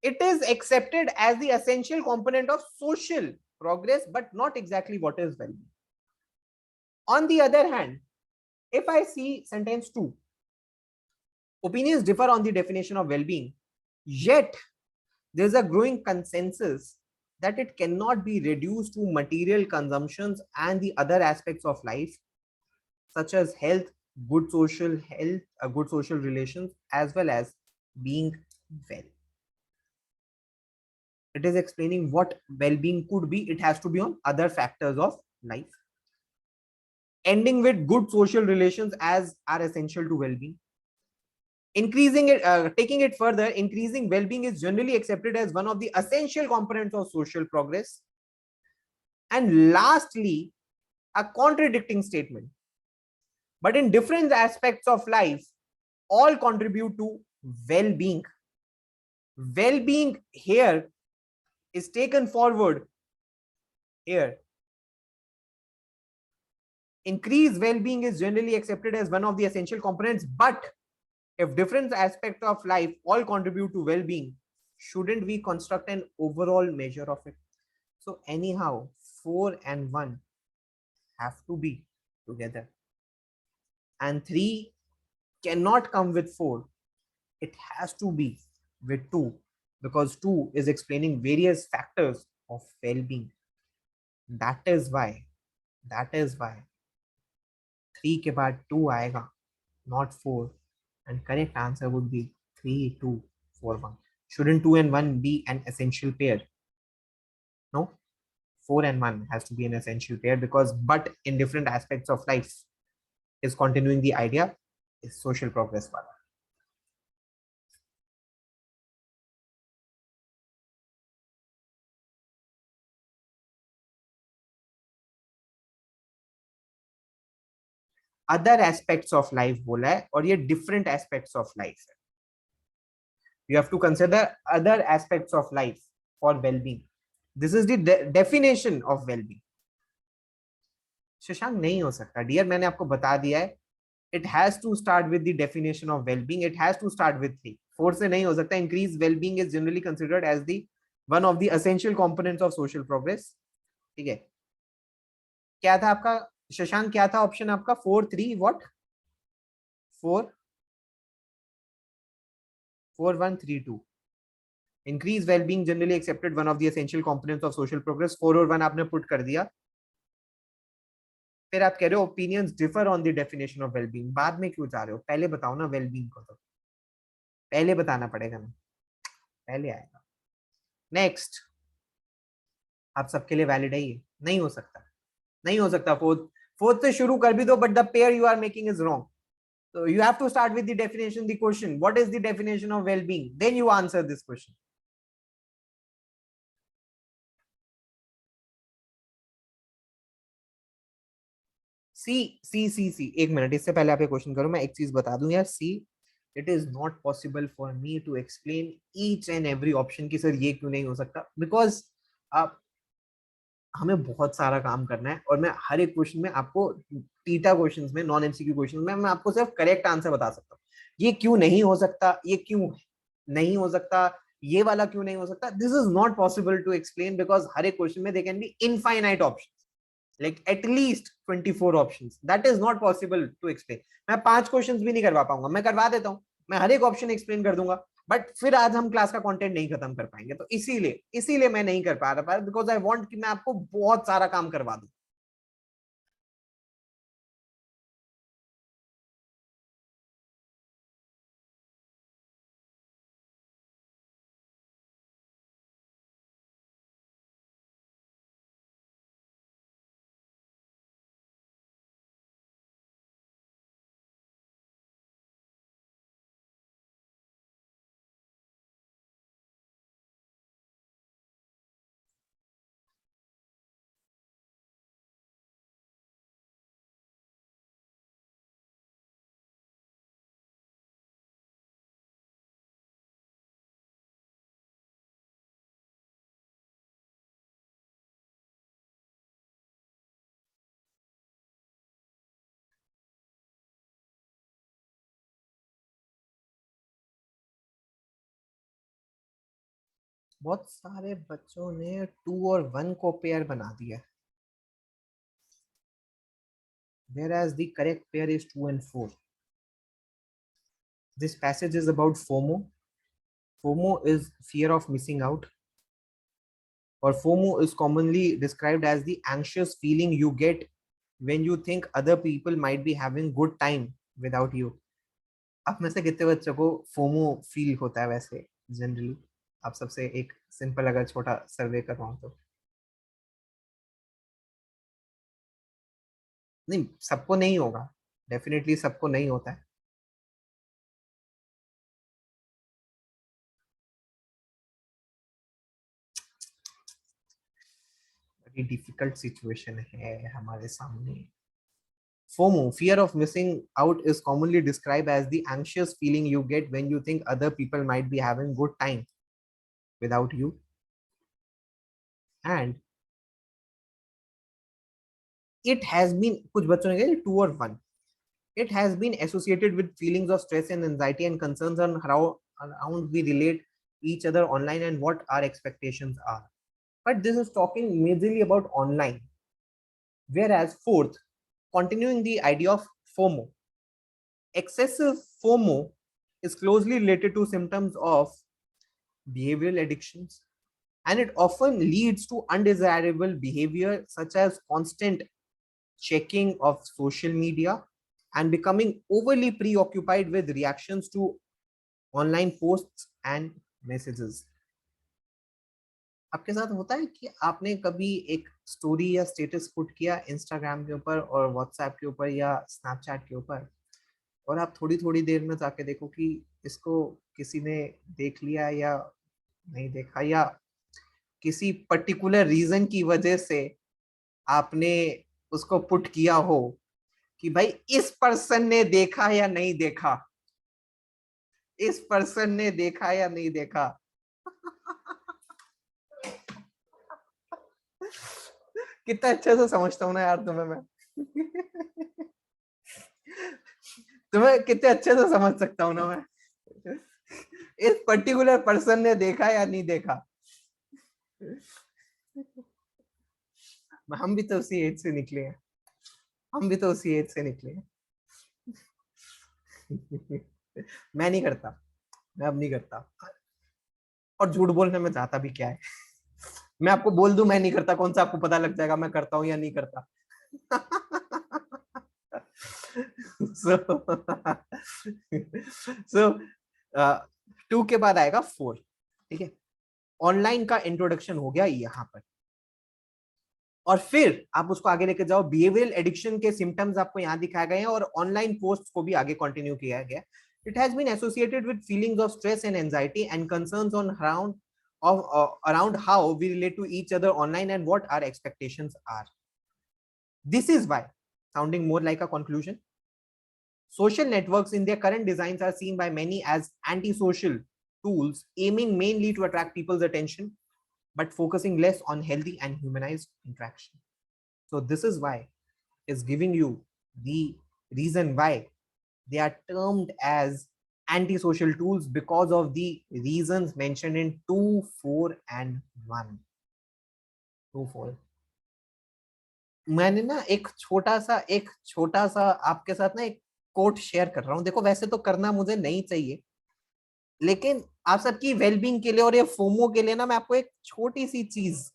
it is accepted as the essential component of social progress, but not exactly what is well-being. On the other hand, if I see sentence 2, opinions differ on the definition of well-being, yet there's a growing consensus that it cannot be reduced to material consumptions and the other aspects of life, such as health, good social relations, as well as being well. It is explaining what well-being could be. It has to be on other factors of life. Ending with good social relations as are essential to well-being. Taking it further, increasing well-being is generally accepted as one of the essential components of social progress. And lastly, a contradicting statement. But in different aspects of life, all contribute to well-being. Well-being here is taken forward here. Increased well-being is generally accepted as one of the essential components, but if different aspects of life all contribute to well-being, shouldn't we construct an overall measure of it? So anyhow, 4 and 1 have to be together, and 3 cannot come with 4. It has to be with 2, because 2 is explaining various factors of well-being. That is why 3 के बाद 2 आएगा, not 4, and correct answer would be 3, 2, 4, 1. Shouldn't 2 and 1 be an essential pair? No, 4 and 1 has to be an essential pair, because but in different aspects of life is continuing the idea is social progress wala. Other aspects of life बोला है, और ये different aspects of life है. You have to consider other aspects of life for well-being. This is the definition of well-being. Shashank नहीं हो सकता dear, मैंने आपको बता दिया है. It has to start with the definition of well-being. It has to start with 3. 4 से नहीं हो सकता. Increased well-being is generally considered as the one of the essential components of social progress. ठीक है, क्या था आपका शशांक, क्या था ऑप्शन आपका? 4, 3 what? 4, 4, 1, 3, 2. Increased well-being generally accepted one of the essential components of social progress. 4 और 1 आपने पुट कर दिया. फिर आप कह रहे हो opinions differ on the definition of wellbeing. बाद में क्यों जा रहे हो? पहले बताओ ना वेलबींग को, तो पहले बताना पड़ेगा ना, पहले आएगा. नेक्स्ट, आप सबके लिए वैलिड है ये? नहीं हो सकता, नहीं हो सकता. फोर्थ से शुरू कर भी दो, but the pair you are making is wrong. So you have to start with the definition, the question. What is the definition of well-being? Then you answer this question. सी एक मिनट, इससे पहले आप ये क्वेश्चन करो, मैं एक चीज बता दूं यार. See, it is not possible for me to explain each and every option की सर ये क्यों नहीं हो सकता, बिकॉज आप हमें बहुत सारा काम करना है, और मैं हर एक क्वेश्चन में आपको टीटा क्वेश्चंस में, नॉन एमसीक्यू क्वेश्चन में मैं आपको सिर्फ करेक्ट आंसर बता सकता हूँ. ये क्यों नहीं हो सकता, ये क्यों नहीं हो सकता, ये वाला क्यों नहीं हो सकता, this is not possible to explain, because हर एक क्वेश्चन में they can be infinite option, like at least 24 options. That is not possible to explain. मैं 5 क्वेश्चंस भी नहीं करवा पाऊंगा. मैं करवा देता हूं, मैं हर एक ऑप्शन एक्सप्लेन कर दूंगा, बट फिर आज हम क्लास का कंटेंट नहीं खत्म कर पाएंगे. तो इसीलिए मैं नहीं कर पा रहा, बिकॉज आई वांट कि मैं आपको बहुत सारा काम करवा दूं. बहुत सारे बच्चों ने 2 और 1 को पेयर बना दिया. whereas the correct pair is 2 and 4. This passage is about FOMO. FOMO is fear of missing out, or FOMO is commonly described as the anxious feeling you get when you think other people might be having good time without you. आप में से कितने बच्चों को FOMO feel होता है वैसे generally? आप सबसे एक सिंपल अगर छोटा सर्वे करवाऊं तो। नहीं, सबको नहीं होगा, डेफिनेटली सबको नहीं होता है। बड़ी डिफिकल्ट सिचुएशन है हमारे सामने। FOMO, fear of missing out, is commonly described as the anxious feeling you get when you think other people might be having good time without you. And it has been, कुछ बच्चों ने कहा 2 और 1, it has been associated with feelings of stress and anxiety and concerns on how around we relate each other online and what our expectations are. But this is talking majorly about online. Whereas fourth, continuing the idea of FOMO. Excessive FOMO is closely related to symptoms of behavioral addictions, and it often leads to undesirable behavior such as constant checking of social media and becoming overly preoccupied with reactions to online posts and messages. आपके साथ होता है कि आपने कभी एक story या status put किया इंस्टाग्राम के ऊपर और व्हाट्सएप के ऊपर या स्नैपचैट के ऊपर, और आप थोड़ी थोड़ी देर में जाके देखो कि इसको किसी ने देख लिया या नहीं देखा, या किसी पर्टिकुलर रीजन की वजह से आपने उसको पुट किया हो कि भाई इस पर्सन ने देखा या नहीं देखा, इस पर्सन ने देखा या नहीं देखा। कितना अच्छे से समझता हूं ना यार तुम्हें मैं। तुम्हें कितने अच्छे से समझ सकता हूं ना मैं। इस पर्टिकुलर पर्सन ने देखा या नहीं देखा। हम भी तो उसी एज से निकले हैं, हम भी तो उसी एज से निकले हैं। मैं नहीं करता, मैं अब नहीं करता, और झूठ बोलने में जाता भी क्या है। मैं आपको बोल दूं मैं नहीं करता, कौन सा आपको पता लग जाएगा मैं करता हूं या नहीं करता। so 2 के बाद आएगा 4, ठीक है। ऑनलाइन का इंट्रोडक्शन हो गया यहाँ पर, और फिर आप उसको आगे लेके जाओ। बिहेवियरल एडिक्शन के सिम्टम्स आपको यहाँ दिखाए गए हैं और ऑनलाइन पोस्ट को भी आगे कंटिन्यू किया गया। It has been associated with feelings of stress and anxiety and concerns on around how we relate to each other online and what our expectations are. This is why, sounding more like a conclusion, social networks in their current designs are seen by many as antisocial tools aiming mainly to attract people's attention, but focusing less on healthy and humanized interaction. So this is why is giving you the reason why they are termed as antisocial tools, because of the reasons mentioned in 2, 4 and 1. 2, 4. मैंने ना एक छोटा सा आपके साथ ना एक coat share कर रहा हूं। देखो वैसे तो करना मुझे नहीं चाहिए, लेकिन आप सबकी वेलबींग के लिए और ये फोमो के लिए ना मैं आपको एक छोटी सी चीज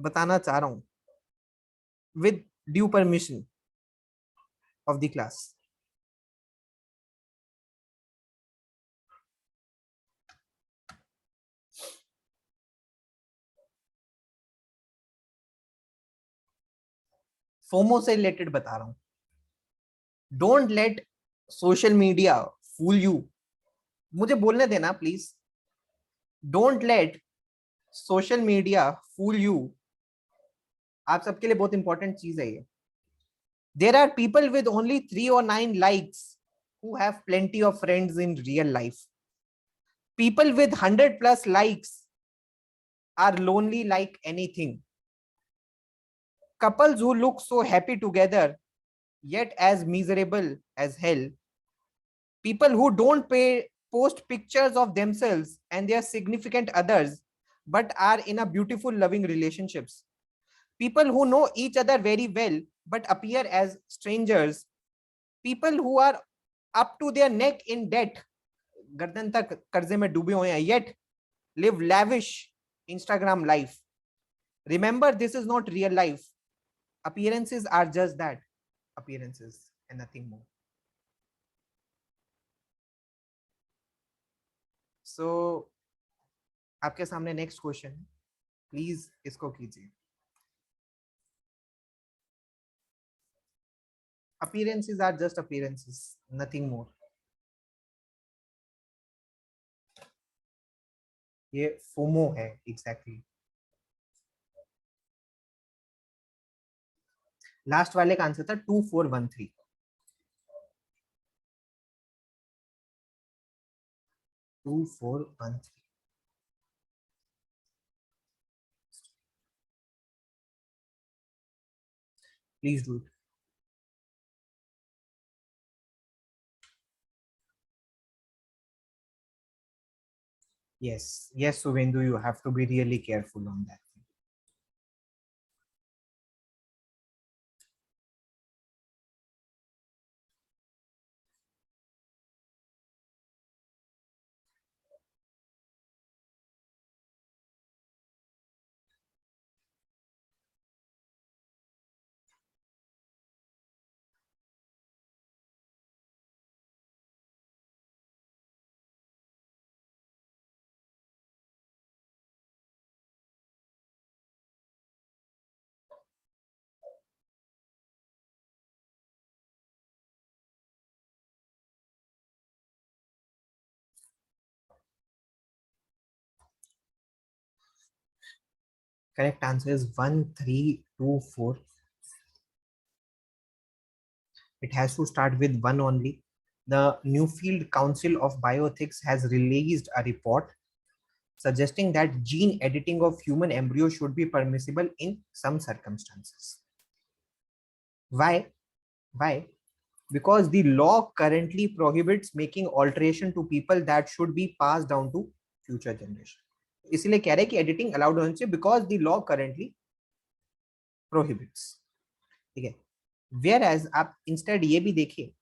बताना चाह रहा हूं, with due permission of the class. FOMO से रिलेटेड बता रहा हूं। Don't let social media fool you. मुझे बोलने देना please. Don't let social media fool you. आप सबके लिए बहुत इंपॉर्टेंट चीज है ये। There are people with only 3 or 9 likes who have plenty of friends in real life. People with 100+ likes are lonely like anything. Couples who look so happy together yet as miserable as hell. People who don't post pictures of themselves and their significant others but are in a beautiful loving relationships. people who know each other very well but appear as strangers, people who are up to their neck in debt, गर्दन तक कर्जे में डूबे हुए हैं, yet live lavish Instagram life. Remember, this is not real life. Appearances are just that, appearances and nothing more. So आपके सामने next question, please इसको कीजिए. Appearances are just appearances, nothing more. ये फोमो है एग्जैक्टली. लास्ट वाले का answer था 2413. 2413. Please do it. Yes, yes, Suvendu, you have to be really careful on that. Correct answer is 1324. It has to start with one only. The Newfield Council of Bioethics has released a report suggesting that gene editing of human embryo should be permissible in some circumstances. Why? Why? Because the law currently prohibits making alteration to people that should be passed down to future generation. इसलिए कह रहे हैं कि editing allowed होना चाहिए because the law currently prohibits. ठीक है. Whereas आप instead ये भी देखिए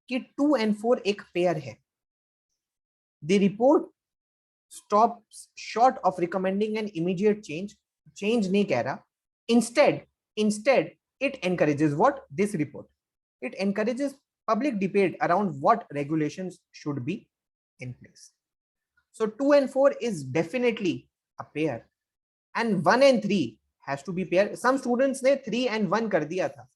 कि 2 and 4 एक pair है. The report stops short of recommending an immediate change. Change नहीं कह रहा. Instead, it encourages what? This report. It encourages public debate around what regulations should be in place. So 2 and 4 is definitely a pair, and 1 and 3 has to be pair. Some students ने 3 and 1 कर दिया था.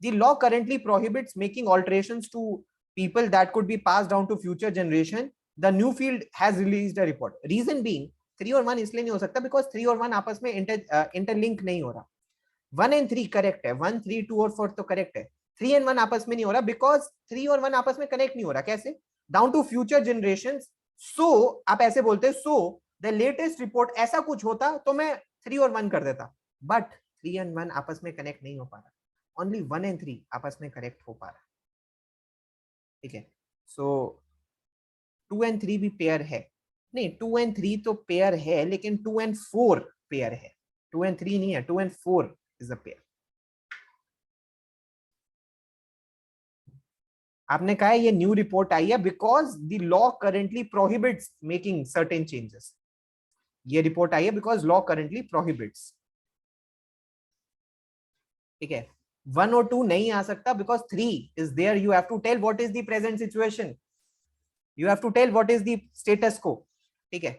The law currently prohibits making alterations to people that could be passed down to future generation. The Newfield has released a report. Reason being 3 और 1 इसलिए नहीं हो सकता because 3 और 1 आपस में interlink नहीं हो रहा. 1 and 3 करेक्ट है, 1, 3, 2 और 4 तो करेक्ट है. 3 and 1 आपस में नहीं हो रहा बिकॉज 3 और 1 आपस में कनेक्ट नहीं हो रहा. कैसे? Down to future generation. सो आप ऐसे बोलते सो द लेटेस्ट रिपोर्ट ऐसा कुछ होता तो मैं 3 और 1 कर देता, बट 3 and 1 आपस में कनेक्ट नहीं हो पा रहा. ओनली 1 and 3 आपस में कनेक्ट हो पा रहा. ठीक है. सो 2 and 3 भी पेयर है. नहीं, 2 and 3 तो पेयर है लेकिन 2 and 4 पेयर है. 2 and 3 नहीं है, 2 and 4 is a pair. आपने कहा ये न्यू रिपोर्ट आई है because the law currently prohibits making certain changes. ये रिपोर्ट आई है बिकॉज लॉ करेंटली प्रोहिबिट्स. ठीक है. 1 और 2 नहीं आ सकता because 3 is there. You have to tell what is the present situation. You have to tell what is the status quo. ठीक है.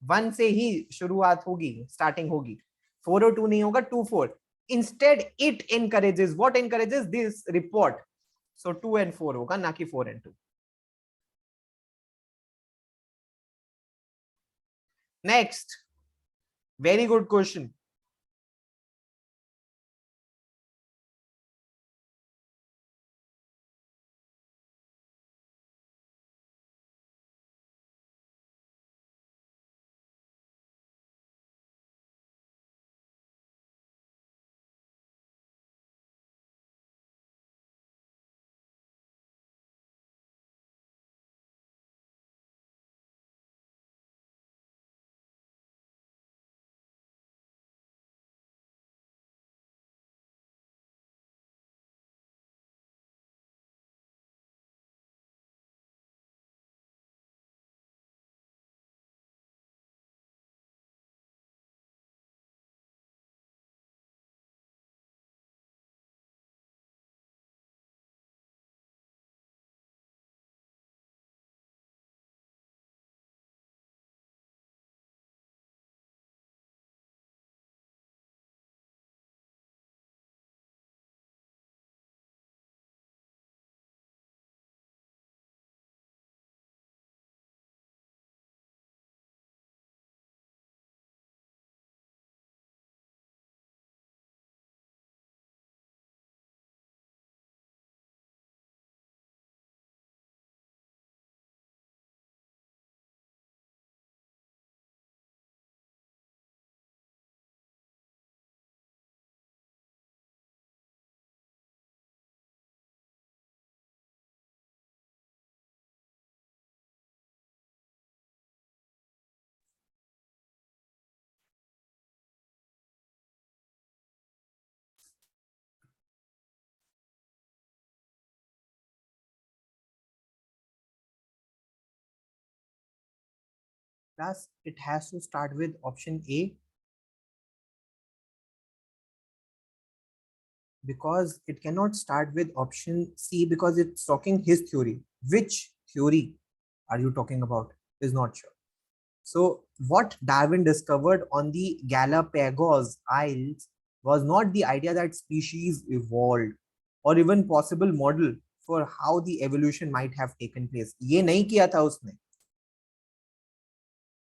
1 से ही शुरुआत होगी, स्टार्टिंग होगी. 4 और 2 नहीं होगा, 2, 4. Instead it encourages, what encourages? This report. So 2 and 4 होगा, ना कि 4 and 2. Next, very good question. Plus, it has to start with option A, because it cannot start with option C because it's talking his theory. Which theory are you talking about? Is not sure. So what Darwin discovered on the Galapagos Isles was not the idea that species evolved or even possible model for how the evolution might have taken place. ये नहीं किया था उसने.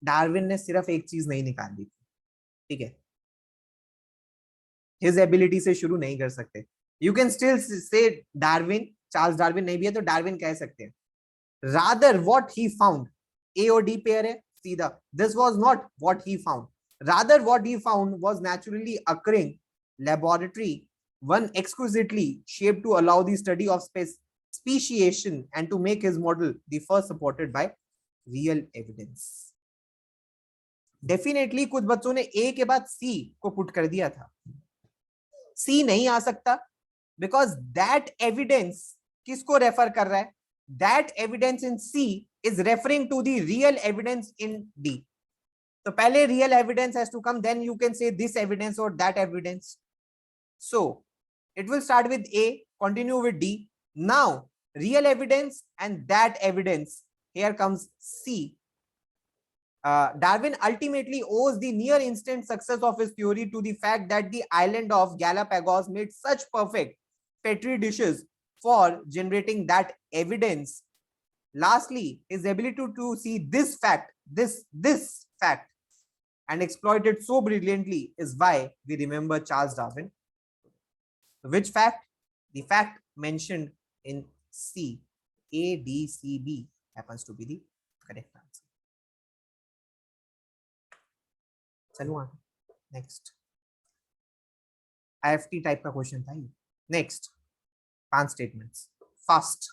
Darwin ने सिर्फ एक चीज नहीं निकाली थी, ठीक है. His ability से शुरू नहीं कर सकते. You can still say Darwin, Charles Darwin नहीं भी है तो Darwin कह सकते हैं. Rather what he found, A और D pair है सीधा. This was not what he found. Rather what he found was naturally occurring laboratory, one exquisitely shaped to allow the study of speciation and to make his model the first supported by real evidence. Definitely कुछ बच्चों ने A के बाद C को put कर दिया था. C नहीं आ सकता because that evidence किसको रेफर कर रहा है? That evidence in C is referring to the real evidence in D. So पहले real evidence has to come, then you can say this evidence or that evidence. So it will start with A, continue with D. Now real evidence and that evidence. Here comes C. Darwin ultimately owes the near instant success of his theory to the fact that the island of Galapagos made such perfect petri dishes for generating that evidence. Lastly, his ability to see this fact, this fact, and exploit it so brilliantly is why we remember Charles Darwin. Which fact? The fact mentioned in C, A, D, C, B happens to be the correct answer. चलो next. IFT type का question था ये. Next, 5 statements. Fast.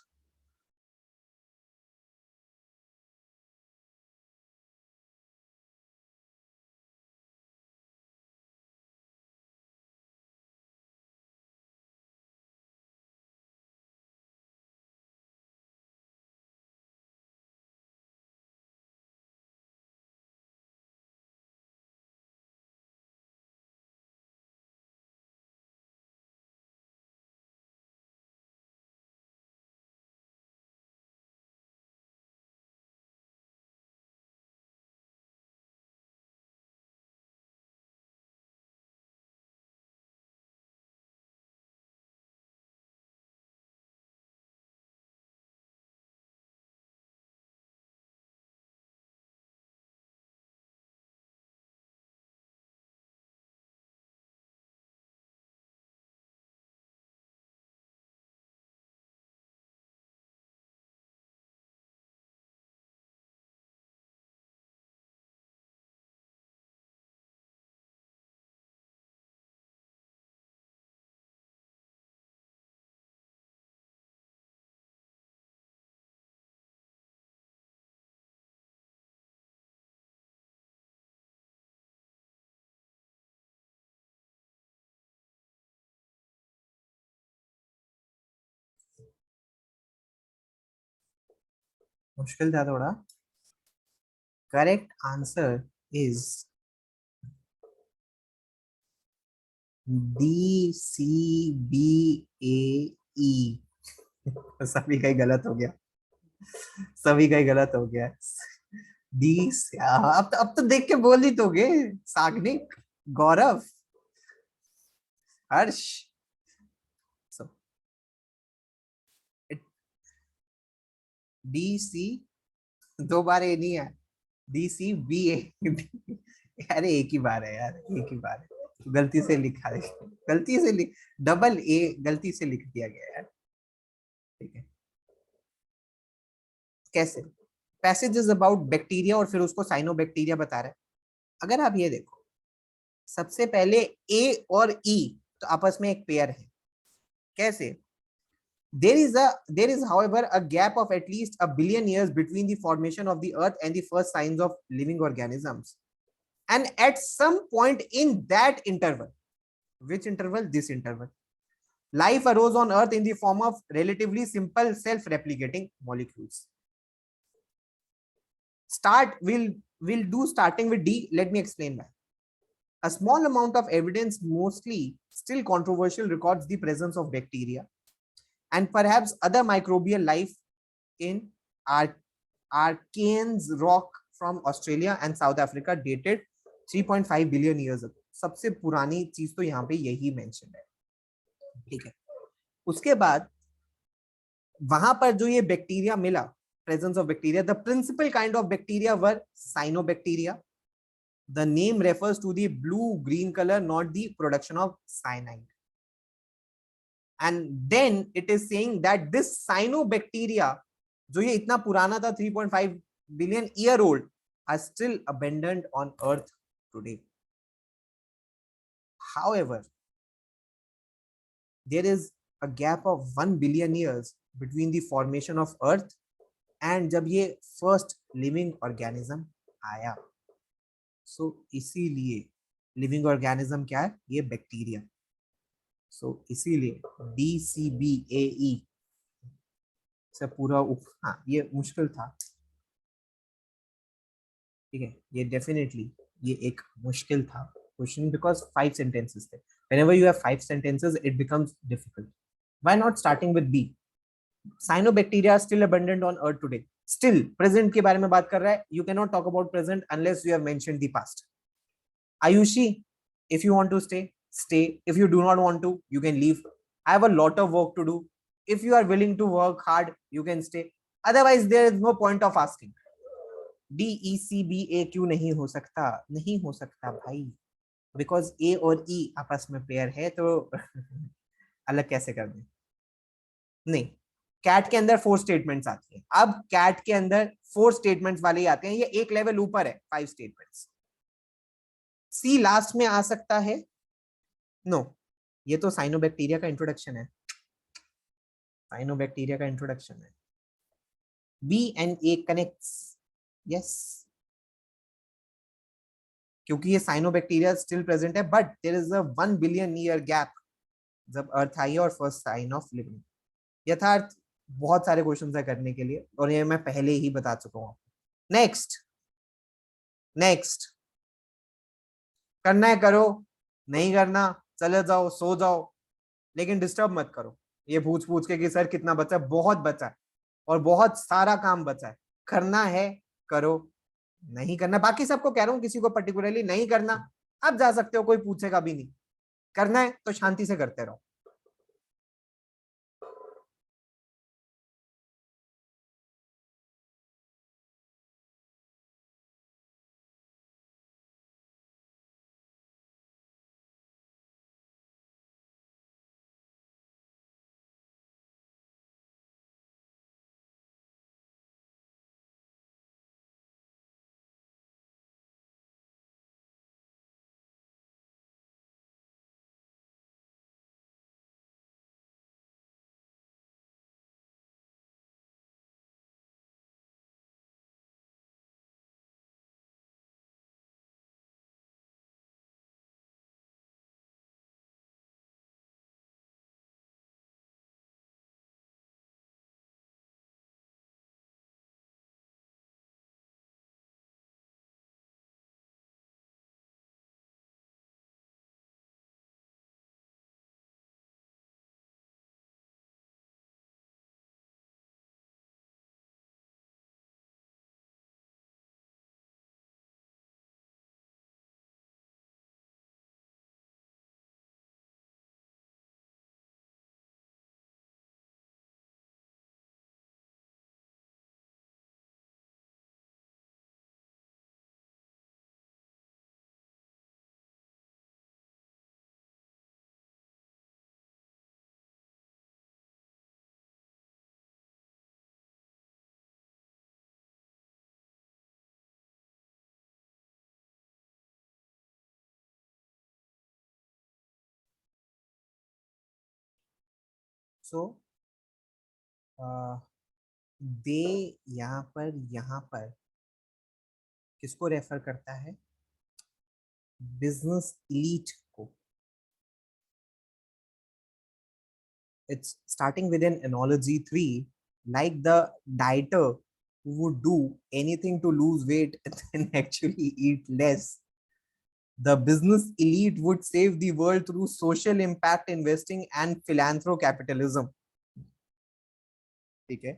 मुश्किल था थोड़ा. Correct answer is D, C, B, A, E. सभी का ही गलत हो गया. सभी का ही गलत हो गया. डी. अब तो देख के बोल ही दोगे. साग्निक, गौरव, हर्ष. So डी सी, 2 बार ए नहीं है. डी सी बी ए. अरे एक ही बार है यार, एक ही बार है. गलती से लिखा है, गलती से डबल ए गलती से लिख दिया गया यार. ठीक है. कैसे? पैसेजेस अबाउट बैक्टीरिया और फिर उसको साइनोबैक्टीरिया बता रहा है. अगर आप ये देखो, सबसे पहले ए और ई तो आपस में एक पेयर है. कैसे? There is however a gap of at least 1 billion years between the formation of the earth and the first signs of living organisms. And at some point in that interval, which interval? This interval, life arose on earth in the form of relatively simple self-replicating molecules. Start will we'll do starting with D. Let me explain why. A small amount of evidence, mostly still controversial, records the presence of bacteria and perhaps other microbial life in Archean's rock from Australia and South Africa, dated 3.5 billion years ago. सबसे पुरानी चीज तो यहाँ पे यही mention है, ठीक है। उसके बाद वहां पर जो ये बैक्टीरिया मिला, presence of bacteria, the principal kind of bacteria were cyanobacteria. The name refers to the blue green color, not the production of cyanide. And then it is saying that this cyanobacteria, जो ये इतना पुराना था 3.5 billion year old, are still abundant on earth today. However, there is a gap of 1 billion years between the formation of earth and जब ये first living organism आया. So इसीलिए living organism क्या है? ये बैक्टीरिया. So इसीलिए DCBAE से पूरा हाँ, ये मुश्किल था, ठीक है, ये डेफिनेटली ये एक मुश्किल था क्वेश्चन, बिकॉज 5 sentences थे. Whenever you have 5 sentences, it becomes difficult. Why not starting with B? Cyanobacteria are still abundant on earth today. Still present के बारे में बात कर रहा है. You cannot talk about present unless you have mentioned the past. Ayushi, if you want to stay, stay. If you do not want to, you can leave. I have a lot of work to do. If you are willing to work hard, you can stay. Otherwise, there is no point of asking. DECBA क्यों नहीं हो सकता? नहीं हो सकता भाई, because ए और ई आपस में पेयर है, तो अलग कैसे कर दें? नहीं, कैट के अंदर 4 स्टेटमेंट्स आती हैं. अब कैट के अंदर 4 स्टेटमेंट्स वाले आते हैं, ये एक लेवल ऊपर है 5 स्टेटमेंट्स. सी लास्ट में आ सकता है? नो, ये तो साइनोबैक्टीरिया का इंट्रोडक्शन है, साइनोबैक्टीरिया का इंट्रोडक्शन है. B and A connects, yes, क्योंकि ये साइनोबैक्टीरिया स्टिल प्रेजेंट है, but there is a 1 billion year gap जब अर्थ आई और फर्स्ट साइन ऑफ लिविंग. यथार्थ बहुत सारे क्वेश्चंस है करने के लिए, और ये मैं पहले ही बता चुका हूं. नेक्स्ट, नेक्स्ट करना है करो, नहीं करना चले जाओ, सो जाओ, लेकिन डिस्टर्ब मत करो. ये पूछ पूछ के कि सर कितना बचा है, बहुत बचा है और बहुत सारा काम बचा है. करना है करो, नहीं करना, बाकी सबको कह रहा हूँ, किसी को पर्टिकुलरली नहीं करना, आप जा सकते हो, कोई पूछेगा भी नहीं. करना है तो शांति से करते रहो. सो दे यहाँ पर किसको रेफर करता है? बिजनेस इलीट को. It's starting with an analogy 3, like the dieter who would do anything to lose weight than actually eat less. The business elite would save the world through social impact investing and philanthropocapitalism. ठीक है,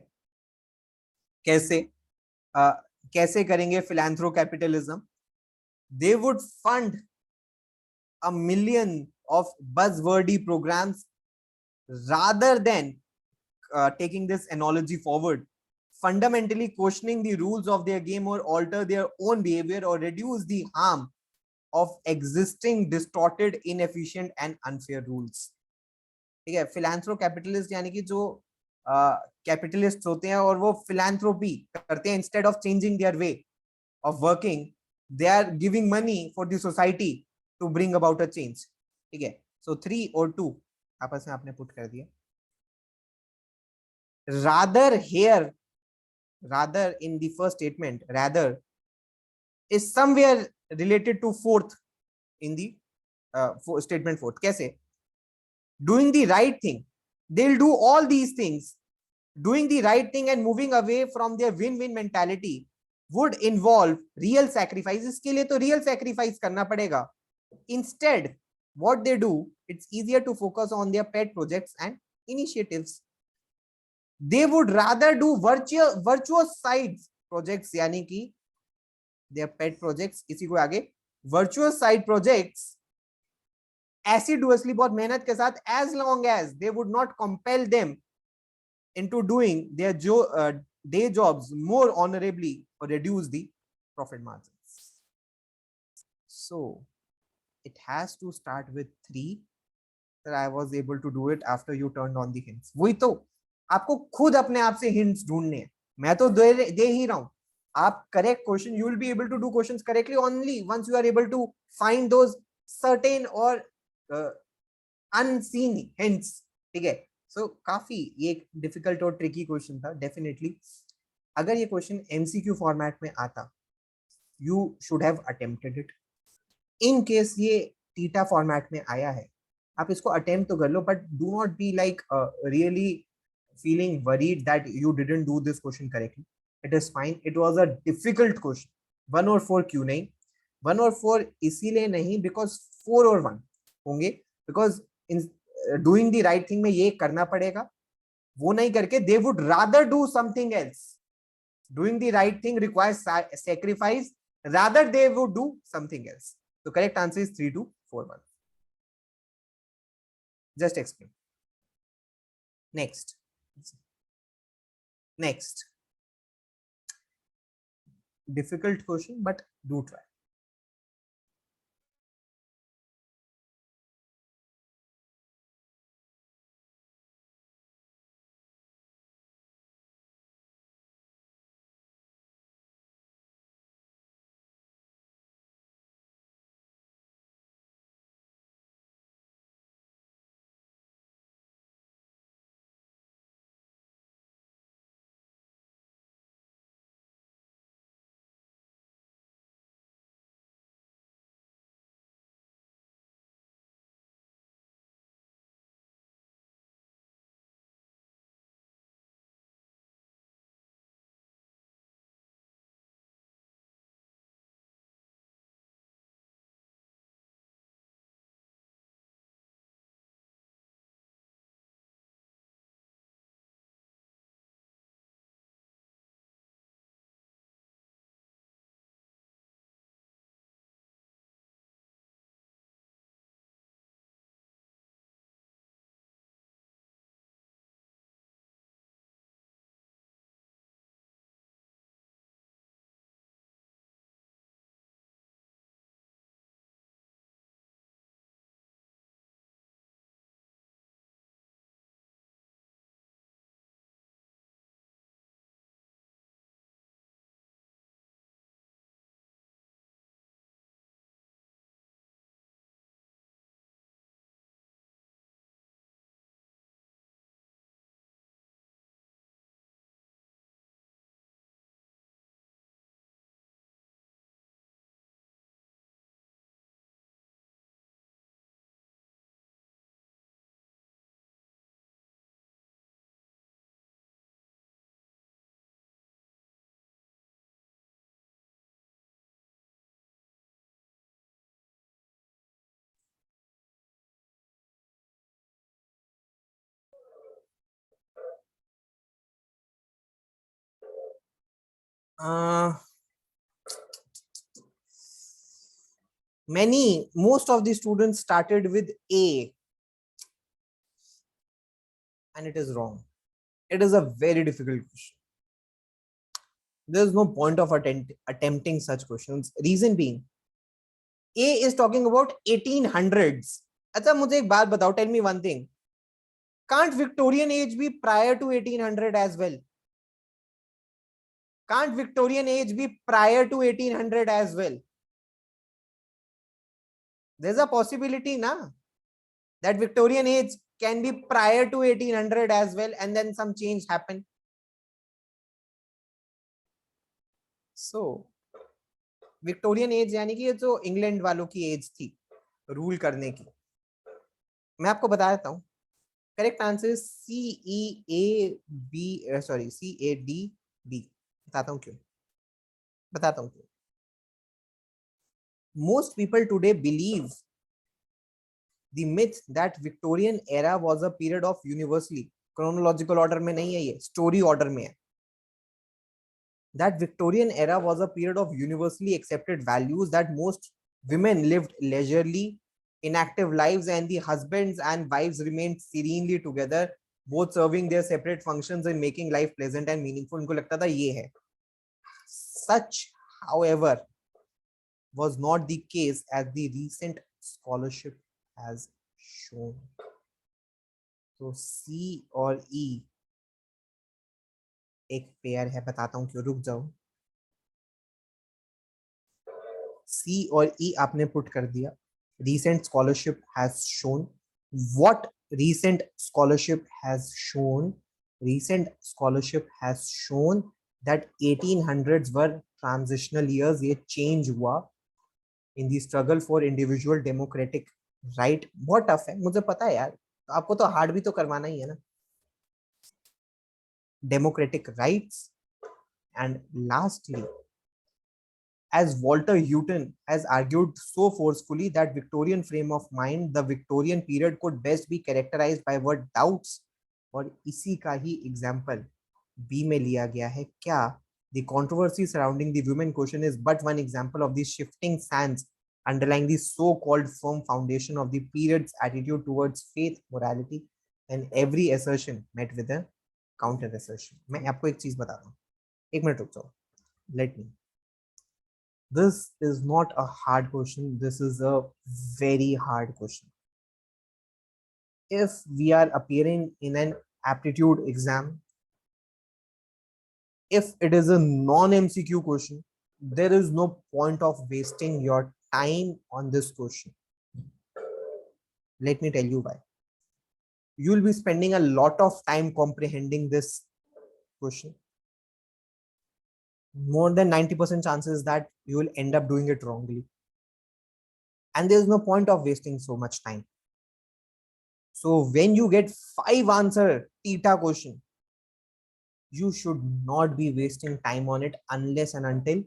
कैसे uh, कैसे करेंगे philanthropocapitalism? They would fund a million of buzzwordy programs rather than taking this analogy forward, fundamentally questioning the rules of their game or alter their own behavior or reduce the harm of existing distorted, inefficient and unfair rules. ठीक है, फिलैंथ्रो capitalist यानी कि जो capitalist होते हैं और वो philanthropy करते हैं, instead of changing their way of working they are giving money for the society to bring about a change. ठीक है, सो 3 और 2 आपस में आपने पुट कर दिया. Rather here, rather in the first statement, rather is somewhere related to fourth in the statement fourth. Kaise? Doing the right thing. They'll do all these things. Doing the right thing and moving away from their win-win mentality would involve real sacrifice. इसके लिए तो real sacrifice करना पड़ेगा. Instead, what they do, it's easier to focus on their pet projects and initiatives. They would rather do virtuous side projects, यानी कि their pet projects. इसी को आगे virtuous side projects assiduously, बहुत मेहनत के साथ, as long as they would not compel them into doing their day jobs more honorably or reduce the profit margins. So it has to start with 3 that I was able to do it after you turned on the hints. वही तो आपको खुद अपने आप से hints ढूंढने हैं, मैं तो दे ही रहा हूं. आप correct question, you will be able to do questions correctly only once you are able to find those certain or unseen hints. ठीक है, so काफी ये एक difficult और tricky question था definitely. अगर ये question MCQ format में आता, you should have attempted it. In case ये थीटा format में आया है, आप इसको अटेम्प्ट तो कर लो, but do not be like really feeling worried that you didn't do this question correctly. It is fine, it was a difficult question. 1 और 4 क्यों नहीं? 1 और 4 इसीलिए नहीं बिकॉज 4 और 1 होंगे, because in doing the right thing में ये करना पड़ेगा, वो नहीं करके they would rather do something else. Doing the right thing requires sacrifice, rather they would do something else. The correct answer is 3, 2, 4, 1. Just explain. Next. Difficult question, but do try. Uh, most of the students started with A, and it is wrong. It is a very difficult question. There is no point of attempting such questions. Reason being, A is talking about 1800s. अच्छा मुझे एक बात बताओ. Tell me one thing. Can't Victorian age be prior to 1800 as well? Can't Victorian age be prior to 1800 as well? There's a possibility, na, that Victorian age can be prior to 1800 as well, and then some change happen. So, Victorian age यानी कि ये जो England वालों की as थी rule करने की, मैं आपको बता देता हूँ. Correct answer CEAD B. बताता हूँ क्यों. Most people today believe the myth that Victorian era was a period of universally, chronological order में नहीं है ये, story order में है, that Victorian era was a period of universally accepted values, that most women lived leisurely, inactive lives, and the husbands and wives remained serenely together, both serving their separate functions and making life pleasant and meaningful. उनको लगता था ये है. Such, however, was not the case, as the recent scholarship has shown. So C और E एक pair है. बताता हूं क्यों. रुक जाओ. C और E आपने पुट कर दिया. Recent scholarship has shown. What recent scholarship has shown? Recent scholarship has shown that 1800s were transitional years. ये change हुआ in the struggle for individual democratic right. बहुत टफ है मुझे पता है यार. आपको तो हार्ड भी तो करवाना ही है ना. Democratic rights. And lastly, as Walter Hutton has argued so forcefully, that Victorian frame of mind, the Victorian period could best be characterized by what doubts, और इसी का ही example B में लिया गया है. क्या the controversy surrounding the women question is but one example of the shifting sands underlying the so-called firm foundation of the period's attitude towards faith, morality, and every assertion met with a counter assertion. मैं आपको एक चीज बता रहा हूँ. एक minute रुक जाओ. Let me. This is not a hard question. This is a very hard question. If we are appearing in an aptitude exam, if it is a non-MCQ question, there is no point of wasting your time on this question. Let me tell you why. You will be spending a lot of time comprehending this question. More than 90% chances that you will end up doing it wrongly. And there is no point of wasting so much time. So when you get 5 answer theta question, you should not be wasting time on it unless and until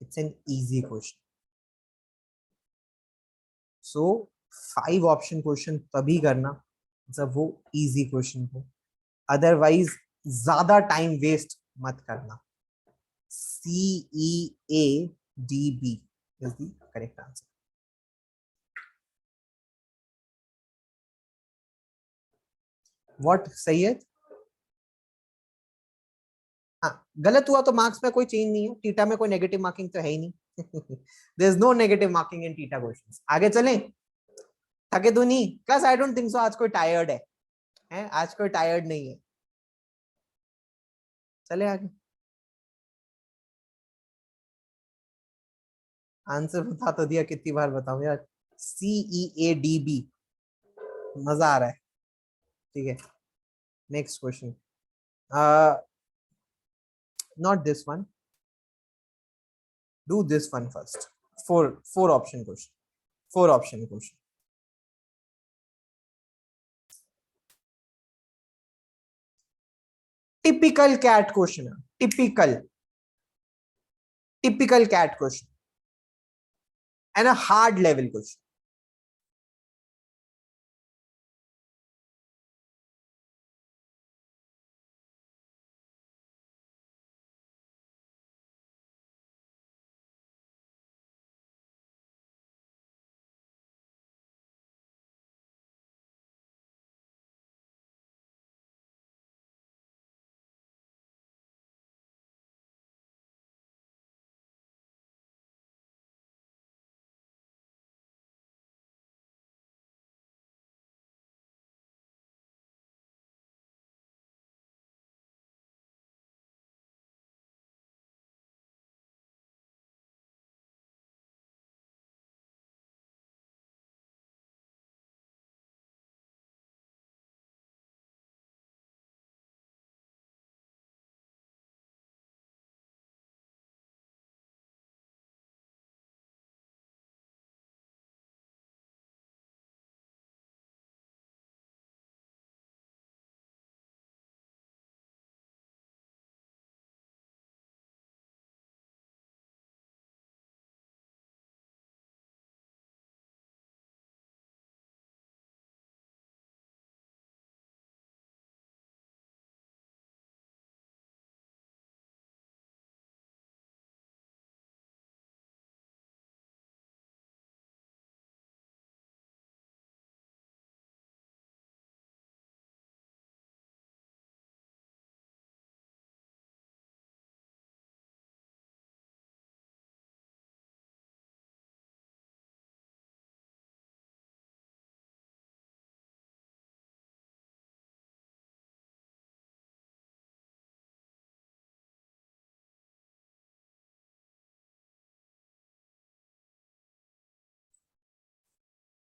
it's an easy question. So 5 option question तभी करना जब वो easy question हो. Otherwise ज़्यादा time waste मत करना. CEADB is the correct answer. What Syed? हाँ, गलत हुआ तो मार्क्स में कोई चेंज नहीं है. टीटा में कोई नेगेटिव मार्किंग तो है ही नहीं. There is no negative marking in TITA questions. आगे चलें. थके तो नहीं class. I don't think so. आज कोई टायर्ड है. आज कोई टायर्ड नहीं है. चले आगे. आंसर बता तो दिया. कितनी बार बताऊं यार. CEADB. मजा आ रहा है. ठीक है. Next question. Not this one. Do this one first. Four option question. 4 option question. Typical cat question. Typical cat question. And a hard level question.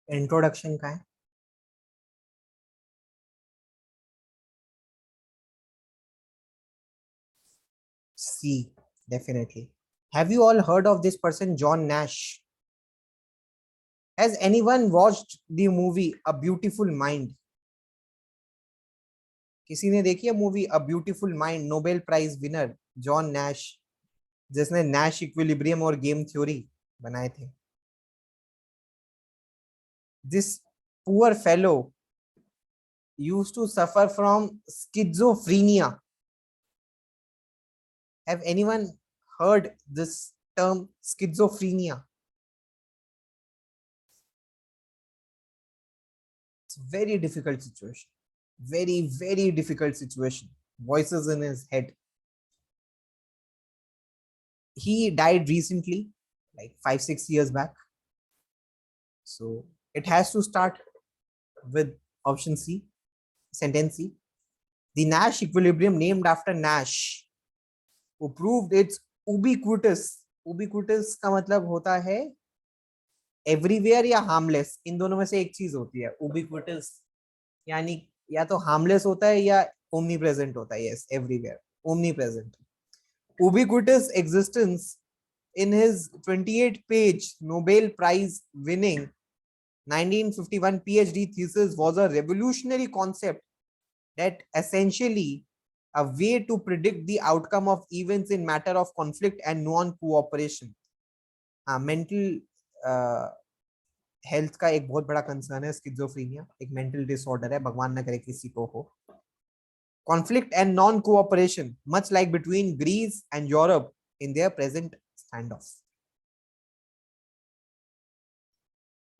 Introduction का है? C, definitely. Have you all heard of this person, John Nash? Has anyone watched the movie A Beautiful Mind? किसी ने देखी है movie A Beautiful Mind? Nobel prize winner John Nash, जिसने Nash equilibrium और game theory बनाए थे. This poor fellow used to suffer from schizophrenia. Have anyone heard this term, schizophrenia? It's a very difficult situation. Very, very difficult situation. Voices in his head. He died recently, like 5-6 years back. So it has to start with option C, sentence C. The Nash equilibrium, named after Nash, who proved its ubiquitous. Ubiquitous का मतलब होता है everywhere या harmless. इन दोनों में से एक चीज होती है. ubiquitous यानी या तो हार्मलेस होता है या ओमनी प्रेजेंट होता है. Yes, everywhere, omni present. ubiquitous existence in his 28-page Nobel Prize winning 1951 PhD thesis was a revolutionary concept that essentially a way to predict the outcome of events in matter of conflict and non-cooperation. Mental health का एक बहुत बड़ा concern है schizophrenia. एक mental disorder है, भगवान ना करे किसी को हो. Conflict and non-cooperation, much like between Greece and Europe in their present standoff.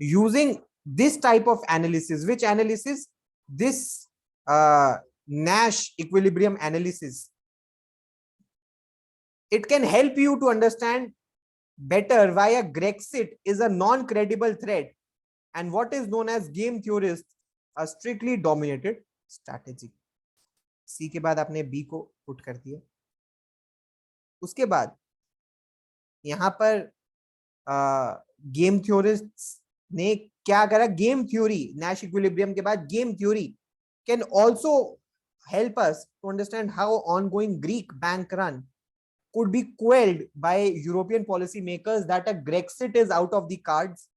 Using this type of analysis, which analysis? This Nash equilibrium analysis. It can help you to understand better why a Grexit is a non-credible threat and what is known as game theorists a strictly dominated strategy. सी के बाद आपने B को put कर दिया. उसके बाद यहां पर गेम थ्योरिस्ट्स ने क्या करा? गेम थ्योरी, नैश इक्विलिब्रियम के बाद game theory can also help us to understand how ongoing Greek bank run could be quelled by European policymakers that a Grexit is out of the cards,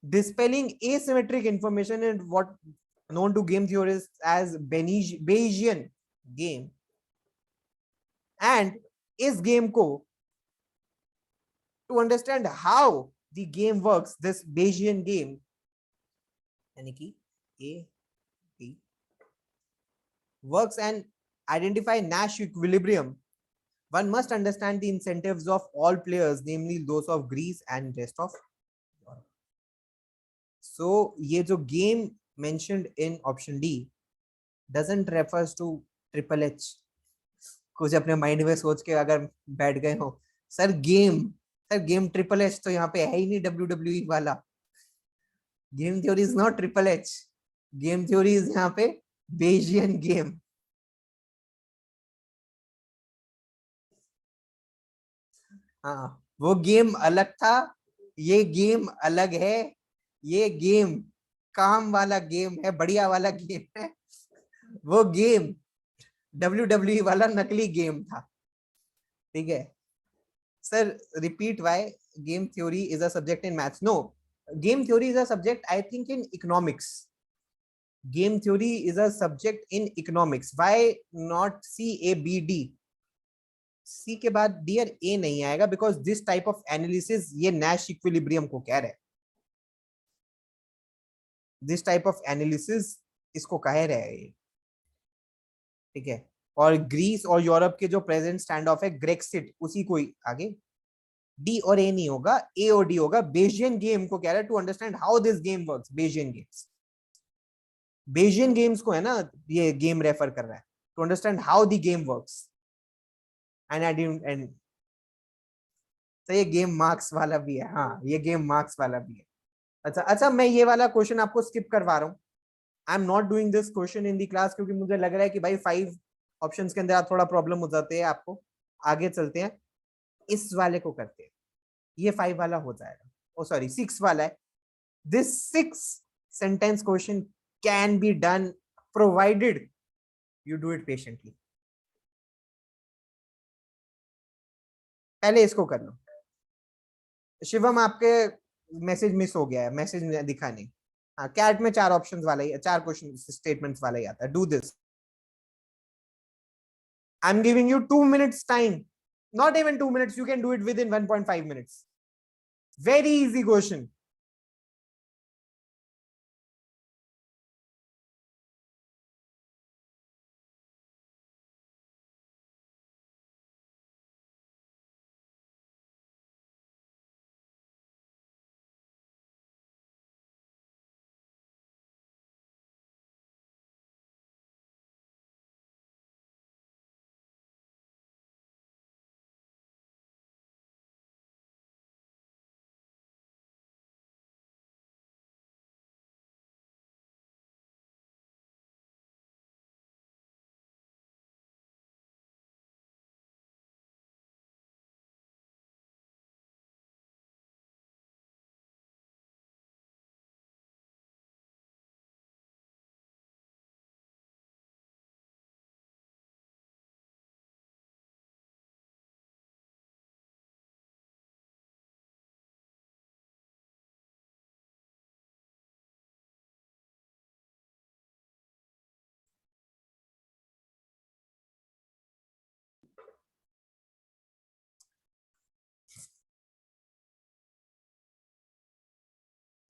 dispelling asymmetric information in what known to game theorists as Bayesian game. And is game को to understand how the game works, this Bayesian game, यानी कि A, B, works and identify Nash equilibrium, one must understand the incentives of all players, namely those of Greece and rest of Europe. So ये जो game mentioned in option D doesn't refers to Triple H. कुछ अपने mind में सोच के अगर बैठ गए हो, सर गेम ट्रिपल एच तो यहाँ पे है ही नहीं. WWE वाला game theory is not triple H. Game theory is यहाँ पे बेजियन गेम. हाँ, वो गेम अलग था, ये गेम अलग है. ये गेम काम वाला गेम है, बढ़िया वाला गेम है. वो गेम WWE वाला नकली गेम था. ठीक है sir. Repeat why game theory is a subject in maths? No, game theory is a subject I think in economics. Game theory is a subject in economics. Why not C, A, B, D? C के बाद D और A नहीं आएगा because this type of analysis ये Nash equilibrium को कह रहा है. This type of analysis इसको कह रहा है. ठीक है. और ग्रीस और यूरोप के जो प्रेजेंट स्टैंड ऑफ है ग्रेक्सिट, उसी को आगे डी और ए नहीं होगा, ए और डी होगा. बेजियन गेम को कह रहा है to understand how this game works. Bayesian games, Bayesian games को है ना ये गेम रेफर कर रहा है to understand how the game works. And तो ये गेम मार्क्स वाला भी है. हाँ, ये गेम मार्क्स वाला भी है. अच्छा, मैं ये वाला क्वेश्चन आपको स्किप करवा रहा हूँ. आई am not doing this question in the class क्योंकि मुझे लग रहा है कि भाई 5 ऑप्शंस के अंदर आप थोड़ा प्रॉब्लम हो जाते हैं आपको. आगे चलते हैं, इस वाले को करते हैं. ये 5 वाला हो जाएगा. ओ सॉरी 6 वाला है. This 6 sentence question can be done provided you do it patiently. पहले इसको कर लो. शिवम आपके मैसेज मिस हो गया है, मैसेज दिखा नहीं. हाँ, कैट में 4 ऑप्शंस वाला ही, 4 क्वेश्चन स्टेटमेंट्स वाला ही आता है. Do this. I'm giving you 2 minutes time. Not even 2 minutes. You can do it within 1.5 minutes. Very easy question.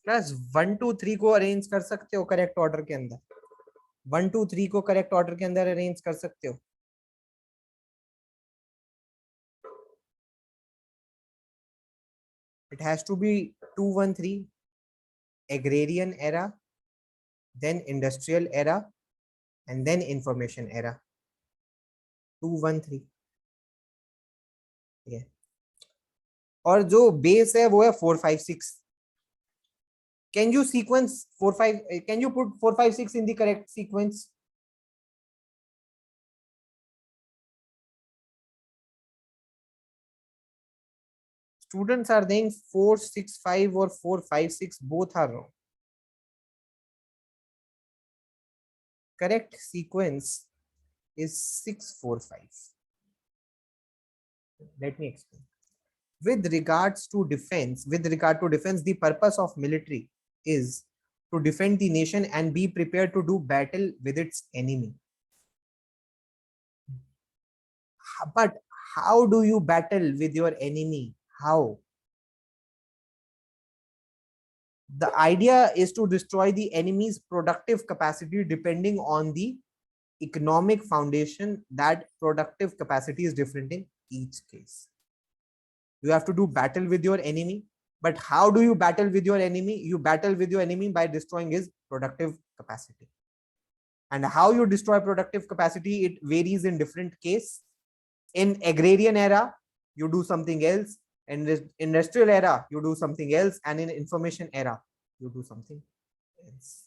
Plus 1 2 3 को अरेंज कर सकते हो करेक्ट ऑर्डर के अंदर. 1 2 3 को करेक्ट ऑर्डर के अंदर अरेंज कर सकते हो. It has to be 2 1 3 agrarian era, then industrial era, and then information era. 2 1 3. Yeah. और जो बेस है वो है 4 5 6. Can you sequence 4 5? Can you put 4 5 6 in the correct sequence? Students are saying 4 6 5 or 4 5 6, both are wrong. Correct sequence is 6 4 5. Let me explain. With regard to defense, the purpose of military is to defend the nation and be prepared to do battle with its enemy. But how do you battle with your enemy? How? The idea is to destroy the enemy's productive capacity depending on the economic foundation. That productive capacity is different in each case. You have to do battle with your enemy. But how do you battle with your enemy? You battle with your enemy by destroying his productive capacity. And how you destroy productive capacity, it varies in different case. In agrarian era, you do something else. In this industrial era, you do something else. And in information era, you do something else.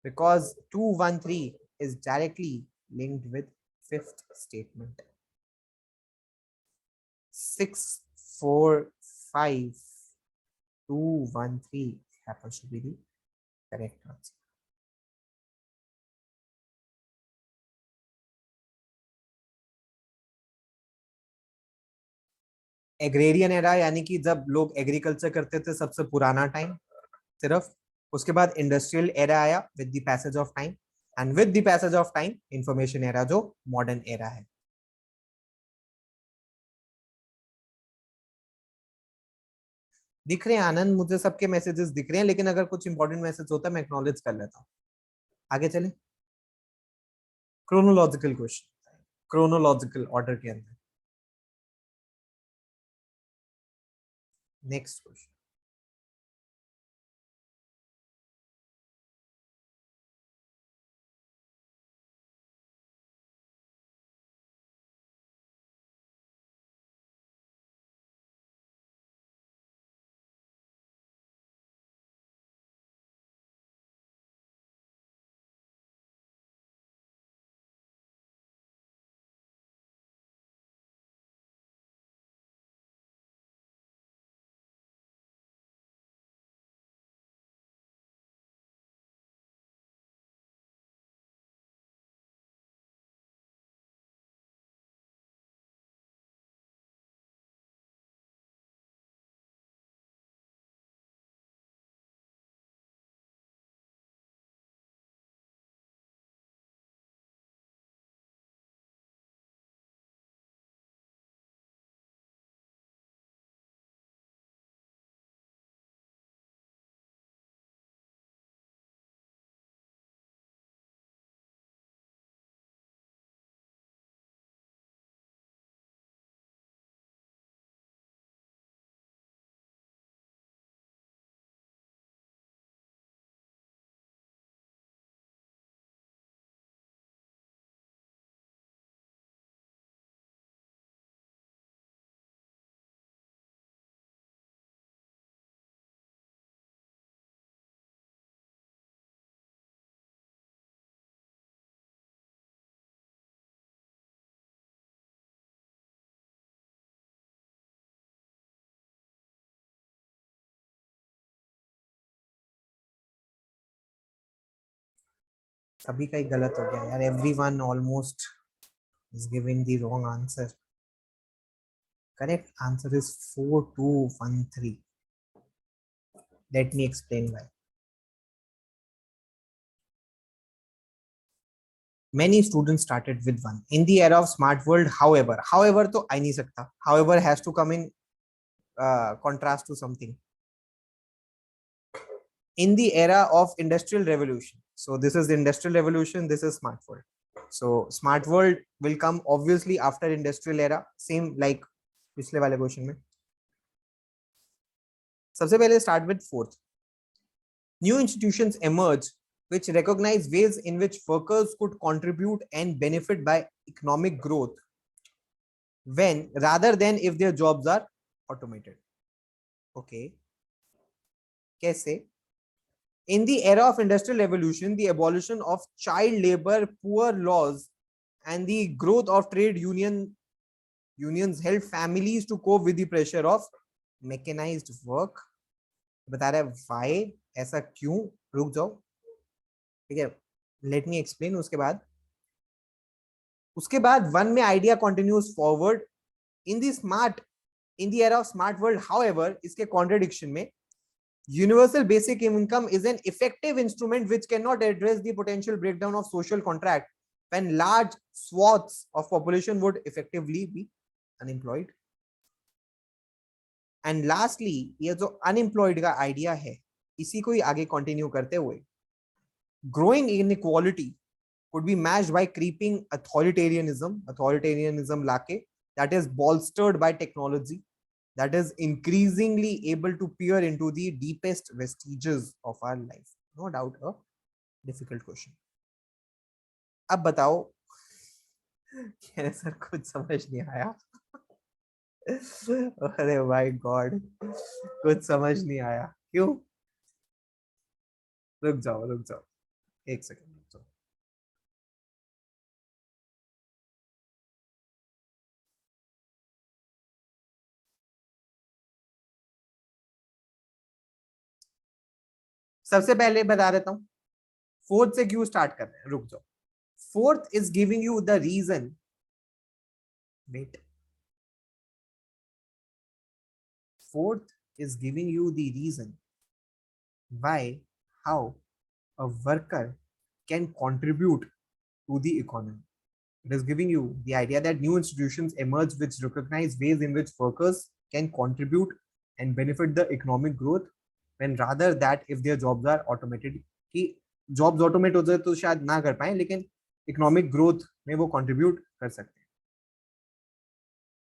Because 213 is directly linked with 5th statement. 6 4 5 2 1 3 happens to be the correct answer. Agrarian era यानी कि जब लोग agriculture करते थे, सबसे पुराना time सिर्फ. उसके बाद इंडस्ट्रियल एरा आया with the passage of time, and with the passage of time information era जो मॉडर्न एरा है. दिख रहे हैं आनंद, मुझे सबके मैसेजेस दिख रहे हैं, लेकिन अगर कुछ इंपॉर्टेंट मैसेज होता है मैं एक्नॉलेज कर लेता हूँ. आगे चले. क्रोनोलॉजिकल क्वेश्चन, क्रोनोलॉजिकल ऑर्डर के अंदर. Next question. सभी का ही गलत हो गया यार. Everyone almost is giving the wrong answer. Correct answer is 4213. Let me explain why. Many students started with one. In the era of smart world, however तो आ नहीं सकता. However has to come in contrast to something. In the era of industrial revolution. So this is the industrial revolution, this is smart world. So smart world will come obviously after industrial era, same like पिछले वाले question में. सबसे पहले start with fourth. New institutions emerge which recognize ways in which workers could contribute and benefit by economic growth when rather than if their jobs are automated. Okay. कैसे? In the era of industrial revolution, the abolition of child labor, poor laws, and the growth of trade unions helped families to cope with the pressure of mechanized work. बता रहा है why, ऐसा क्यों. रुक जाओ, ठीक है, लेट मी एक्सप्लेन. उसके बाद वन में idea continues forward. In the era of smart world however, इसके कॉन्ट्रडिक्शन में, universal basic income is an effective instrument which cannot address the potential breakdown of social contract when large swaths of population would effectively be unemployed. And lastly, ये जो unemployed का idea है, इसी को ही आगे continue करते हुए, growing inequality could be matched by creeping authoritarianism लाके, that is bolstered by technology, that is increasingly able to peer into the deepest vestiges of our life. No doubt a difficult question. अब बताओ, sir कुछ समझ नहीं आया. अरे my God, कुछ समझ नहीं आया. क्यों? रुक जाओ, एक सेकंड रुक जाओ. सबसे पहले बता देता हूँ फोर्थ से क्यों स्टार्ट कर रहे हैं. रुक जाओ. Fourth is giving you the reason. Wait. Fourth is giving you the reason why, how a worker can contribute to the economy. It is giving you the idea that new institutions emerge which recognize ways in which workers can contribute and benefit the economic growth when rather that if their jobs are automated. कि jobs automate हो जाए तो शायद ना कर पाए, लेकिन economic growth में वो contribute कर सकते हैं.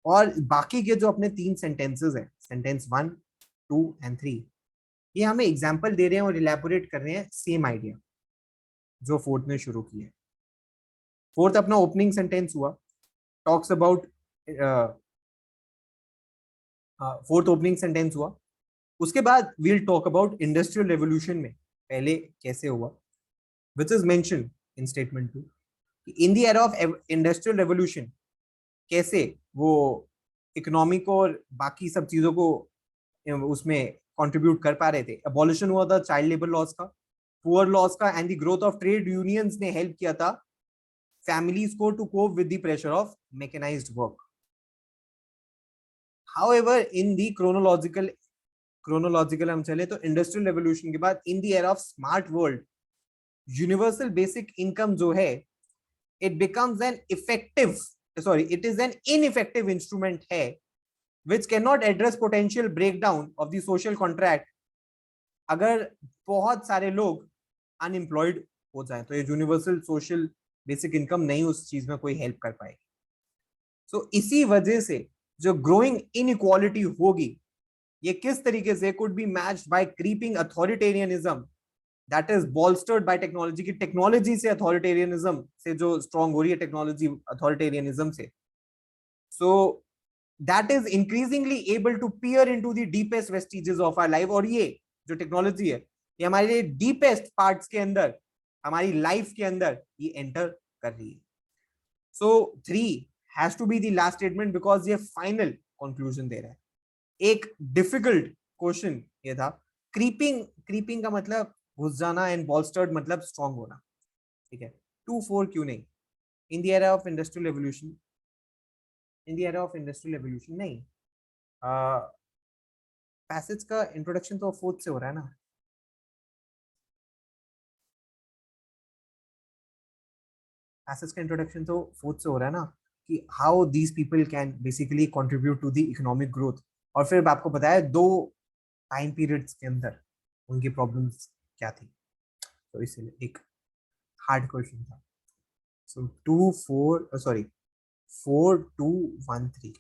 और बाकी के जो अपने 3 सेंटेंसेस हैं, सेंटेंस 1, 2 एंड 3, ये हमें एग्जांपल दे रहे हैं और इलैबोरेट कर रहे हैं सेम आइडिया जो फोर्थ ने शुरू किया है. फोर्थ अपना ओपनिंग सेंटेंस हुआ, talks about, fourth opening sentence हुआ. उसके बाद we'll talk about industrial revolution में पहले कैसे हुआ, which is mention in statement 2. In the era of industrial revolution कैसे वो इकोनॉमी को और बाकी सब चीजों को उसमें कंट्रीब्यूट कर पा रहे थे. अबॉलिशन हुआ था चाइल्ड लेबर लॉस का, पुअर लॉस का, and the growth of trade unions ने हेल्प किया था फैमिलीज को to cope with the pressure of mechanised work. However in the chronological हम चले तो इंडस्ट्रियल रेवोल्यूशन के बाद in the era of smart world, universal basic income जो है, it becomes an it is an ineffective instrument है which cannot address potential breakdown of the social contract अगर बहुत सारे लोग अनएम्प्लॉयड हो जाए तो ये यूनिवर्सल सोशल बेसिक इनकम नहीं उस चीज में कोई हेल्प कर पाएगी. सो इसी वजह से जो ग्रोइंग इनइक्वालिटी होगी, ये किस तरीके से could be matched by creeping authoritarianism that is bolstered by technology. की टेक्नोलॉजी से अथॉरिटेरियनिज्म से जो स्ट्रॉन्ग हो रही है टेक्नोलॉजी अथॉरिटेरियनिज्म से, सो that is increasingly able to peer into the deepest vestiges of our life. और ये जो टेक्नोलॉजी है, ये हमारे डीपेस्ट पार्ट्स के अंदर, हमारी लाइफ के अंदर ये एंटर कर रही है. So 3 has to be the last statement because ये फाइनल कंक्लूजन दे रहा है. एक डिफिकल्ट क्वेश्चन ये था. क्रीपिंग का मतलब घुस जाना एंड बॉल्स्टर्ड मतलब स्ट्रॉन्ग होना. ठीक है, 2-4 क्यों नहीं? इन the era of industrial revolution, in the era of industrial revolution नहीं, पैसेज का इंट्रोडक्शन तो फोर्थ से हो रहा है ना. पैसेज का इंट्रोडक्शन तो फोर्थ से हो रहा है ना, कि how these people can basically contribute to the economic growth. और फिर आपको बताया दो टाइम पीरियड्स के अंदर उनकी प्रॉब्लम्स क्या थी. तो इसलिए एक हार्ड क्वेश्चन था. सो 2-4 सॉरी 4-2-1-3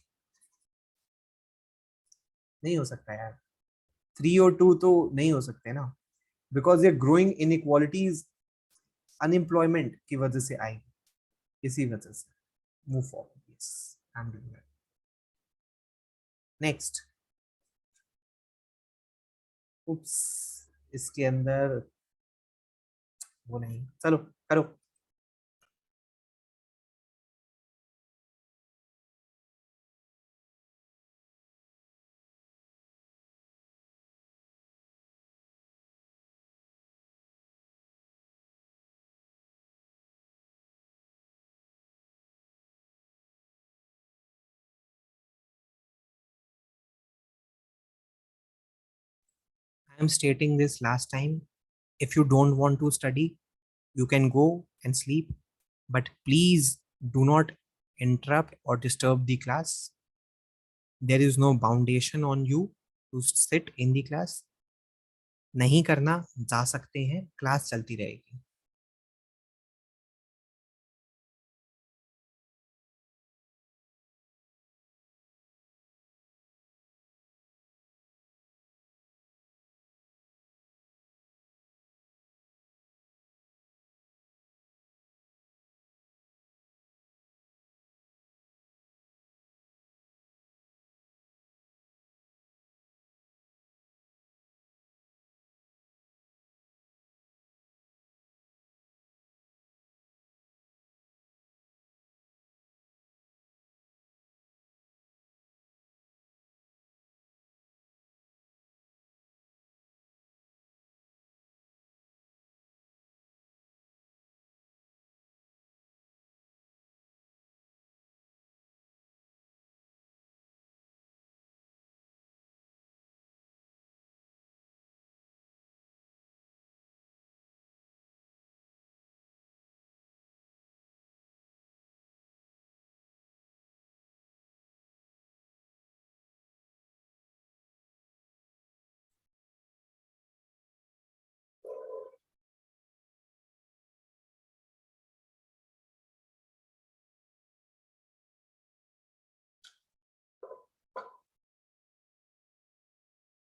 नहीं हो सकता यार. 3 और 2 तो नहीं हो सकते ना, बिकॉज ये ग्रोइंग इनइक्वालिटीज अनएम्प्लॉयमेंट की वजह से आई, इसी वजह से. Move forward. Yes, I am doing it. Next. Oops, इसके अंदर वो नहीं. चलो करो. I am stating this last time. If you don't want to study, you can go and sleep, but please do not interrupt or disturb the class. There is no foundation on you to sit in the class. नहीं करना जा सकते हैं, class चलती रहेगी.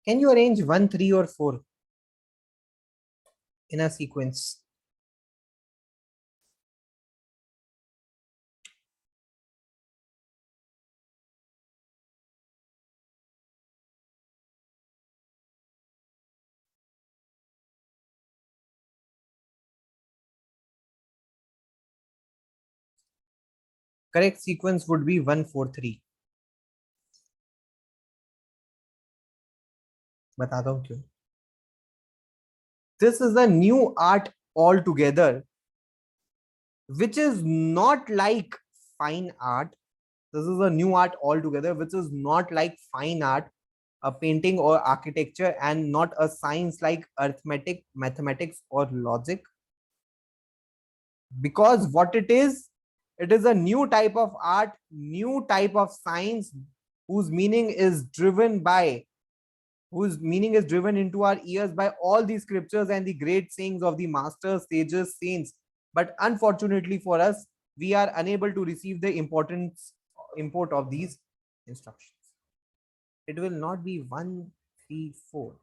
Can you arrange 1, 3 or 4 in a sequence? Correct sequence would be 1-4-3. बताता हूँ क्यों. This is a new art altogether, which is not like fine art. This is a new art altogether, which is not like fine art, a painting or architecture, and not a science like arithmetic, mathematics, or logic. Because what it is a new type of art, new type of science, whose meaning is driven by, whose meaning is driven into our ears by all the scriptures and the great sayings of the masters, sages, saints. But unfortunately for us, we are unable to receive the import of these instructions. It will not be 1-3-4.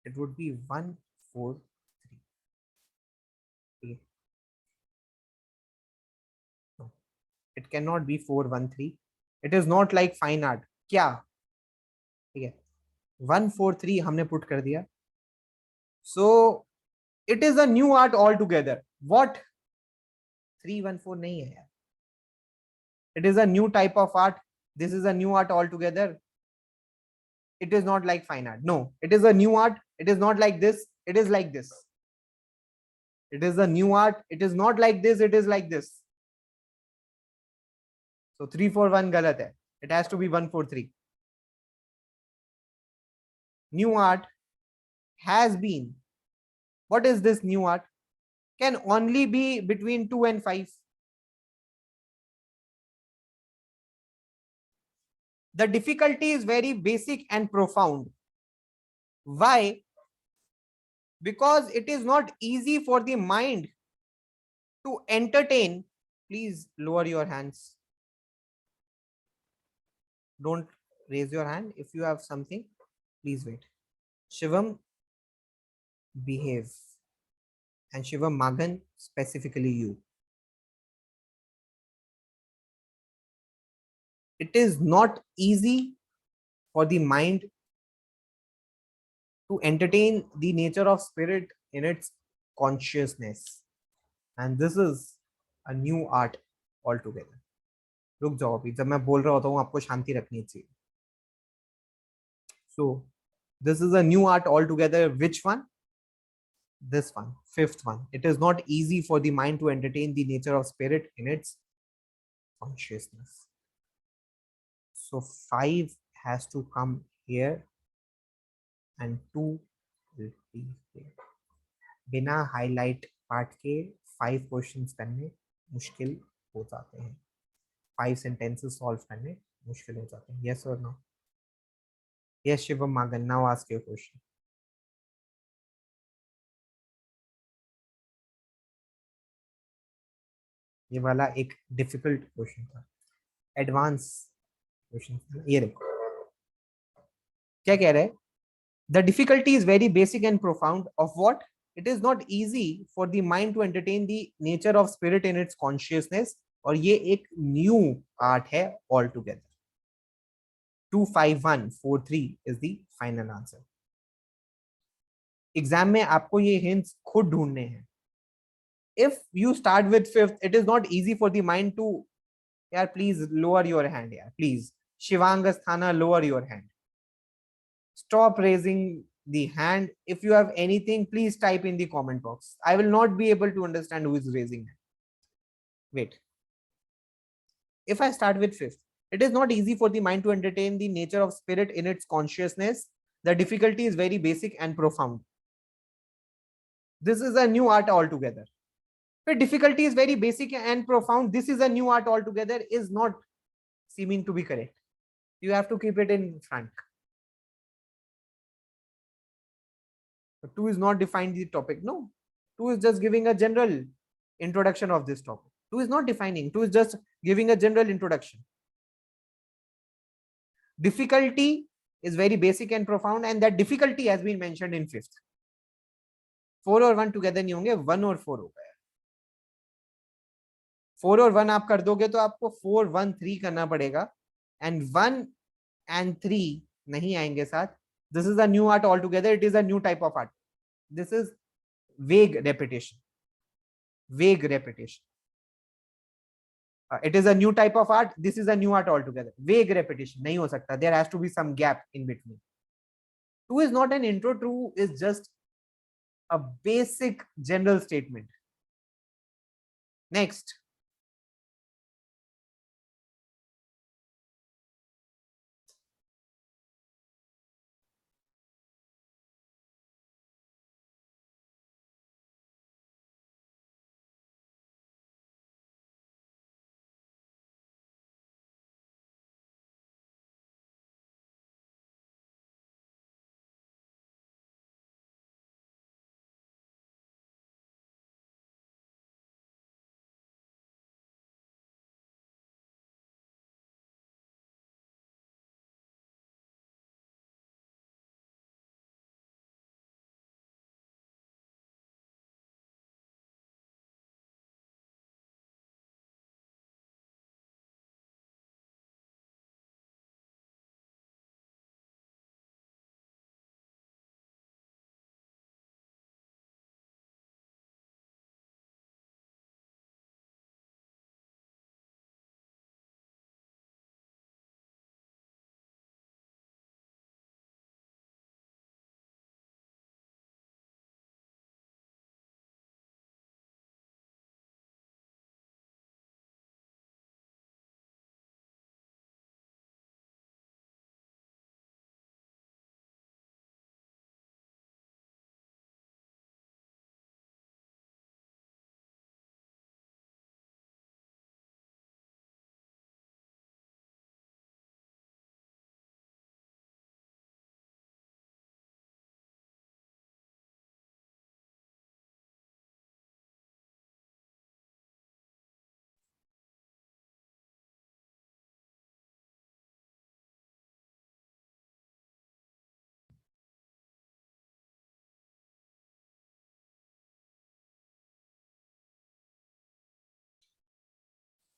It would be 1-4-3. Okay. No, it cannot be 4-1-3. It is not like fine art. क्या? ठीक है, 1-4-3 हमने put कर दिया. So it is a new art altogether. What? 3-1-4 नहीं है यार. It is a new type of art. This is a new art altogether. It is not like fine art. No, it is a new art. It is not like this. It is like this. It is a new art. It is not like this. It is like this. So 3-4-1 galat hai. It has to be 1-4-3. New art has been. What is this new art? Can only be between 2 and 5. The difficulty is very basic and profound. Why? Because it is not easy for the mind to entertain. Please lower your hands. Don't raise your hand. If you have something, please wait. Shivam, behave. And Shivam Magan, specifically you. It is not easy for the mind to entertain the nature of spirit in its consciousness. And this is a new art altogether. रुक जाओ अभी, जब मैं बोल रहा होता हूँ आपको शांति रखनी चाहिए. So this is a new art altogether. Which one? This one, fifth one. It is not easy for the mind to entertain the nature of spirit in its consciousness. So 5 has to come here and 2 will be here. बिना highlight part के 5 questions करने मुश्किल हो जाते हैं. 5 sentences solve करने मुश्किल हो जाते हैं. Yes or no? Yes, Shivam Magan, now ask your question. ये वाला एक डिफिकल्ट क्वेश्चन था, एडवांस क्वेश्चन था. ये देखो क्या कह रहा है. The difficulty is very basic and profound of what. It is not easy for the mind to entertain the nature of spirit in its consciousness. और ये एक न्यू आर्ट है all together. 25143 is the final answer. Exam में आपको ये hints खुद ढूंढने हैं. If you start with 5th, it is not easy for the mind to. Yeah, please lower your hand. Yeah, please. Shivang Asthana, lower your hand. Stop raising the hand. If you have anything, please type in the comment box. I will not be able to understand who is raising hand. Wait. If I start with 5th, it is not easy for the mind to entertain the nature of spirit in its consciousness. The difficulty is very basic and profound. This is a new art altogether. The difficulty is very basic and profound. This is a new art altogether is not seeming to be correct. You have to keep it in front. 2 is not defined the topic. No, 2 is just giving a general introduction of this topic. 2 is not defining. 2 is just giving a general introduction. Difficulty is very basic and profound, and that difficulty has been mentioned in 5th. 4 और 1 together नहीं होंगे, 1 और 4 होगा. 4 और 1 आप कर दोगे तो आपको 4 1 3 करना पड़ेगा, एंड 1 and 3 नहीं आएंगे साथ. This is a new art altogether. It is a new type of art. This is vague repetition. Vague repetition. It is a new type of art. This is a new art altogether. Vague repetition नहीं हो सकता. There has to be some gap in between. 2 is not an intro. 2 is just a basic general statement. Next.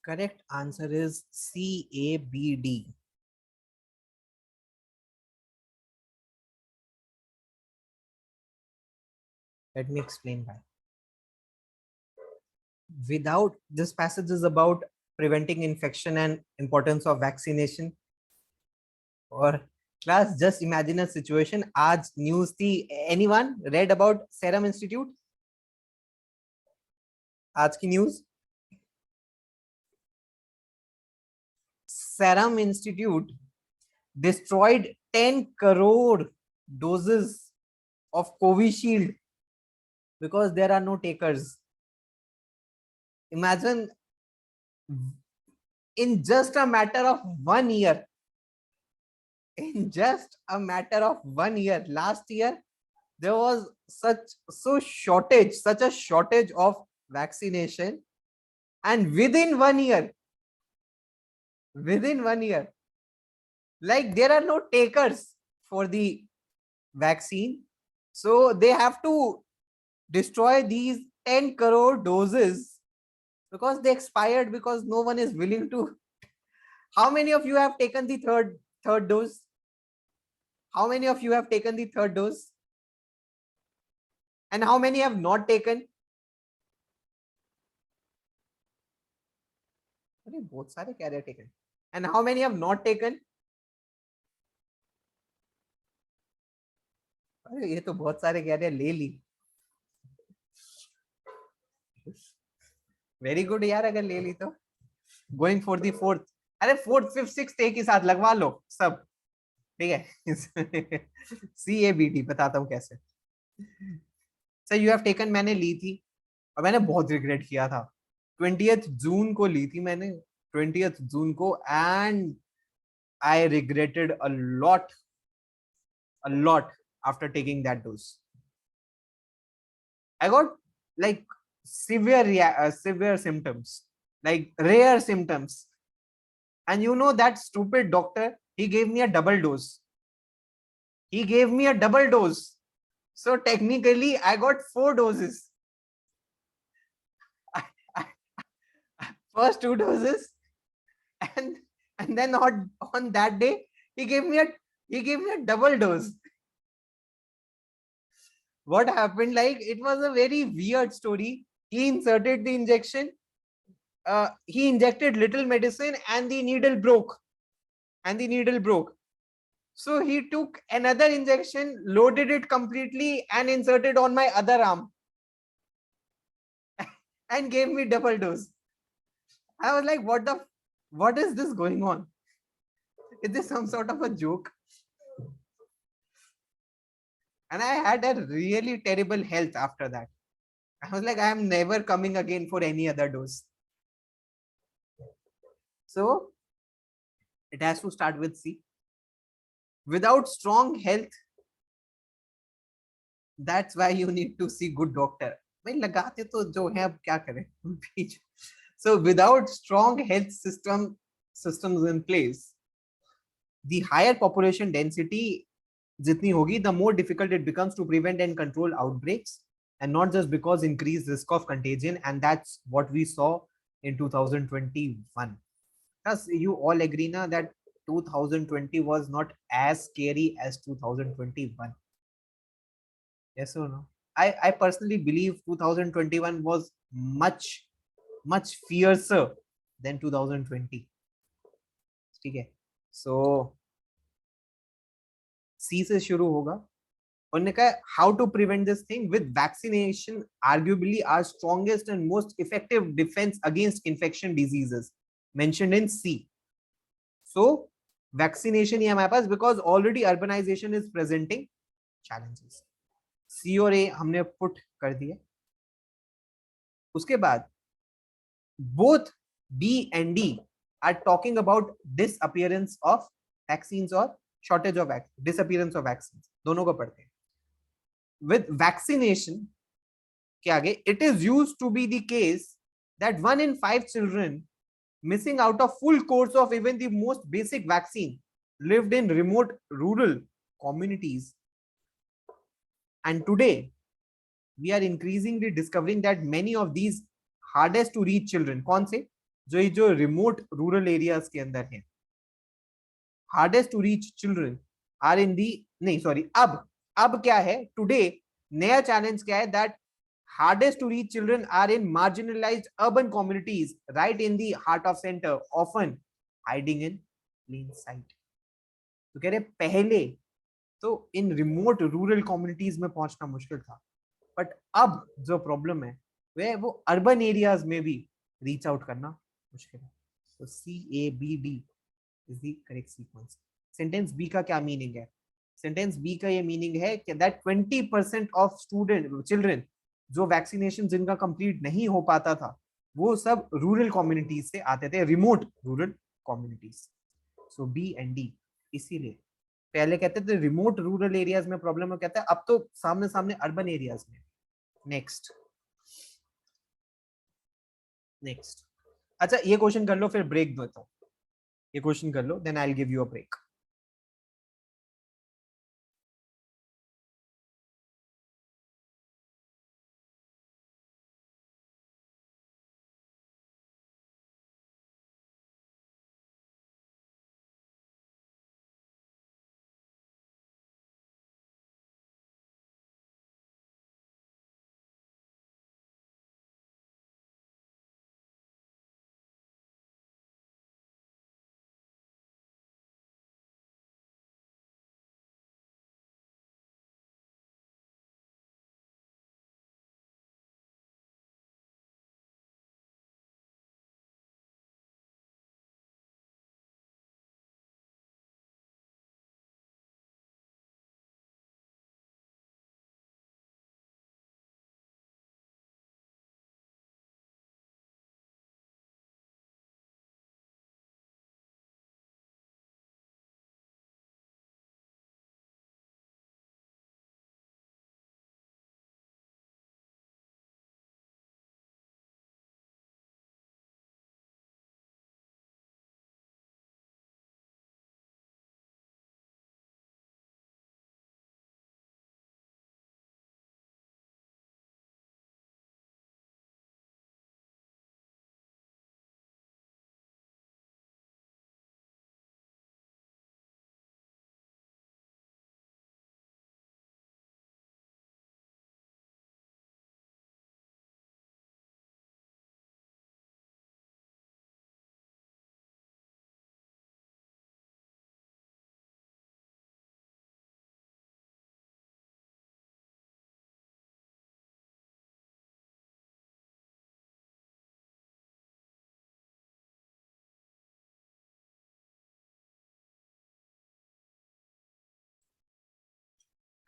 Correct answer is CABD. Let me explain why. Without this passage is about preventing infection and importance of vaccination. और class, just imagine a situation. आज news थी. Anyone read about Serum Institute? आज की news. Serum Institute destroyed 10 crore doses of Covishield because there are no takers. Imagine, in just a matter of 1 year, last year, there was such a shortage of vaccination, and within 1 year, like there are no takers for the vaccine, so they have to destroy these 10 crore doses because they expired, because no one is willing to. How many of you have taken the third dose? How many of you have taken the third dose? And how many have not taken? बहुत सारे कह रहे taken. And how many have not taken? अरे ये तो बहुत सारे कह रहे ले ली. Very good यार, अगर ले ली तो. Going for the fourth. अरे fourth, fifth, sixth एक ही साथ लगवा लो सब. ठीक है. CABD बताता हूँ कैसे. सर यू हैव टेकन, मैंने ली थी और मैंने बहुत रिग्रेट किया था. 20th जून को ली थी मैंने, 20th जून को, and I regretted a lot after taking that dose. I got like severe symptoms, like rare symptoms, and you know that stupid doctor, he gave me a double dose. So technically I got 4 doses. First 2 doses, and then on that day he gave me a double dose. What happened, like it was a very weird story. He inserted the injection, he injected little medicine, and the needle broke. So he took another injection, loaded it completely, and inserted on my other arm and gave me double dose. I was like, what is this going on? Is this some sort of a joke? And I had a really terrible health after that. I was like, I am never coming again for any other dose. So it has to start with C. Without strong health, that's why you need to see good doctor. भाई लगाते तो जो है, अब क्या करें. So without strong health systems in place, the higher population density jitni hogi, the more difficult it becomes to prevent and control outbreaks, and not just because increased risk of contagion. And that's what we saw in 2021. Thus, you all agree now that 2020 was not as scary as 2021. Yes or no? I personally believe 2021 was much fiercer than 2020. Okay, so C से शुरू होगा. उन्होंने कहा how to prevent this thing with vaccination, arguably our strongest and most effective defense against infection diseases, mentioned in C. So vaccination ही हमारे पास, because already urbanization is presenting challenges. C और A हमने put कर दिए. उसके बाद both B and D are talking about disappearance of vaccines or shortage of disappearance of vaccines. दोनों को पढ़ते हैं. With vaccination के आगे, it is used to be the case that 1 in 5 children missing out of full course of even the most basic vaccine lived in remote rural communities. And today we are increasingly discovering that many of these hardest to reach children, कौन से? जो remote rural areas के अंदर है, hardest to reach children are in the, नहीं sorry, अब क्या है टुडे, नया चैलेंज क्या है, that hardest to reach children are in marginalized urban communities right in the heart of center, often hiding in plain sight. तो कह रहे पहले तो इन रिमोट रूरल कम्युनिटीज में पहुंचना मुश्किल था, बट अब जो प्रॉब्लम है वह वो अर्बन एरियाज में भी रीच आउट करना मुश्किल है. तो CABD is the correct sequence. Sentence B का क्या मीनिंग है? सेंटेंस बी का ये मीनिंग है कि दैट 20% ऑफ स्टूडेंट चिल्ड्रन जो वैक्सीनेशन जिनका कंप्लीट नहीं हो पाता था वो सब रूरल कम्युनिटीज से आते थे, remote rural communities. So B and D. इसीलिए पहले कहते थे रिमोट रूरल एरियाज में प्रॉब्लम है, कहते हैं अब तो सामने सामने अर्बन एरियाज में. Next next. अच्छा ये क्वेश्चन कर लो फिर ब्रेक देता हूं. ये क्वेश्चन कर लो then I will give you a break.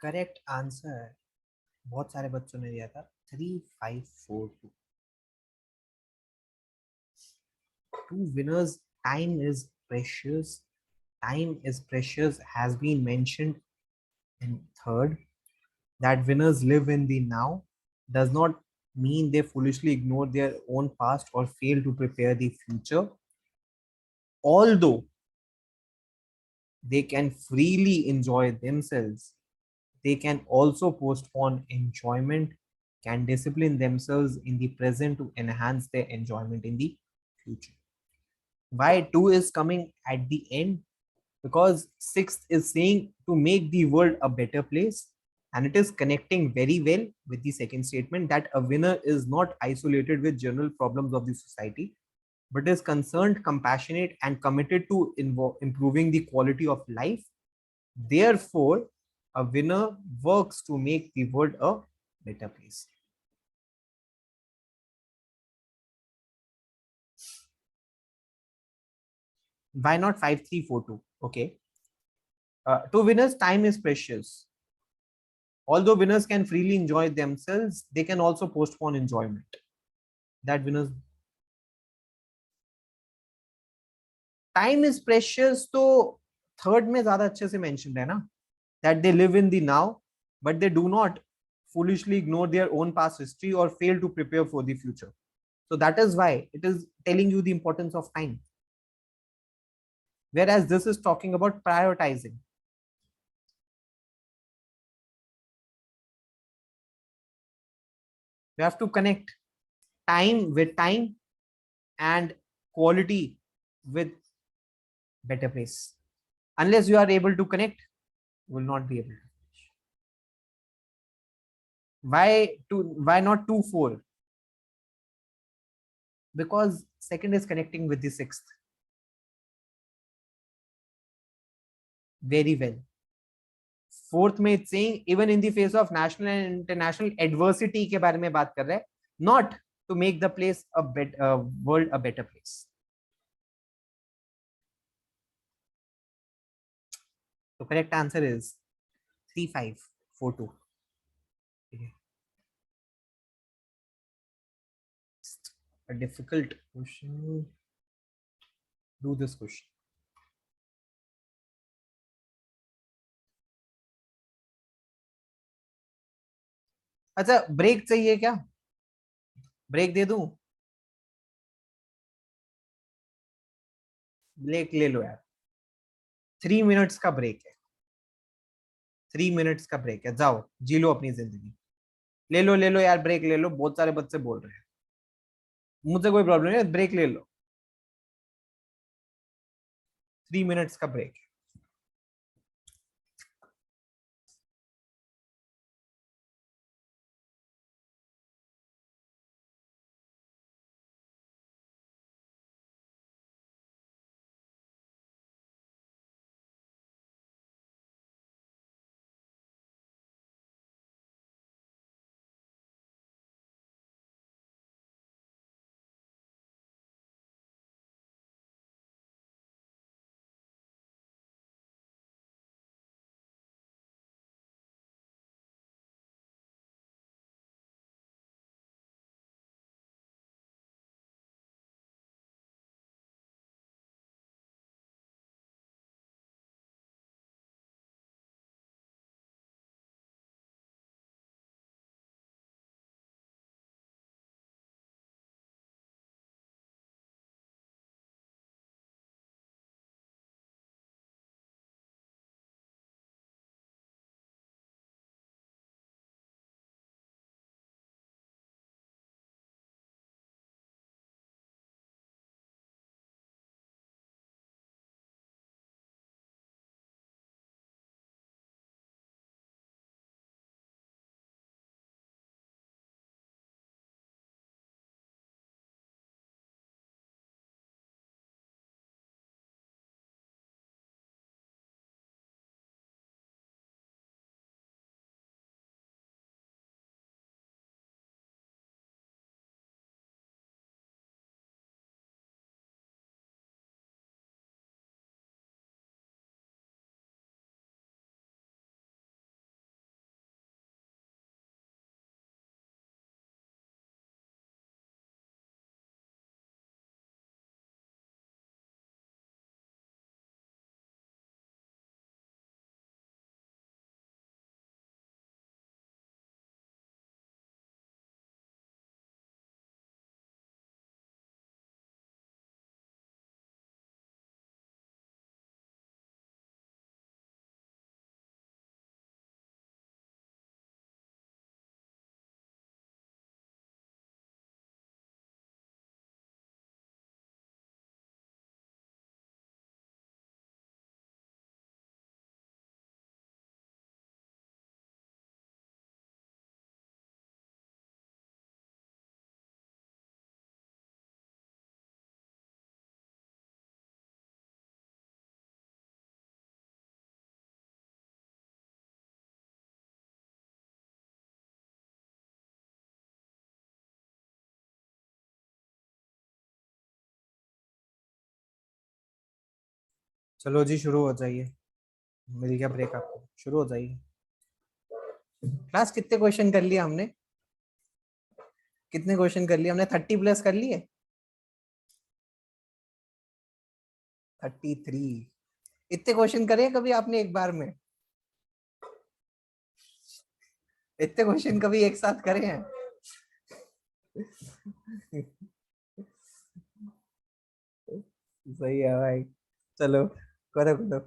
Correct answer बहुत सारे बच्चों ने दिया था 3542. Two winners. Time is precious. Time is precious has been mentioned in third. That winners live in the now does not mean they foolishly ignore their own past or fail to prepare the future. Although they can freely enjoy themselves, they can also postpone enjoyment, can discipline themselves in the present to enhance their enjoyment in the future. Why 2 is coming at the end? Because sixth is saying to make the world a better place, and it is connecting very well with the second statement that a winner is not isolated with general problems of the society but is concerned, compassionate, and committed to improving the quality of life. Therefore a winner works to make the world a better place. Why not 5342? Okay. To winners, time is precious. Although winners can freely enjoy themselves, they can also postpone enjoyment. That winners, time is precious. तो third में ज्यादा अच्छे से mentioned है ना, that they live in the now, but they do not foolishly ignore their own past history or fail to prepare for the future. So that is why it is telling you the importance of time. Whereas this is talking about prioritizing. You have to connect time with time and quality with better place. Unless you are able to connect, you will not be able to finish. Why not 2-4? Because second is connecting with the sixth very well. Fourth में it's saying even in the face of national and international adversity के बारे में बात कर रहा है, not to make the place a world a better place. The correct answer is 3542. A difficult question. Do this question. अच्छा break चाहिए क्या? ब्रेक दे दूं? ब्रेक ले लो यार, 3 मिनट्स का ब्रेक है, 3 मिनट्स का ब्रेक है, जाओ जी लो अपनी जिंदगी, ले लो यार, ब्रेक ले लो, बहुत सारे बच्चे बोल रहे हैं, मुझे कोई प्रॉब्लम नहीं है, ब्रेक ले लो, 3 मिनट्स का ब्रेक। चलो जी शुरू हो जाइए, मिल गया ब्रेक आपको, शुरू हो जाइए। क्लास कितने क्वेश्चन कर लिए हमने? कितने क्वेश्चन कर लिए हमने? 30 प्लस कर लिए? 33। इतने क्वेश्चन करे कभी आपने एक बार में? इतने क्वेश्चन कभी एक साथ करे हैं? सही है भाई, चलो करो करो।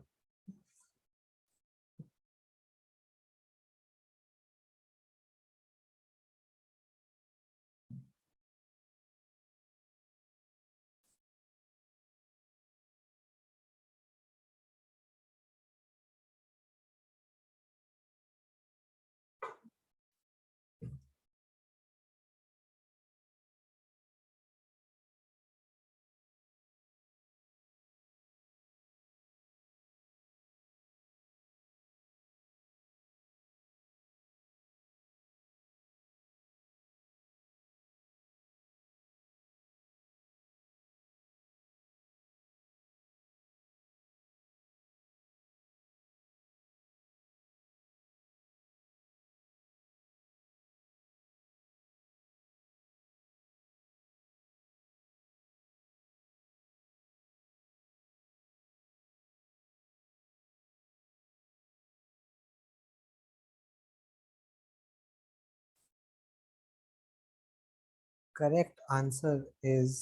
correct answer is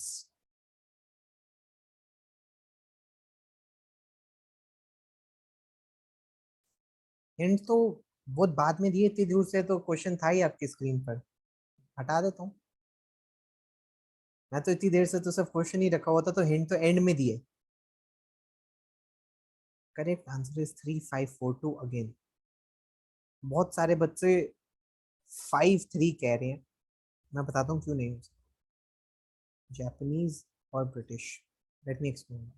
हिंट तो बहुत बाद में दिए, इतनी दूर से तो क्वेश्चन था ही आपकी स्क्रीन पर, हटा देता हूँ। मैं तो इतनी देर से तो सब क्वेश्चन ही रखा हुआ था, तो हिंट तो एंड में दिए। Correct answer is 3542 again. बहुत सारे बच्चे 53 कह रहे हैं, मैं बताता हूँ क्यों नहीं। जापानीज और British, late me explain.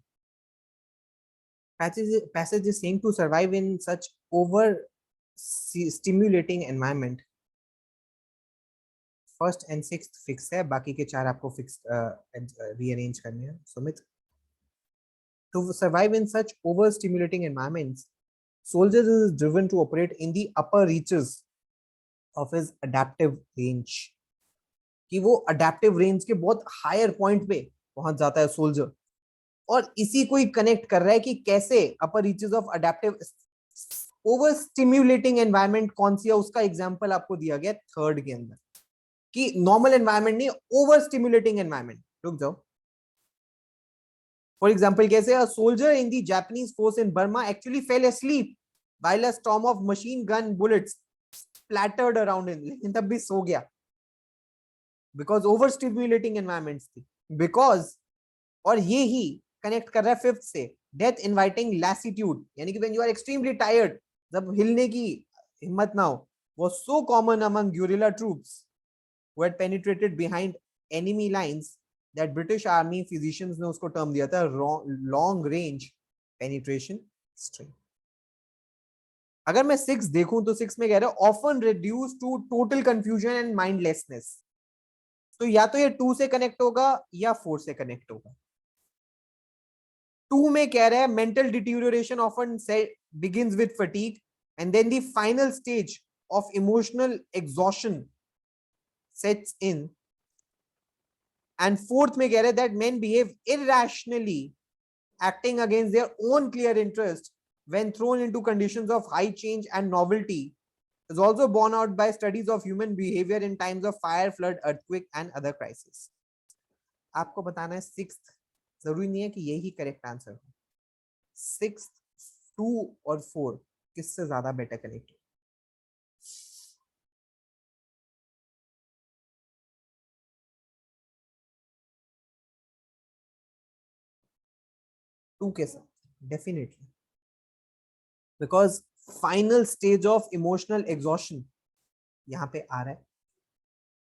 Passage is saying to survive in such over stimulating environment. First and sixth fix है, बाकी के चार आपको फिक्स रीअरेंज करने हैं। Sumit, to survive in such overstimulating environments, soldiers is driven to operate in the upper reaches of his adaptive range. कि वो adaptive range के बहुत हायर पॉइंट पे पहुंच जाता है सोल्जर, और इसी को ही कनेक्ट कर रहा है कि कैसे upper reaches of adaptive over stimulating environment कौन सी है, उसका एग्जांपल आपको दिया गया थर्ड के अंदर, कि नॉर्मल एनवायरनमेंट नहीं, ओवर स्टिम्युलेटिंग एनवायरनमेंट। रुक जाओ। For example, कैसे a soldier in the Japanese force in Burma actually fell asleep while a storm of machine gun bullets splattered around him, लेकिन तब भी सो गया, because overstimulating environments थी। because, और ये ही कनेक्ट कर रहा है फिफ्थ से, डेथ इनवाइटिंग लैसिट्यूड, यानी कि when you are extremely tired, जब हिलने की हिम्मत ना हो, was so common among guerrilla troops who had penetrated behind enemy lines that British Army physicians ने उसको टर्म दिया था long range penetration strain। अगर मैं 6 देखूं तो 6 में कह रहा है often reduced to total confusion and mindlessness, तो या तो ये 2 से कनेक्ट होगा या 4 से कनेक्ट होगा। 2 में कह रहा है mental deterioration often begins with fatigue and then the final stage of emotional exhaustion sets in, and fourth में कह रहे that men behave irrationally acting against their own clear interest when thrown into conditions of high change and novelty is also borne out by studies of human behavior in times of fire, flood, earthquake and other crises। आपको बताना है sixth, जरूरी नहीं है कि यही correct answer हो। Sixth, 2 और 4 किससे ज्यादा बेटर कनेक्ट? 2 के साथ definitely, because final stage of emotional exhaustion यहाँ पे आ रहा है,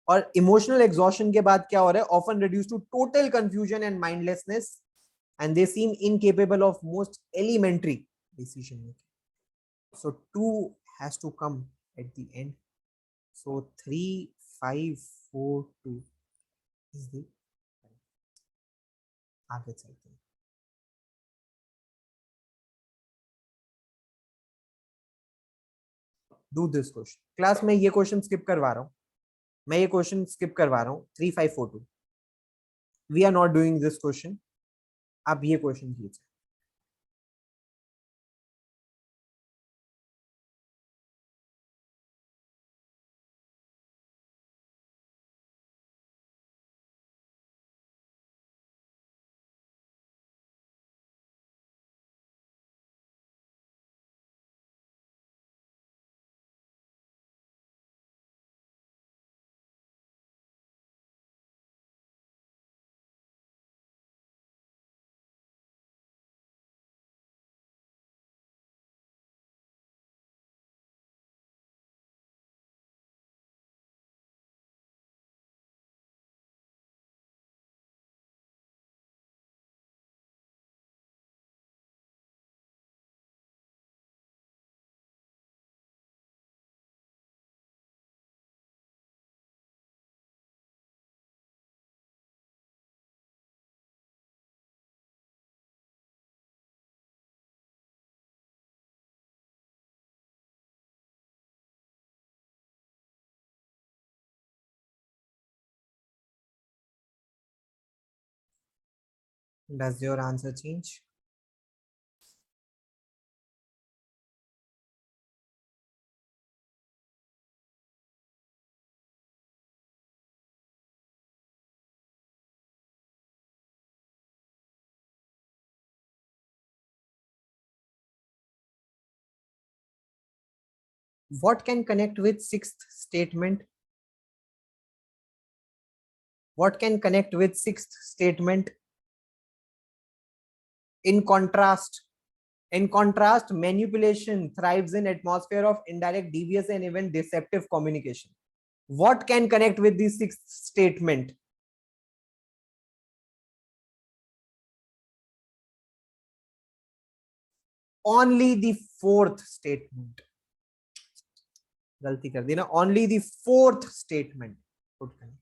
और इमोशनल एग्जॉशन के बाद क्या हो रहा है, often reduce to total confusion and mindlessness and they seem incapable of most elementary decision making. So 2 has to come at the end. So 3542 is the, आगे चलते हैं। Do this question. क्लास में ये क्वेश्चन स्किप करवा रहा हूं, मैं ये क्वेश्चन स्किप करवा रहा हूं। 3542 we are not doing this question. आप ये क्वेश्चन कीजिए। Does your answer change? What can connect with sixth statement? What can connect with sixth statement? In contrast, manipulation thrives in atmosphere of indirect, devious, and even deceptive communication. What can connect with the sixth statement? Only the fourth statement. गलती कर दी ना, only the fourth statement could connect.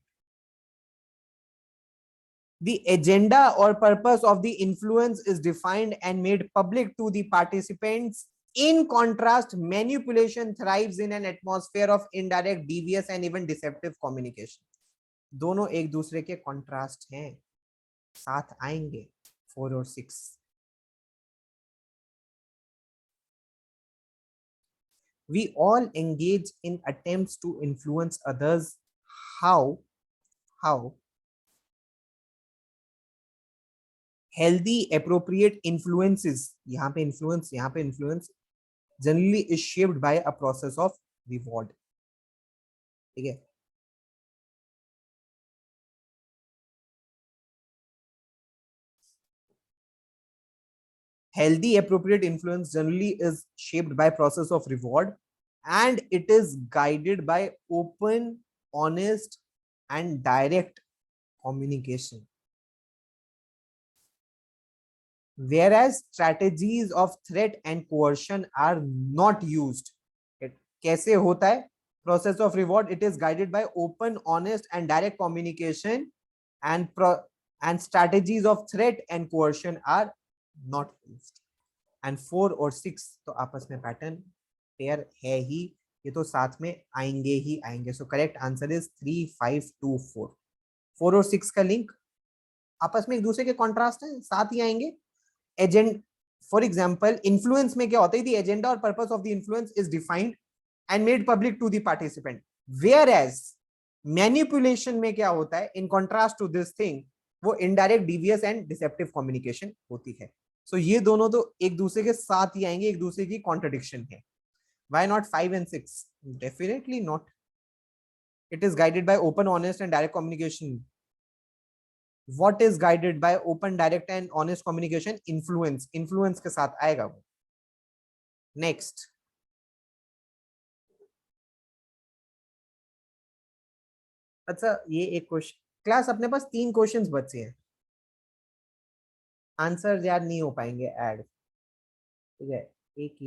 The agenda or purpose of the influence is defined and made public to the participants. In contrast, manipulation thrives in an atmosphere of indirect, devious, and even deceptive communication. दोनों एक दूसरे के contrast हैं, साथ आएंगे 4 और 6. We all engage in attempts to influence others. How? Healthy, appropriate influences, यहाँ पे influence generally is shaped by a process of reward. ठीक है. Healthy, appropriate influence generally is shaped by process of reward, and it is guided by open, honest, and direct communication. Whereas strategies of threat and coercion are not used. कैसे होता है? Process of reward, it is guided by open, honest, and direct communication, and strategies of threat and coercion are not used. And 4 और 6 तो आपस में pattern pair है ही, ये तो साथ में आएंगे ही आएंगे. सो करेक्ट आंसर इज 3, 5, 2, 4. 4 और 6 का लिंक आपस में एक दूसरे के कॉन्ट्रास्ट है, साथ ही आएंगे. एजेंड फॉर एग्जांपल, इन्फ्लुएंस में क्या होता है? द एजेंडा और purpose of the influence is defined and made public to the participant. Whereas manipulation में क्या होता है? In contrast to this thing, वो indirect, devious and deceptive communication होती है. सो ये दोनों तो एक दूसरे के साथ ही आएंगे, एक दूसरे की कॉन्ट्रडिक्शन है. Why not 5 and 6? Definitely not. It is guided by open, honest and direct communication. What is guided by open, direct, and honest communication? Influence के साथ आएगा वो. Next. अच्छा, ये एक क्वेश्चन. क्लास अपने पास 3 क्वेश्चंस बचे हैं. आंसर याद नहीं हो पाएंगे ऐड. ठीक है. एक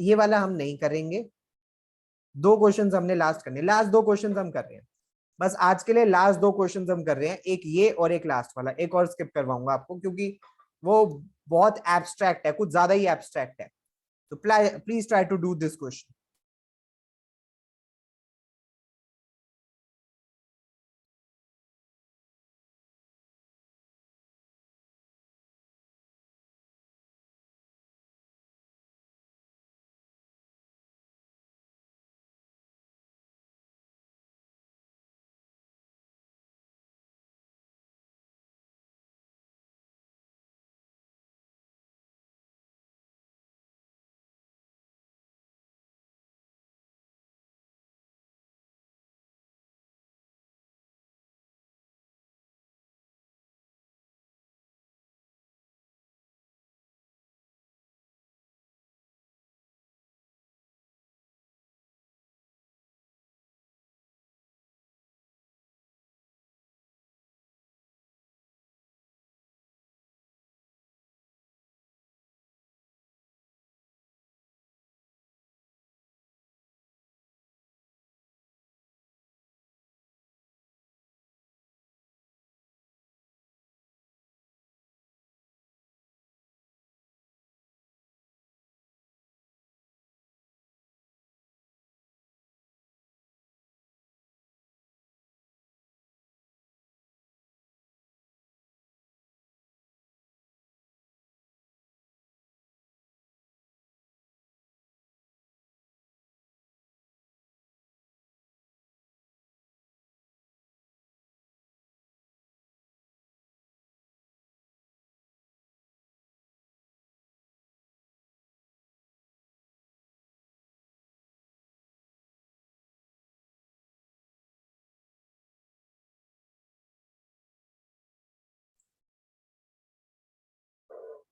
ये वाला हम नहीं करेंगे. 2 क्वेश्चंस हमने लास्ट करने. लास्ट 2 क्वेश्चंस हम कर रहे हैं बस आज के लिए. लास्ट 2 क्वेश्चंस हम कर रहे हैं, एक ये और एक लास्ट वाला. एक और स्किप करवाऊंगा आपको क्योंकि वो बहुत एब्स्ट्रैक्ट है, कुछ ज्यादा ही एब्स्ट्रैक्ट है. तो please try to do this question.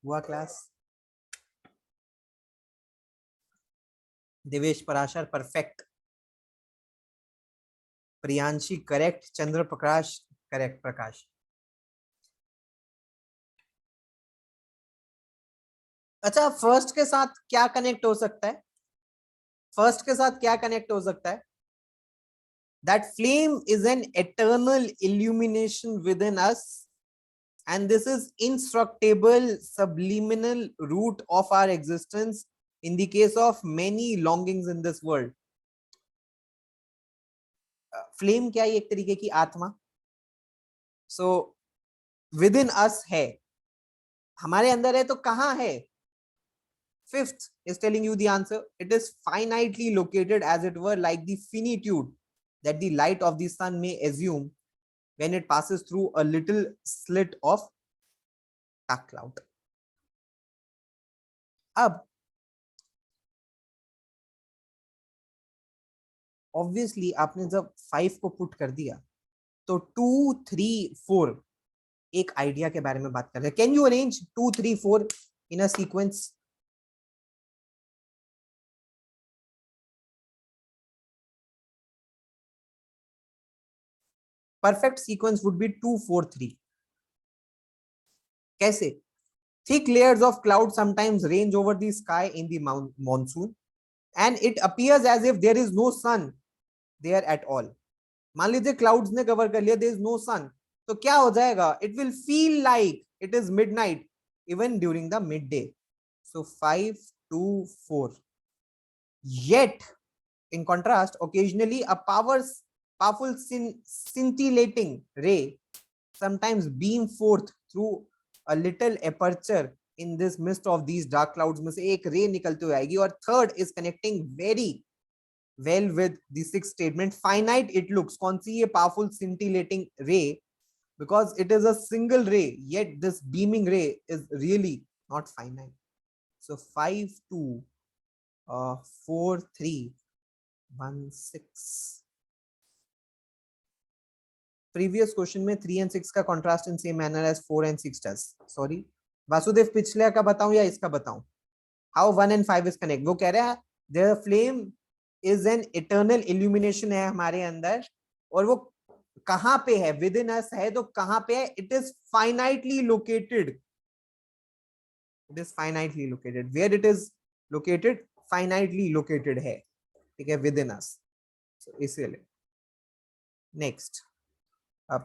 हुआ class? Devesh Parashar perfect, Priyanshi correct, Chandra Prakash correct. Prakash, अच्छा फर्स्ट के साथ क्या कनेक्ट हो सकता है? फर्स्ट के साथ क्या कनेक्ट हो सकता है? That flame is an eternal illumination with in us, and this is instructable subliminal root of our existence in the case of many longings in this world. Flame क्या है? एक तरीके की आत्मा। सो विद इन अस है, हमारे अंदर है, तो कहां है? Fifth is telling you the answer. It is finitely located, as it were, like the finitude that the light of the sun may assume when it passes through a little slit of dark cloud. अब obviously आपने जब 5 को put कर दिया तो 2 3 4 एक idea के बारे में बात कर रहे हैं। Can you arrange 2 3 4 in a sequence? Perfect sequence would be 2 4 3। कैसे? thick layers of cloud sometimes range over the sky in the monsoon, and it appears as if there is no sun there at all. मान लीजिए clouds ने cover कर लिया, there is no sun, तो क्या हो जाएगा? It will feel like it is midnight even during the midday. So 5 2 4. Yet in contrast, occasionally a powerful scintillating ray sometimes beam forth through a little aperture in this midst of these dark clouds में से एक रे निकलती हुई आएगी। और third is connecting very well with the sixth statement. Finite it looks, कौन सी ये powerful scintillating ray? Because it is a single ray, yet this beaming ray is really not finite. So 5 2 4 3 1 6. Previous question में 3 and 6 का contrast in same manner as 4 and 6 does. Sorry, Vasudev पिछले का बताऊं या इसका बताऊं? How 1 and 5 is connect? वो कह रहा है the flame is an eternal illumination है हमारे अंदर, और वो कहां पे है? विद इन अस है, तो कहां पे है? It is finitely located. It is finitely located. Where it is located? Finitely located है, ठीक है, विद इन अस। इसीलिए नेक्स्ट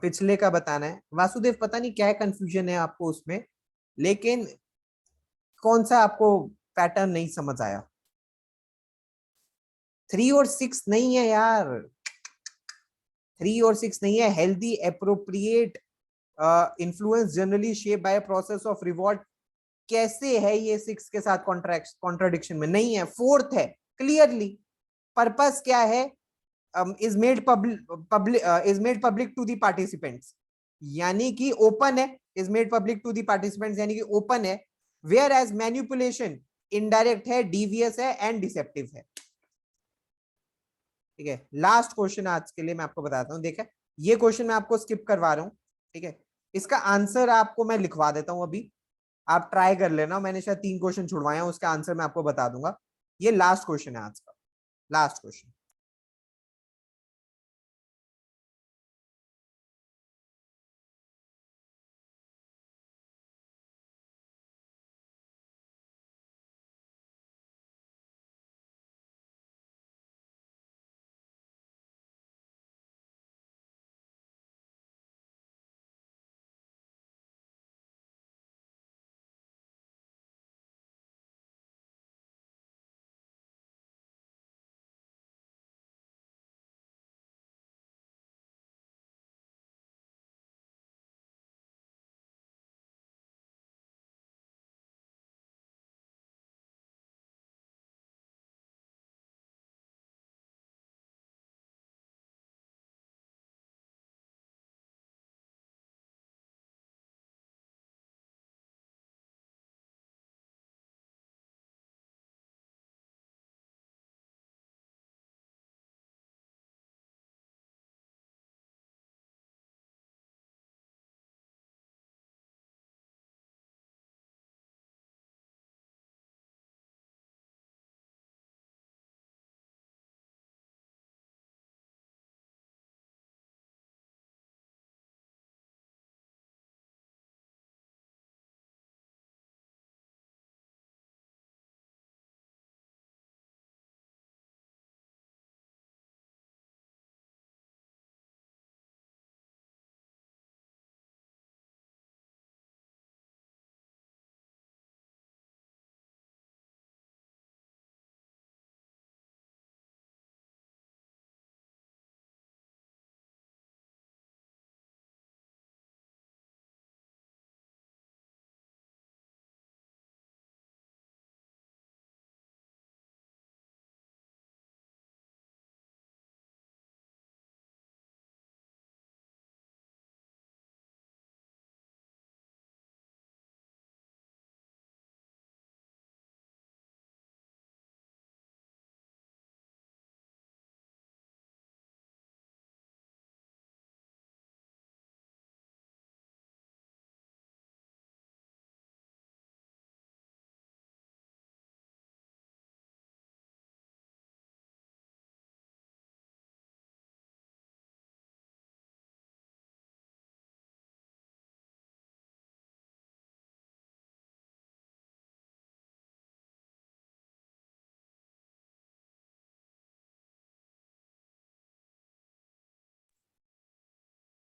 पिछले का बताना है। वासुदेव पता नहीं क्या कंफ्यूजन है आपको उसमें, लेकिन कौन सा आपको पैटर्न नहीं समझ आया? 3 और 6 नहीं है यार, 3 और 6 नहीं है। Healthy appropriate influence generally shape by process of reward, कैसे है ये 6 के साथ कॉन्ट्राडिक्शन में? नहीं है। फोर्थ है क्लियरली। पर्पस क्या है? Is made public to the participants, यानी कि ओपन है। Is made public to the participants यानी कि ओपन है। वेयर एज मैन्युपुलेशन इनडायरेक्ट है, डीवियस है एंड डिसेप्टिव है। ठीक है, लास्ट क्वेश्चन आज के लिए मैं आपको बताता हूँ। देखा, ये क्वेश्चन मैं आपको स्किप करवा रहा हूँ, ठीक है। इसका आंसर आपको मैं लिखवा देता हूँ अभी, आप ट्राई कर लेना। मैंने शायद 3 क्वेश्चन छुड़वाए हैं, उसका आंसर मैं आपको बता दूंगा। ये लास्ट क्वेश्चन है आज का, लास्ट क्वेश्चन।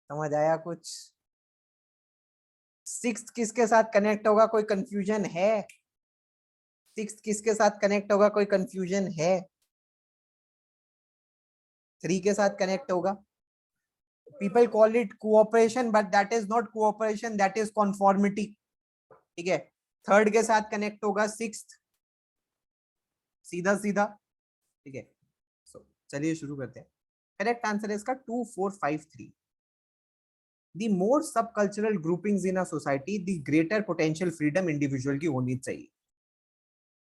समझ आया कुछ? सिक्स्थ किसके साथ कनेक्ट होगा, कोई कंफ्यूजन है? सिक्स्थ किसके साथ कनेक्ट होगा, कोई कंफ्यूजन है? 3 के साथ कनेक्ट होगा. People call it cooperation, but that is not cooperation, that is conformity. ठीक है. थर्ड के साथ कनेक्ट होगा सिक्स्थ, सीधा सीधा. ठीक है. सो चलिए शुरू करते हैं. करेक्ट आंसर है इसका 2453. The more subcultural groupings in a society, the greater potential freedom individual की होनी चाहिए.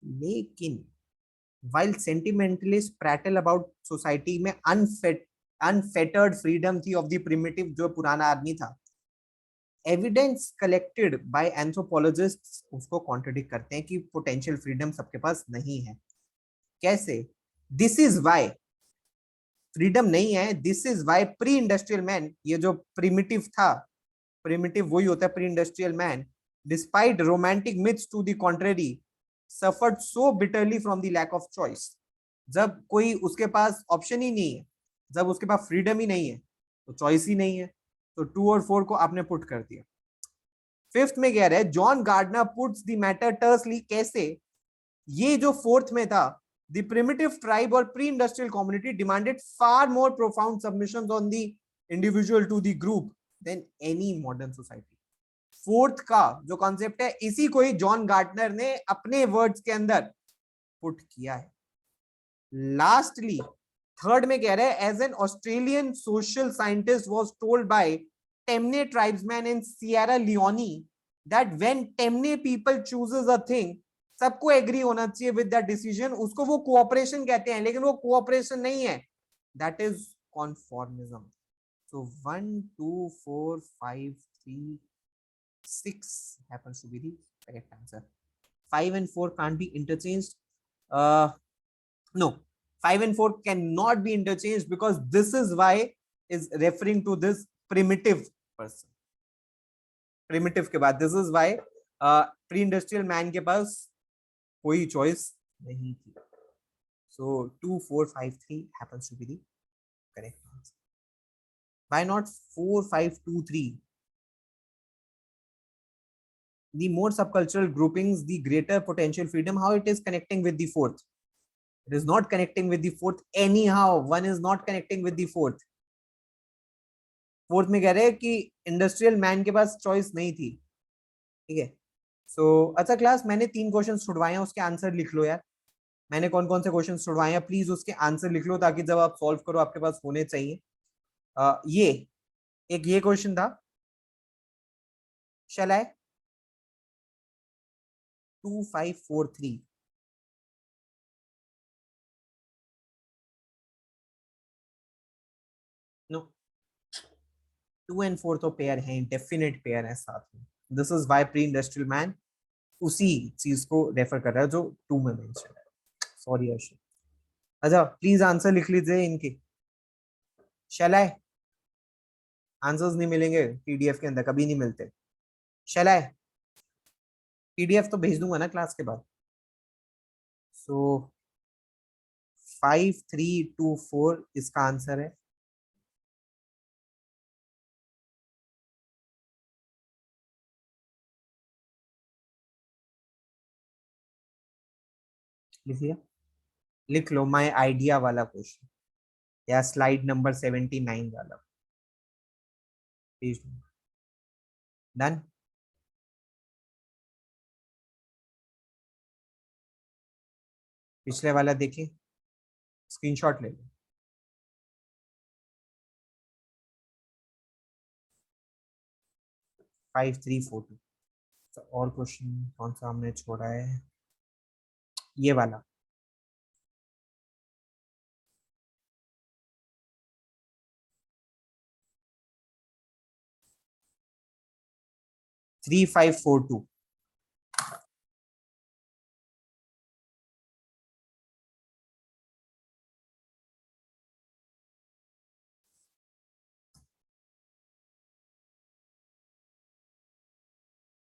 लेकिन while sentimentalists prattle about society में unfettered freedom थी of the primitive, जो पुराना आदमी था, एविडेंस कलेक्टेड बाय एंथ्रोपोलॉजिस्ट्स उसको कॉन्ट्रडिक्ट करते हैं कि पोटेंशियल फ्रीडम सबके पास नहीं है. कैसे? दिस इज वाई फ्रीडम नहीं है. This is why pre industrial man, ये जो प्रिमिटिव था, प्रिमिटिव वही होता है pre industrial man, despite romantic myths to the contrary, suffered so bitterly from the lack of choice. जब कोई उसके पास ऑप्शन ही नहीं है, जब उसके पास फ्रीडम ही नहीं है, तो चॉइस ही नहीं है, तो 2 और 4 को आपने पुट कर दिया. फिफ्थ में कह रहे हैं John Gardner puts the matter tersely. कैसे? ये जो फोर्थ में था, द प्रिमिटिव ट्राइब और pre industrial community demanded far more profound submissions on the individual to the group than any modern society. Fourth का जो कॉन्सेप्ट है, इसी को ही जॉन गार्डनर ने अपने वर्ड्स के अंदर पुट किया है. लास्टली थर्ड में कह रहे हैं as an Australian social scientist was told by Temne tribesman in Sierra Leone that when Temne people chooses a thing, सबको एग्री होना चाहिए विद दैट डिसीजन, उसको वो कोऑपरेशन कहते हैं, लेकिन वो कोऑपरेशन नहीं है, that is कॉन्फॉर्मिज्म. So 1 2 4 5 3 6 happens to be the correct answer. 5 and 4 can't be interchanged. No, 5 and 4 cannot be interchanged because this is why is referring to this primitive person. Primitive के बाद this is why pre-industrial man के पास कोई choice नहीं थी. So 2 4 5 3 happens to be the correct answer. Why not 4 5 2 3? The more subcultural groupings, the greater potential freedom. How it is connecting with the fourth? It is not connecting with the fourth anyhow. One is not connecting with the fourth. Fourth में कह रहे हैं कि industrial man के पास choice नहीं थी. ठीक है. सो अच्छा क्लास, मैंने 3 क्वेश्चन छुड़वाए हैं, उसके आंसर लिख लो यार. मैंने कौन कौन से क्वेश्चन छुड़वाए हैं, प्लीज उसके आंसर लिख लो, ताकि जब आप सॉल्व करो आपके पास होने चाहिए. ये एक ये क्वेश्चन था, शैल आई 2543. नो, 2 and 4 तो पेयर है, डेफिनेट पेयर है साथ में. This is why pre industrial man उसी चीज को रेफर कर रहा है जो 2 में मेंशन है. सॉरी अर्षद. अच्छा प्लीज आंसर लिख लीजिए इनकी. शैल आई, आंसर्स नहीं मिलेंगे पीडीएफ के अंदर, कभी नहीं मिलते. शैल आई, पीडीएफ तो भेज दूंगा ना क्लास के बाद. सो 5324 इसका आंसर है. लिखिए, लिख लो माय आइडिया वाला क्वेश्चन या स्लाइड नंबर 79 वाला. डन. पिछले वाला देखिए, स्क्रीनशॉट ले लो. 5342. तो और क्वेश्चन कौन सा हमने छोड़ा है, ये वाला. Three five four two.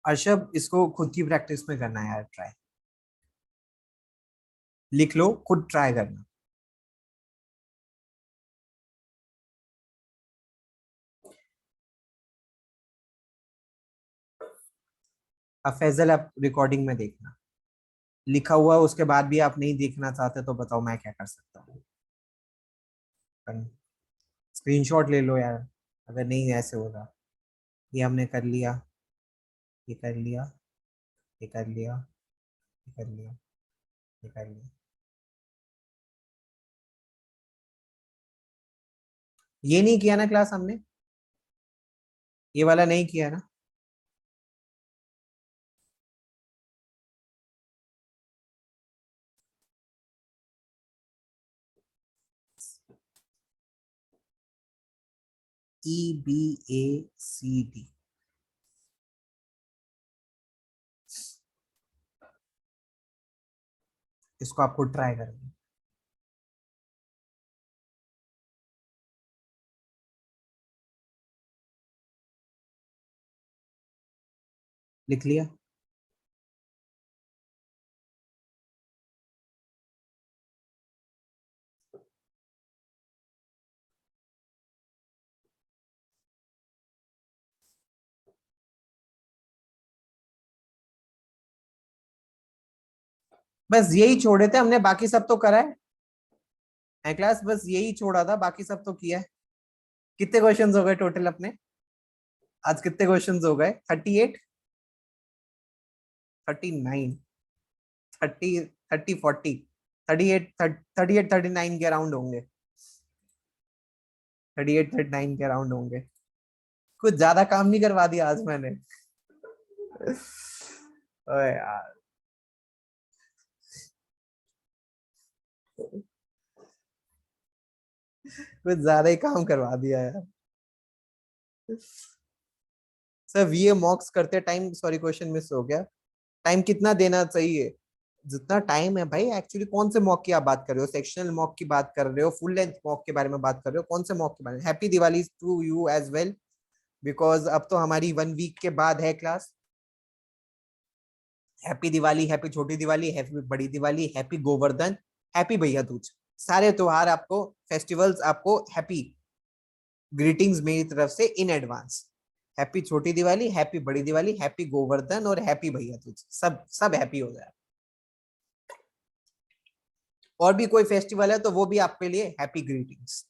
Arshabh, इसको खुद की प्रैक्टिस में करना है यार, ट्राई. लिख लो, खुद ट्राई करना. अब फैजल आप रिकॉर्डिंग में देखना, लिखा हुआ उसके बाद भी आप नहीं देखना चाहते तो बताओ मैं क्या कर सकता हूँ। स्क्रीनशॉट ले लो यार, अगर नहीं ऐसे होगा। ये हमने कर लिया, ये कर लिया, ये कर लिया, ये कर लिया, ये कर लिया। ये नहीं किया ना क्लास हमने, ये वाला नहीं किया ना। EBACD, इसको आपको ट्राई करना। लिख लिया। बस यही छोड़े थे हमने, बाकी सब तो करा है क्लास, बस यही छोड़ा था, बाकी सब तो किया है। कितने क्वेश्चंस हो गए टोटल अपने आज, कितने क्वेश्चंस हो गए? 38, 39, 30, 30, 40, 38, 38, 39 के अराउंड होंगे। 38, 39 के अराउंड होंगे। कुछ ज्यादा काम नहीं करवा दिया आज मैंने। ओए यार, कुछ ज्यादा ही काम करवा दिया यार। सर वीए मॉक्स करते टाइम, सॉरी क्वेश्चन मिस हो गया, टाइम कितना देना चाहिए? जितना टाइम है भाई, एक्चुअली कौन से मॉक की आप बात कर रहे हो? सेक्शनल मॉक की बात कर रहे हो, फुल लेंथ मॉक के बारे में बात कर रहे हो, कौन से मॉक के बारे में? Happy Diwali to you as well, because अब तो हमारी 1 वीक के बाद है क्लास। हैप्पी दिवाली, हैप्पी छोटी दिवाली, हैप्पी बड़ी दिवाली, हैप्पी गोवर्धन, हैप्पी भैया दूज, सारे त्योहार आपको, फेस्टिवल्स आपको हैप्पी ग्रीटिंग्स मेरी तरफ से इन एडवांस। हैप्पी छोटी दिवाली, हैप्पी बड़ी दिवाली, हैप्पी गोवर्धन और हैप्पी भैया दूज, सब सब हैप्पी हो जाए। और भी कोई फेस्टिवल है तो वो भी आपके लिए हैप्पी ग्रीटिंग्स।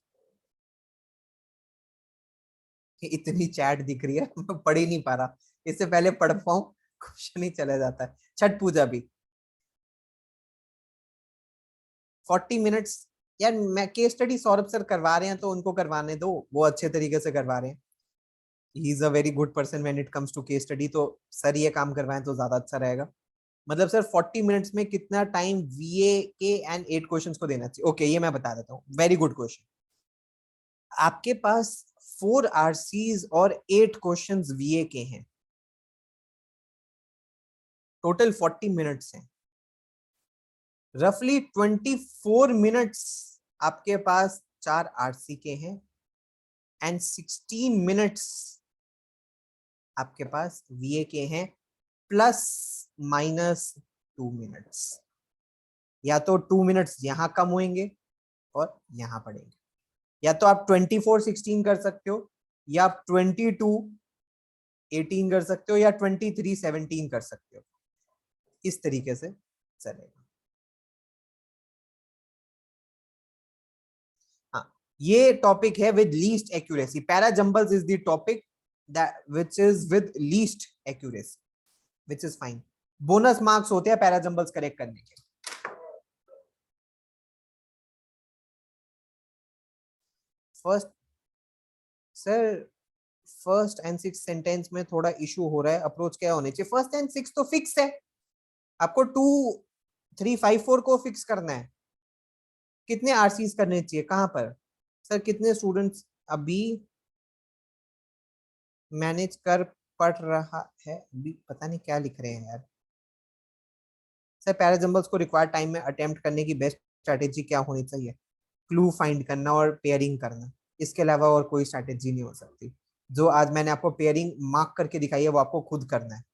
इतनी चैट दिख रही है, मैं पढ़ ही नहीं पा रहा, इससे पहले पढ़ पाऊं क्वेश्चन ही चला जाता है। छठ पूजा भी 40 मिनट्स। यार मैं केस स्टडी सौरभ सर करवा रहे हैं तो उनको करवाने दो, वो अच्छे तरीके से करवा रहे हैं। He is a very good person when it comes to case study, तो सर ये काम करवाएं तो ज्यादा अच्छा रहेगा। मतलब सर 40 मिनट्स में कितना टाइम वीए के एंड 8 क्वेश्चंस को देना चाहिए? ओके, ये मैं बता देता हूँ, वेरी गुड क्वेश्चन। आपके पास 4 RCs और 8 क्वेश्चंस वीए के हैं, टोटल 40 मिनट्स हैं, रफली 24 मिनट्स आपके पास 4 RC के हैं, एंड 16 मिनट्स आपके पास वीए के हैं, प्लस माइनस 2 मिनट्स। या तो 2 मिनट्स यहां कम होंगे और यहां पड़ेंगे, या तो आप 24-16 कर सकते हो, या आप 22-18 कर सकते हो, या 23-17 कर सकते हो। इस तरीके से चलेगा। हाँ, ये टॉपिक है with least accuracy, para jumbles is the topic that which is with least accuracy, which is fine. Bonus marks होते हैं पैरा जंबल्स करेक्ट करने के। First sir, first and six sentence में थोड़ा इशू हो रहा है, अप्रोच क्या होने चाहिए? फर्स्ट एंड सिक्स तो फिक्स है, आपको 2, 3, 5, 4 को फिक्स करना है। कितने आरसीज करने चाहिए, कहां पर? सर कितने स्टूडेंट्स अभी मैनेज कर पढ़ रहा है? अभी पता नहीं क्या लिख रहे हैं यार। सर पैराजम्बल्स को रिक्वायर्ड टाइम में अटेम्प्ट करने की बेस्ट स्ट्रैटेजी क्या होनी चाहिए? क्लू फाइंड करना और पेयरिंग करना, इसके अलावा और कोई स्ट्रैटेजी नहीं हो सकती। जो आज मैंने आपको पेयरिंग मार्क करके दिखाई है वो आपको खुद करना है।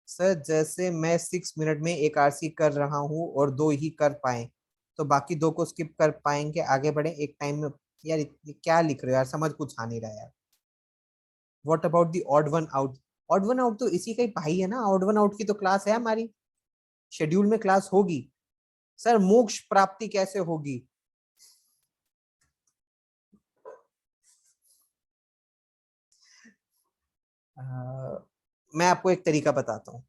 सर जैसे मैं 6 मिनट में एक आरसी कर रहा हूँ और 2 ही कर पाए, तो बाकी 2 को स्किप कर पाएंगे, आगे बढ़े एक टाइम में। यार ये क्या लिख रहे हो यार, समझ कुछ आ नहीं रहा यार। What about the odd one out? Odd one out तो इसी का ही भाई है ना, ऑड वन आउट की तो क्लास है हमारी, शेड्यूल में क्लास होगी। सर मोक्ष प्राप्ति कैसे होगी? मैं आपको एक तरीका बताता हूँ।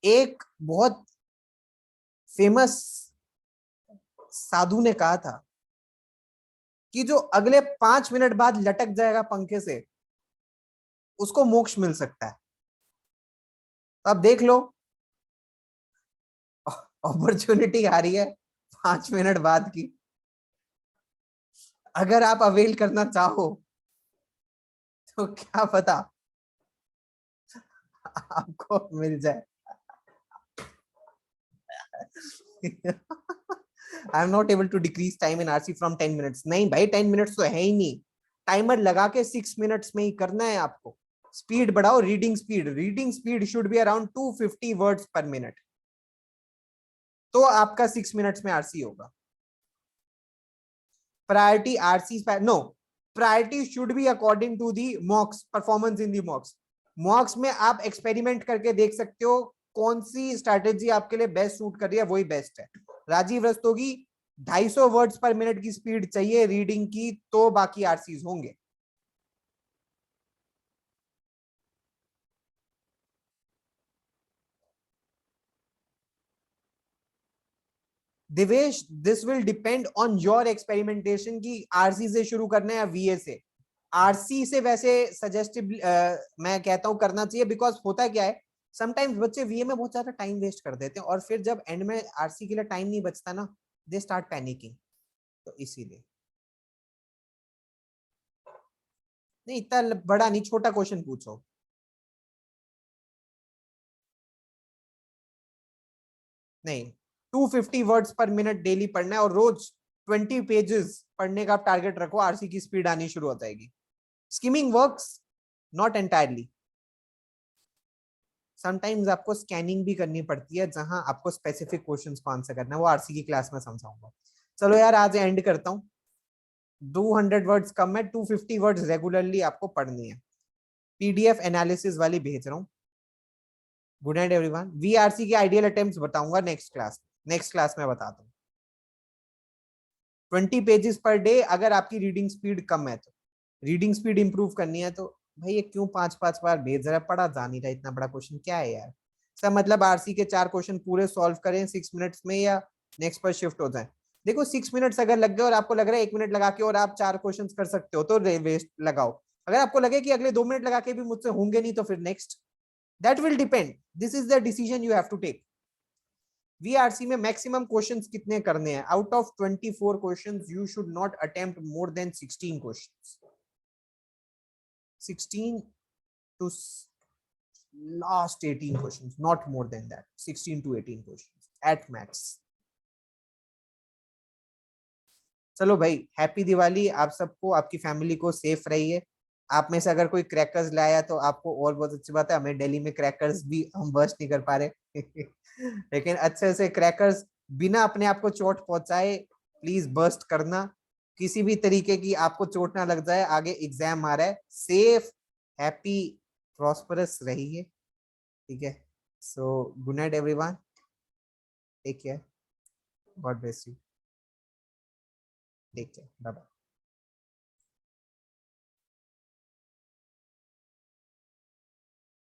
एक बहुत फेमस साधु ने कहा था कि जो अगले 5 मिनट बाद लटक जाएगा पंखे से, उसको मोक्ष मिल सकता है। तो अब देख लो, अपॉर्चुनिटी आ रही है 5 मिनट बाद की, अगर आप अवेल करना चाहो तो क्या पता आपको मिल जाए। I am not able to decrease time in RC from 10 minutes. नहीं भाई 10 मिनट्स तो है ही नहीं, टाइमर लगा के 6 मिनट्स में ही करना है आपको। स्पीड बढ़ाओ, reading speed should be around 250 words per minute, तो आपका 6 मिनट्स में आरसी होगा। Priority RC no, priority should be according to the mocks, performance in the mocks. Mocks में आप एक्सपेरिमेंट करके देख सकते हो कौन सी स्ट्रैटेजी आपके लिए बेस्ट सूट कर रही है, वही बेस्ट है। Rajiv Rastogi 250 words per minute की स्पीड चाहिए रीडिंग की, तो बाकी आरसीज होंगे। Divesh this will depend on your experimentation की आरसी से शुरू करना है या वीए से। आरसी से वैसे सजेस्टिव मैं कहता हूं करना चाहिए, बिकॉज होता क्या है समटाइम्स बच्चे वीए में बहुत ज्यादा टाइम वेस्ट कर देते हैं, और फिर जब एंड में आरसी के लिए टाइम नहीं बचता ना, दे स्टार्ट पैनिकिंग। तो इसीलिए नहीं, इतना बड़ा नहीं, छोटा क्वेश्चन पूछो। नहीं, 250 वर्ड्स पर मिनट डेली पढ़ना है, और रोज 20 पेजेस पढ़ने का आप टारगेट रखो, आरसी की स्पीड आनी शुरू हो जाएगी। Skimming works not entirely, sometimes आपको स्कैनिंग भी करनी पड़ती है, जहां आपको स्पेसिफिक क्वेश्चंस को आंसर करना है, वो आरसी की क्लास में समझाऊंगा। चलो यार आज एंड करता हूँ। 200 वर्ड्स कम है, 250 वर्ड्स रेगुलरली आपको पढ़नी है। पीडीएफ एनालिसिस वाली भेज रहा हूँ। Good night everyone. वीआरसी के आइडियल अटेम्प्ट्स बताऊंगा नेक्स्ट क्लास में बताता हूँ। 20 पेजेस पर डे, अगर आपकी रीडिंग स्पीड कम है तो, रीडिंग स्पीड इंप्रूव करनी है तो भाई ये क्यों 5-5 बार भेज रहा है, पढ़ा जा नहीं रहा, इतना बड़ा क्वेश्चन क्या है यार। सर मतलब आरसी के 4 क्वेश्चन पूरे सॉल्व करें 6 मिनट्स में, या नेक्स्ट पर शिफ्ट हो जाए। देखो 6 मिनट्स अगर लग गए और आपको लग रहा है 1 मिनट लगा के और आप 4 क्वेश्चन कर सकते हो, तो वेस्ट लगाओ। अगर आपको लगे कि अगले 2 मिनट लगा के भी मुझसे होंगे नहीं, तो फिर next, that will depend, this is the decision you have to take. VRC में मैक्सिमम क्वेश्चंस कितने करने हैं? Out of 24 questions you should not attempt more than 16 questions. 16 to last 18 questions, not more than that, 16 to 18 questions at max. चलो भाई, happy Diwali आप सबको, आपकी family को, सेफ रहिए। आप में से अगर कोई क्रैकर्स लाया तो आपको और बहुत अच्छी बात है, हमें दिल्ली में क्रैकर्स भी हम बर्स्ट नहीं कर पा रहे। लेकिन अच्छे से क्रैकर्स बिना अपने आप को चोट पहुंचाए प्लीज बर्स्ट करना, किसी भी तरीके की आपको चोट ना लग जाए, आगे एग्जाम आ रहा है। सेफ, हैप्पी, प्रॉस्परस रहिए, ठीक है। So good night everyone, take care, God bless you, take care, bye bye.